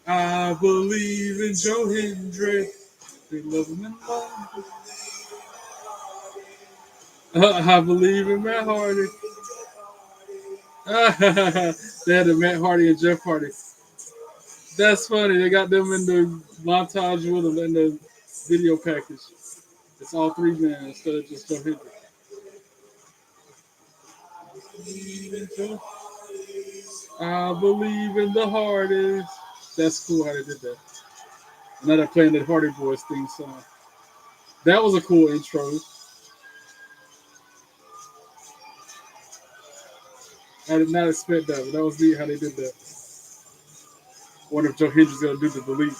I believe in Joe Hendry. They love him and love him. I believe in Matt Hardy. They had the Matt Hardy and Jeff Hardy. That's funny. They got them in the montage with them in the video package. It's all 3 men instead of just Joe Hendry. I believe in the Hardys. That's cool how they did that. Now they're playing the Hardy Boys theme song. That was a cool intro. I did not expect that, but that was neat how they did that. Wonder if Joe Hendry's gonna do the delete.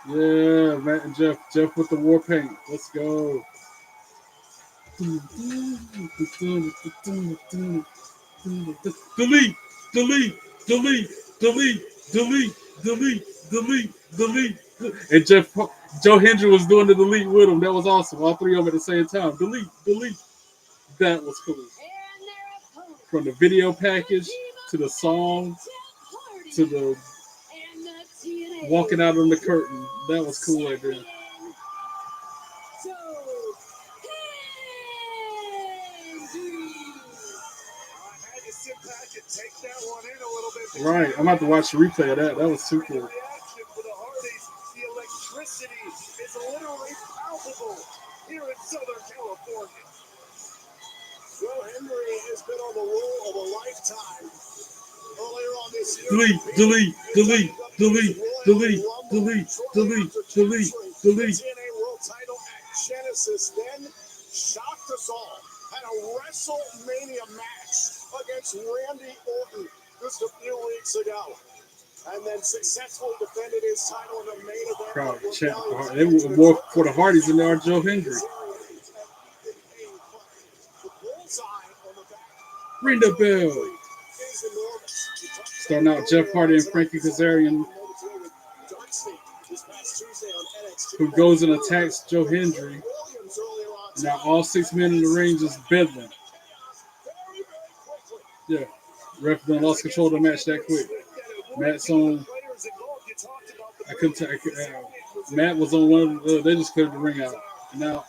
Yeah, Matt and Jeff with the war paint. Let's go. Delete, delete, delete, delete, delete, delete, delete, delete. And Joe Hendry was doing the delete with him. That was awesome. All 3 of them at the same time. Delete, delete. That was cool. From the video package to the song to the walking out on the curtain. That was cool right there. Right, I'm about to watch the replay of that. That was too cool. The electricity is literally palpable here in Southern California. Joe Hendry has been on the roll of a lifetime. Earlier on this year, delete, delete, delete, delete, delete, delete, delete, delete, delete. TNA World Title at Genesis then shocked us all. Had a WrestleMania match against Randy Orton just a few weeks ago. And then successfully defended his title in the main event. Crowd chant for Hardy. They were more for the Hardys than they are Joe Hendry. Ring the bell. Starting out Jeff Hardy and Frankie Kazarian, who goes and attacks Joe Hendry. Now all 6 men in the ring just bedlam. Yeah, ref done lost control of the match that quick. Matt's on. I couldn't tell. Matt was on one. They just cleared the ring out. Now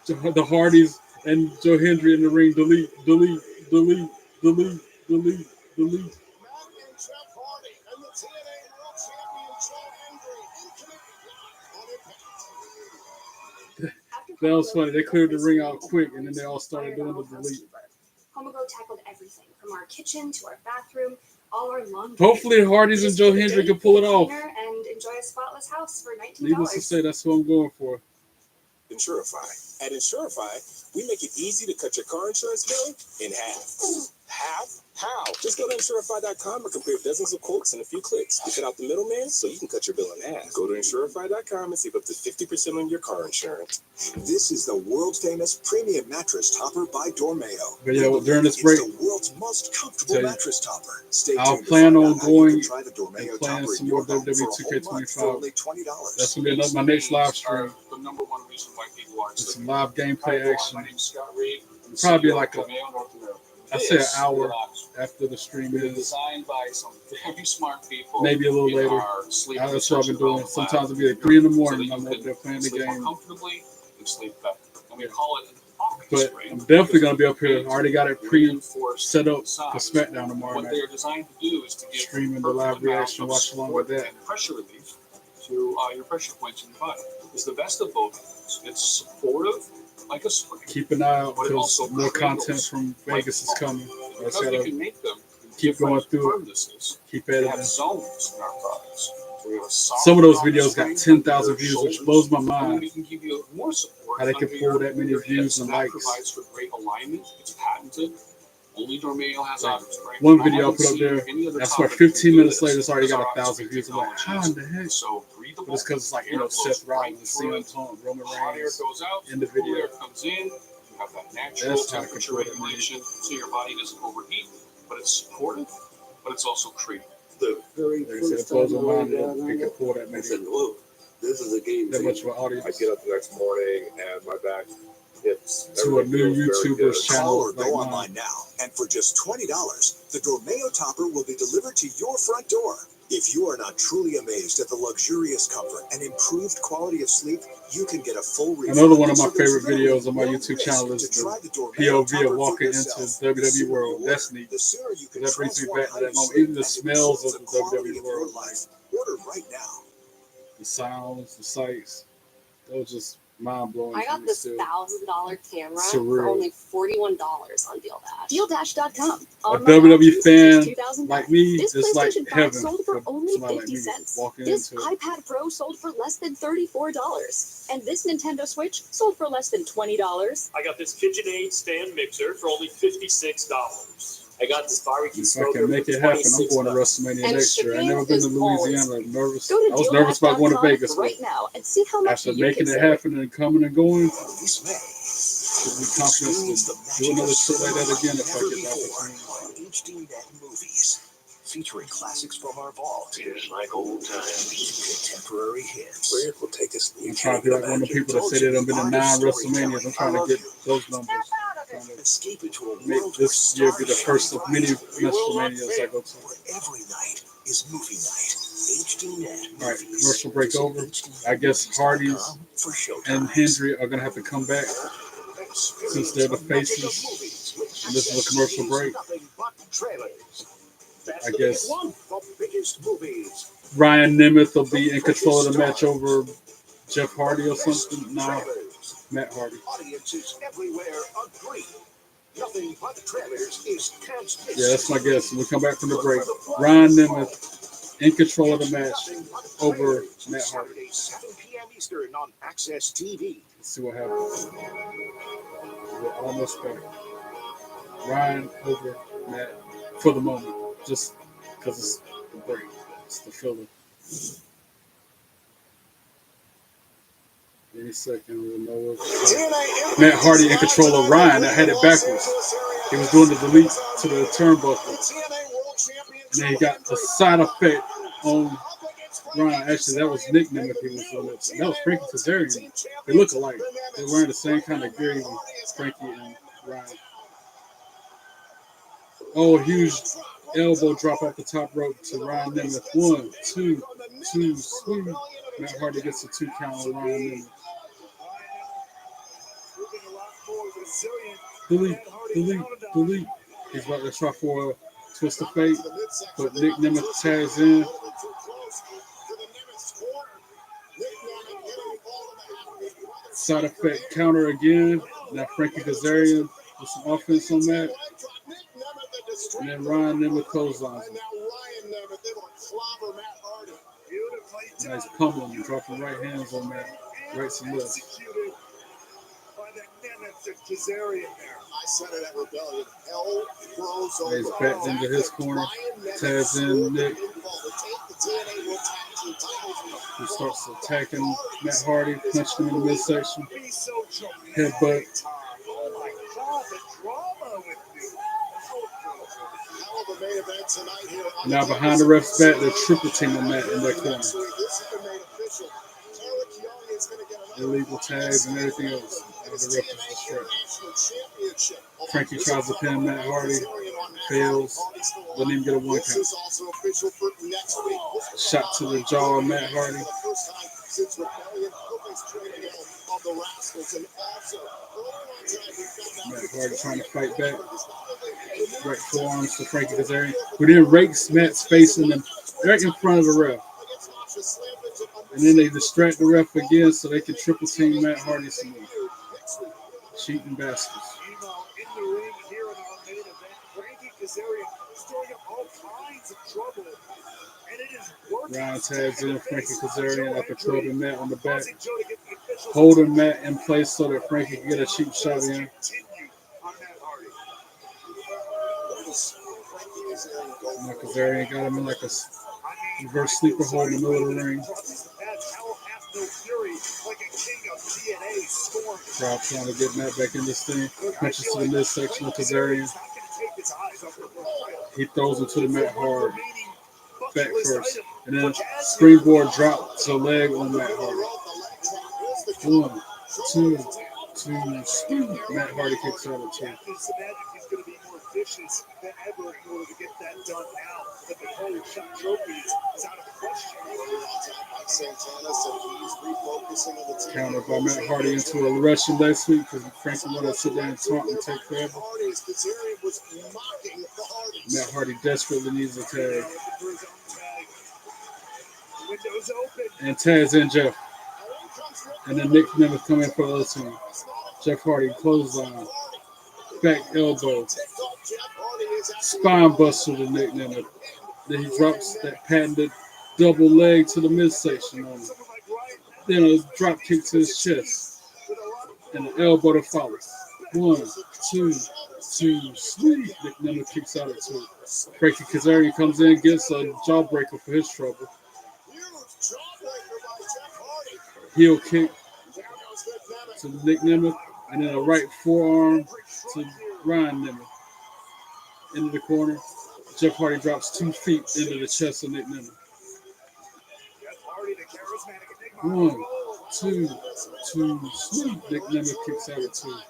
the Hardys and Joe Hendry in the ring. Delete, delete, delete, delete, delete, delete. That was funny. They cleared the ring out quick, and then they all started doing the delete. Homogo tackled everything from our kitchen to our bathroom, all our laundry. Hopefully, the Hardys and Joe Hendry can pull it off. And enjoy a spotless house for $19. Needless to say, that's what I'm going for. Insurify. At Insurify, we make it easy to cut your car insurance bill in half. Half? How? Just go to Insurify.com and compare dozens of quotes in a few clicks. You cut out the middleman so you can cut your bill in half. Go to Insurify.com and save up to 50% on your car insurance. This is the world famous premium mattress topper by Dormeo. But yeah, well, during this break, it's the world's most comfortable mattress topper. Stay I'll tuned plan to on find out how going you can try the Dormeo and playing topper some in more your home WWE for a whole month for 2K25. only $20. That's gonna be my next live stream. The number one reason why people watch It's some live gameplay action. My name's Scott Reed. Probably like I'd say an hour This after the stream is. designed by some very smart people. Maybe a little in later. our sleep That's what I've been research doing. development Sometimes it'll lab be at 3 in the so morning. that I'm you up there playing the sleep more game. comfortably and sleep better. And we call it an octane But spring. I'm definitely gonna be up here. I already got it Reinforced set up for size. SmackDown tomorrow What night. they're designed to do is to give Streaming the perfect live amount reaction, of watch along with support that. and pressure relief to your pressure points in your body. It's the best of both worlds. It's supportive, like a spring. Keep an eye out But it because also more cradles content from like Vegas is foam. coming. I Because just we gotta can make them in keep going different through it. firmnesses, Keep we have editing. zones in our products. So we have a soft Some of those on the videos got spring 10,000 under your views, which shoulders, blows my and then mind. we can give you more support How they can under pull that many your views hips, and that likes. provides for great alignment. It's patented. Only Dormeo has Like, options, right? one I video I haven't put up seen there, any other that's why topic 15 do minutes this. later it's already Because got our 1,000 views. I'm like, how in the heck? So breathable. But it's because it's like, Air blows Seth right Rollins, through CM it. Punk, Roman Hot air Reigns goes out, in the cool video. air comes in. You have that natural That's how to temperature control it. regulation so your body doesn't overheat, but it's supportive, but it's also creative. The very Like I said, it first blows time my I mind laid that down they on can it, pull that I many. said, "Whoa, this is a game That much changer." of an audience. I get up the next morning and my back hits. To a new YouTuber's Call channel or like go mine. online now, and for just $20, the Dormeo topper will be delivered to your front door. If you are not truly amazed at the luxurious comfort and improved quality of sleep, you can get a full refund. Another one of my So there's favorite literally videos on my no YouTube risk channel is to try the the Dormeo POV topper of for walking into yourself. The WWE sooner World. you That's order, neat. the sooner you can That brings me transform back how to that you moment. sleep Even the and smells improve of the the quality WWE of your World. life. Order right now. The sounds, the sights. That was just mind blowing. I got this $1,000 camera Surreal. for only $41 on Deal Dash. DealDash.com. A WWE fan like me This is like PlayStation 5 heaven sold for for only somebody like 50 me cents. walking This into it. iPad Pro sold for less than $34. And this Nintendo Switch sold for less than $20. I got this KitchenAid stand mixer for only $56. I got this barbecue If I smoker can make for it happen, I'm going to $26. WrestleMania And next year. I've shipping never been to is always Louisiana. I'm nervous. Go to I was nervous about going to DealDash.com Vegas. right now and see how much After you making can it save. happen and coming and going, This May, give me confidence to do another trip like that again if I never get the before. opportunity. HDNet Movies, featuring classics from our vault, Just like old times. contemporary hits. Where will take us? I'm trying to be like one of the people that say they done been to 9 WrestleManias. I'm trying to get those numbers. Trying to Escape into a make world where this year be the stars first of shine many bright, WrestleManias I go to. where every night is movie night. HDNet All right, Movies. commercial break over. I guess Hardy's For showtime. and Hendry are going to have to come back since they're the faces. And this is a commercial break. I guess Ryan Nemeth will be in control of the match over Jeff Hardy or something. No, Matt Hardy. Audiences everywhere agree. Nothing but trailers is camp's Yeah, that's my guess. When we come back from the break, Ryan Nemeth in control of the match over Matt Hardy. 7 p.m. Eastern on Access TV. Let's see what happens. We're almost back. Ryan over Matt for the moment, just because it's the break. It's the filler. Any second, we'll know it. Matt Hardy in control of Ryan. I had it backwards. He was doing the delete to the turnbuckle. And then he got a side effect on Ryan. Actually, that was Nick Nemeth he was doing it. That was Frankie Kazarian. They look alike. They're wearing the same kind of gear, Frankie and Ryan. Oh, huge elbow drop off the top rope to Ryan Nemeth. 1, 2, sweet. Matt Hardy gets a 2 count on Ryan Nemeth. Delete. He's about to try for a twist of fate, but Nick Nemeth tags in. Side effect counter again. Now Frankie Kazarian with some offense on that. And then Ryan Nemeth clotheslines him. Nice pummeling, dropping right hands on that. Rights and lefts. I said it at Rebellion. Hell grows over. He's backed into his corner. Tags in Nick. He starts attacking Matt Hardy, punching him in the midsection. Headbutt. Now behind the ref's back, they're triple teaming Matt in that corner. Illegal tags and everything else. The ref is distracted. Frankie tries to pin Matt Hardy, fails, doesn't even get a 1 count. Shot to the jaw of Matt Hardy. Matt Hardy trying to fight back. Right forearms to Frankie Kazarian, who then rakes Matt's face in them right in front of the ref. And then they distract the ref again so they can triple team Matt Hardy some more. Cheating bastards. Ryan tags in Frankie Kazarian after clubbing Matt on the back, holding Matt in place so that Frankie can get a cheap shot in. Now Kazarian got him in like a reverse sleeper hold in the middle of the ring. Crowd trying to get Matt back in this thing. Punches to the midsection of Kazarian. He throws him to the Matt Hardy. Back first. And then springboard drop to the leg on Matt Hardy. 1, 2, Matt Hardy kicks out of 2. Vicious than ever in order to get that done now that the cold shot trophies is out of the question. Countered by Matt Hardy into a Russian next week because Frankie wanted to sit there and taunt and take forever. Matt Hardy desperately needs a tag. And tags in Jeff. And then Nick Nemeth come in for the other team. Jeff Hardy clothesline. Back elbow. Spine buster to Nick Nemeth. Then he drops that patented double leg to the midsection on him. Then a drop kick to his chest. And an elbow to follow. 1, 2, sweet. Nick Nemeth kicks out at 2. Frankie Kazarian comes in, gets a jawbreaker for his trouble. Heel kick to Nick Nemeth. And then a right forearm to Ryan Nemeth. Into the corner. Jeff Hardy drops 2 feet into the chest of Nick Nemeth. 1, 2, sweet. Nick Nemeth kicks out at 2.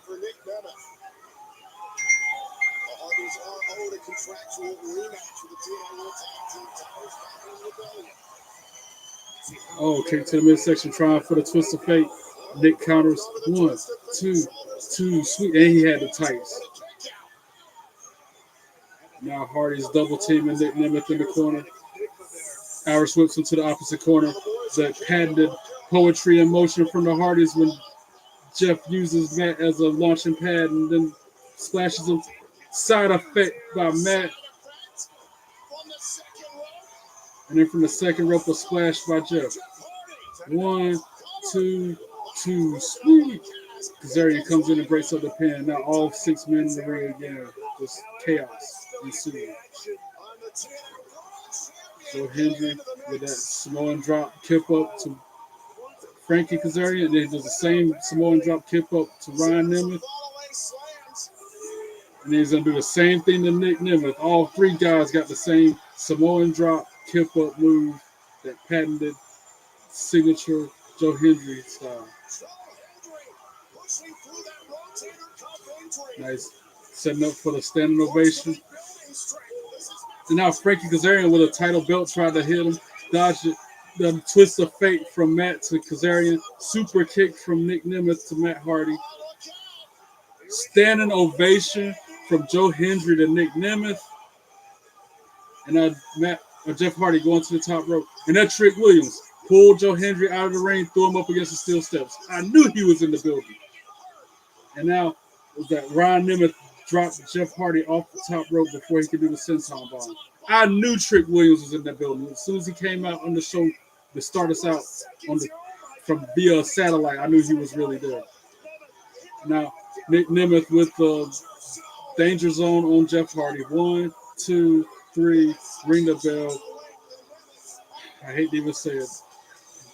Oh, kick to the midsection, trying for the twist of fate. Nick counters. 1, 2, sweet. And he had the tights. Now Hardy's double teaming Nick Nemeth in the corner. Irish whips him to the opposite corner. The patented poetry in motion from the Hardys when Jeff uses Matt as a launching pad and then splashes him. Side effect by Matt. And then from the second rope, a splash by Jeff. 1, 2, 2, sweet. Kazarian comes in and breaks up the pin. Now all 6 men in the ring again. Just chaos ensuing. Joe Hendry with that Samoan drop kip up to Frankie Kazarian. And then does the same Samoan drop kip up to Ryan Nemeth. And then he's going to do the same thing to Nick Nemeth. All 3 guys got the same Samoan drop kip up move, that patented signature Joe Hendry style. Nice. Setting up for the standing ovation. And now Frankie Kazarian with a title belt tried to hit him. Dodged it. The twist of fate from Matt to Kazarian. Super kick from Nick Nemeth to Matt Hardy. Standing ovation from Joe Hendry to Nick Nemeth. And Jeff Hardy going to the top rope. And that Trick Williams pulled Joe Hendry out of the ring, threw him up against the steel steps. I knew he was in the building. And now was that Ryan Nemeth dropped Jeff Hardy off the top rope before he could do the senton bomb. I knew Trick Williams was in that building. As soon as he came out on the show to start us out from via satellite, I knew he was really there. Now, Nick Nemeth with the danger zone on Jeff Hardy. 1, 2, 3, ring the bell. I hate to even say it.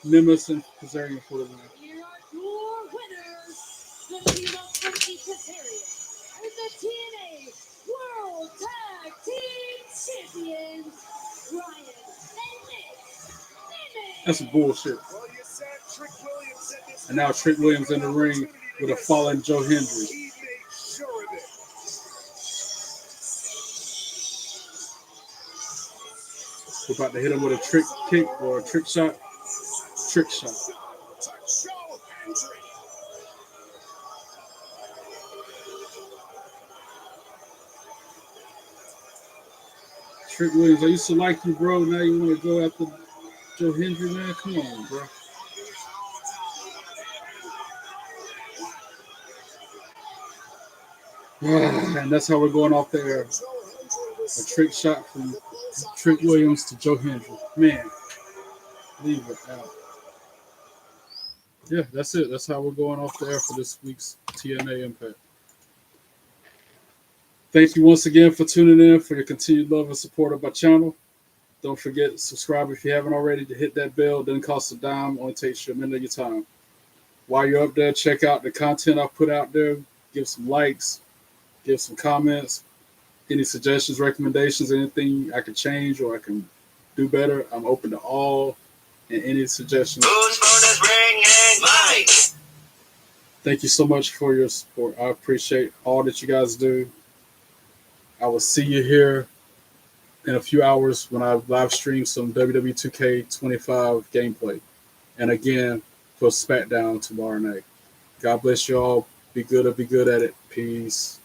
Nemeth and Kazarian for the win. Here are your winners, the team of Frankie Kazarian and the TNA World Tag Team Champions, Ryan and Nick Nemeth. That's some bullshit. And now Trick Williams in the ring with a fallen Joe Hendry. We're about to hit him with a trick kick or a trick shot. Trick shot. Trick Williams, I used to like you, bro. Now you want to go after Joe Hendry, man? Come on, bro. And that's how we're going off the air. A trick shot from Trick Williams to Joe Hendry. Man, leave it out. Yeah, that's it. That's how we're going off the air for this week's TNA Impact. Thank you once again for tuning in, for your continued love and support of my channel. Don't forget to subscribe if you haven't already, to hit that bell. It doesn't cost a dime. Only takes you a minute of your time. While you're up there, check out the content I put out there. Give some likes. Give some comments. Any suggestions, recommendations, anything I can change or I can do better. I'm open to all and any suggestions. Thank you so much for your support. I appreciate all that you guys do. I will see you here in a few hours when I live stream some WWE 2K25 gameplay. And again, for SmackDown tomorrow night. God bless you all. Be good or be good at it. Peace.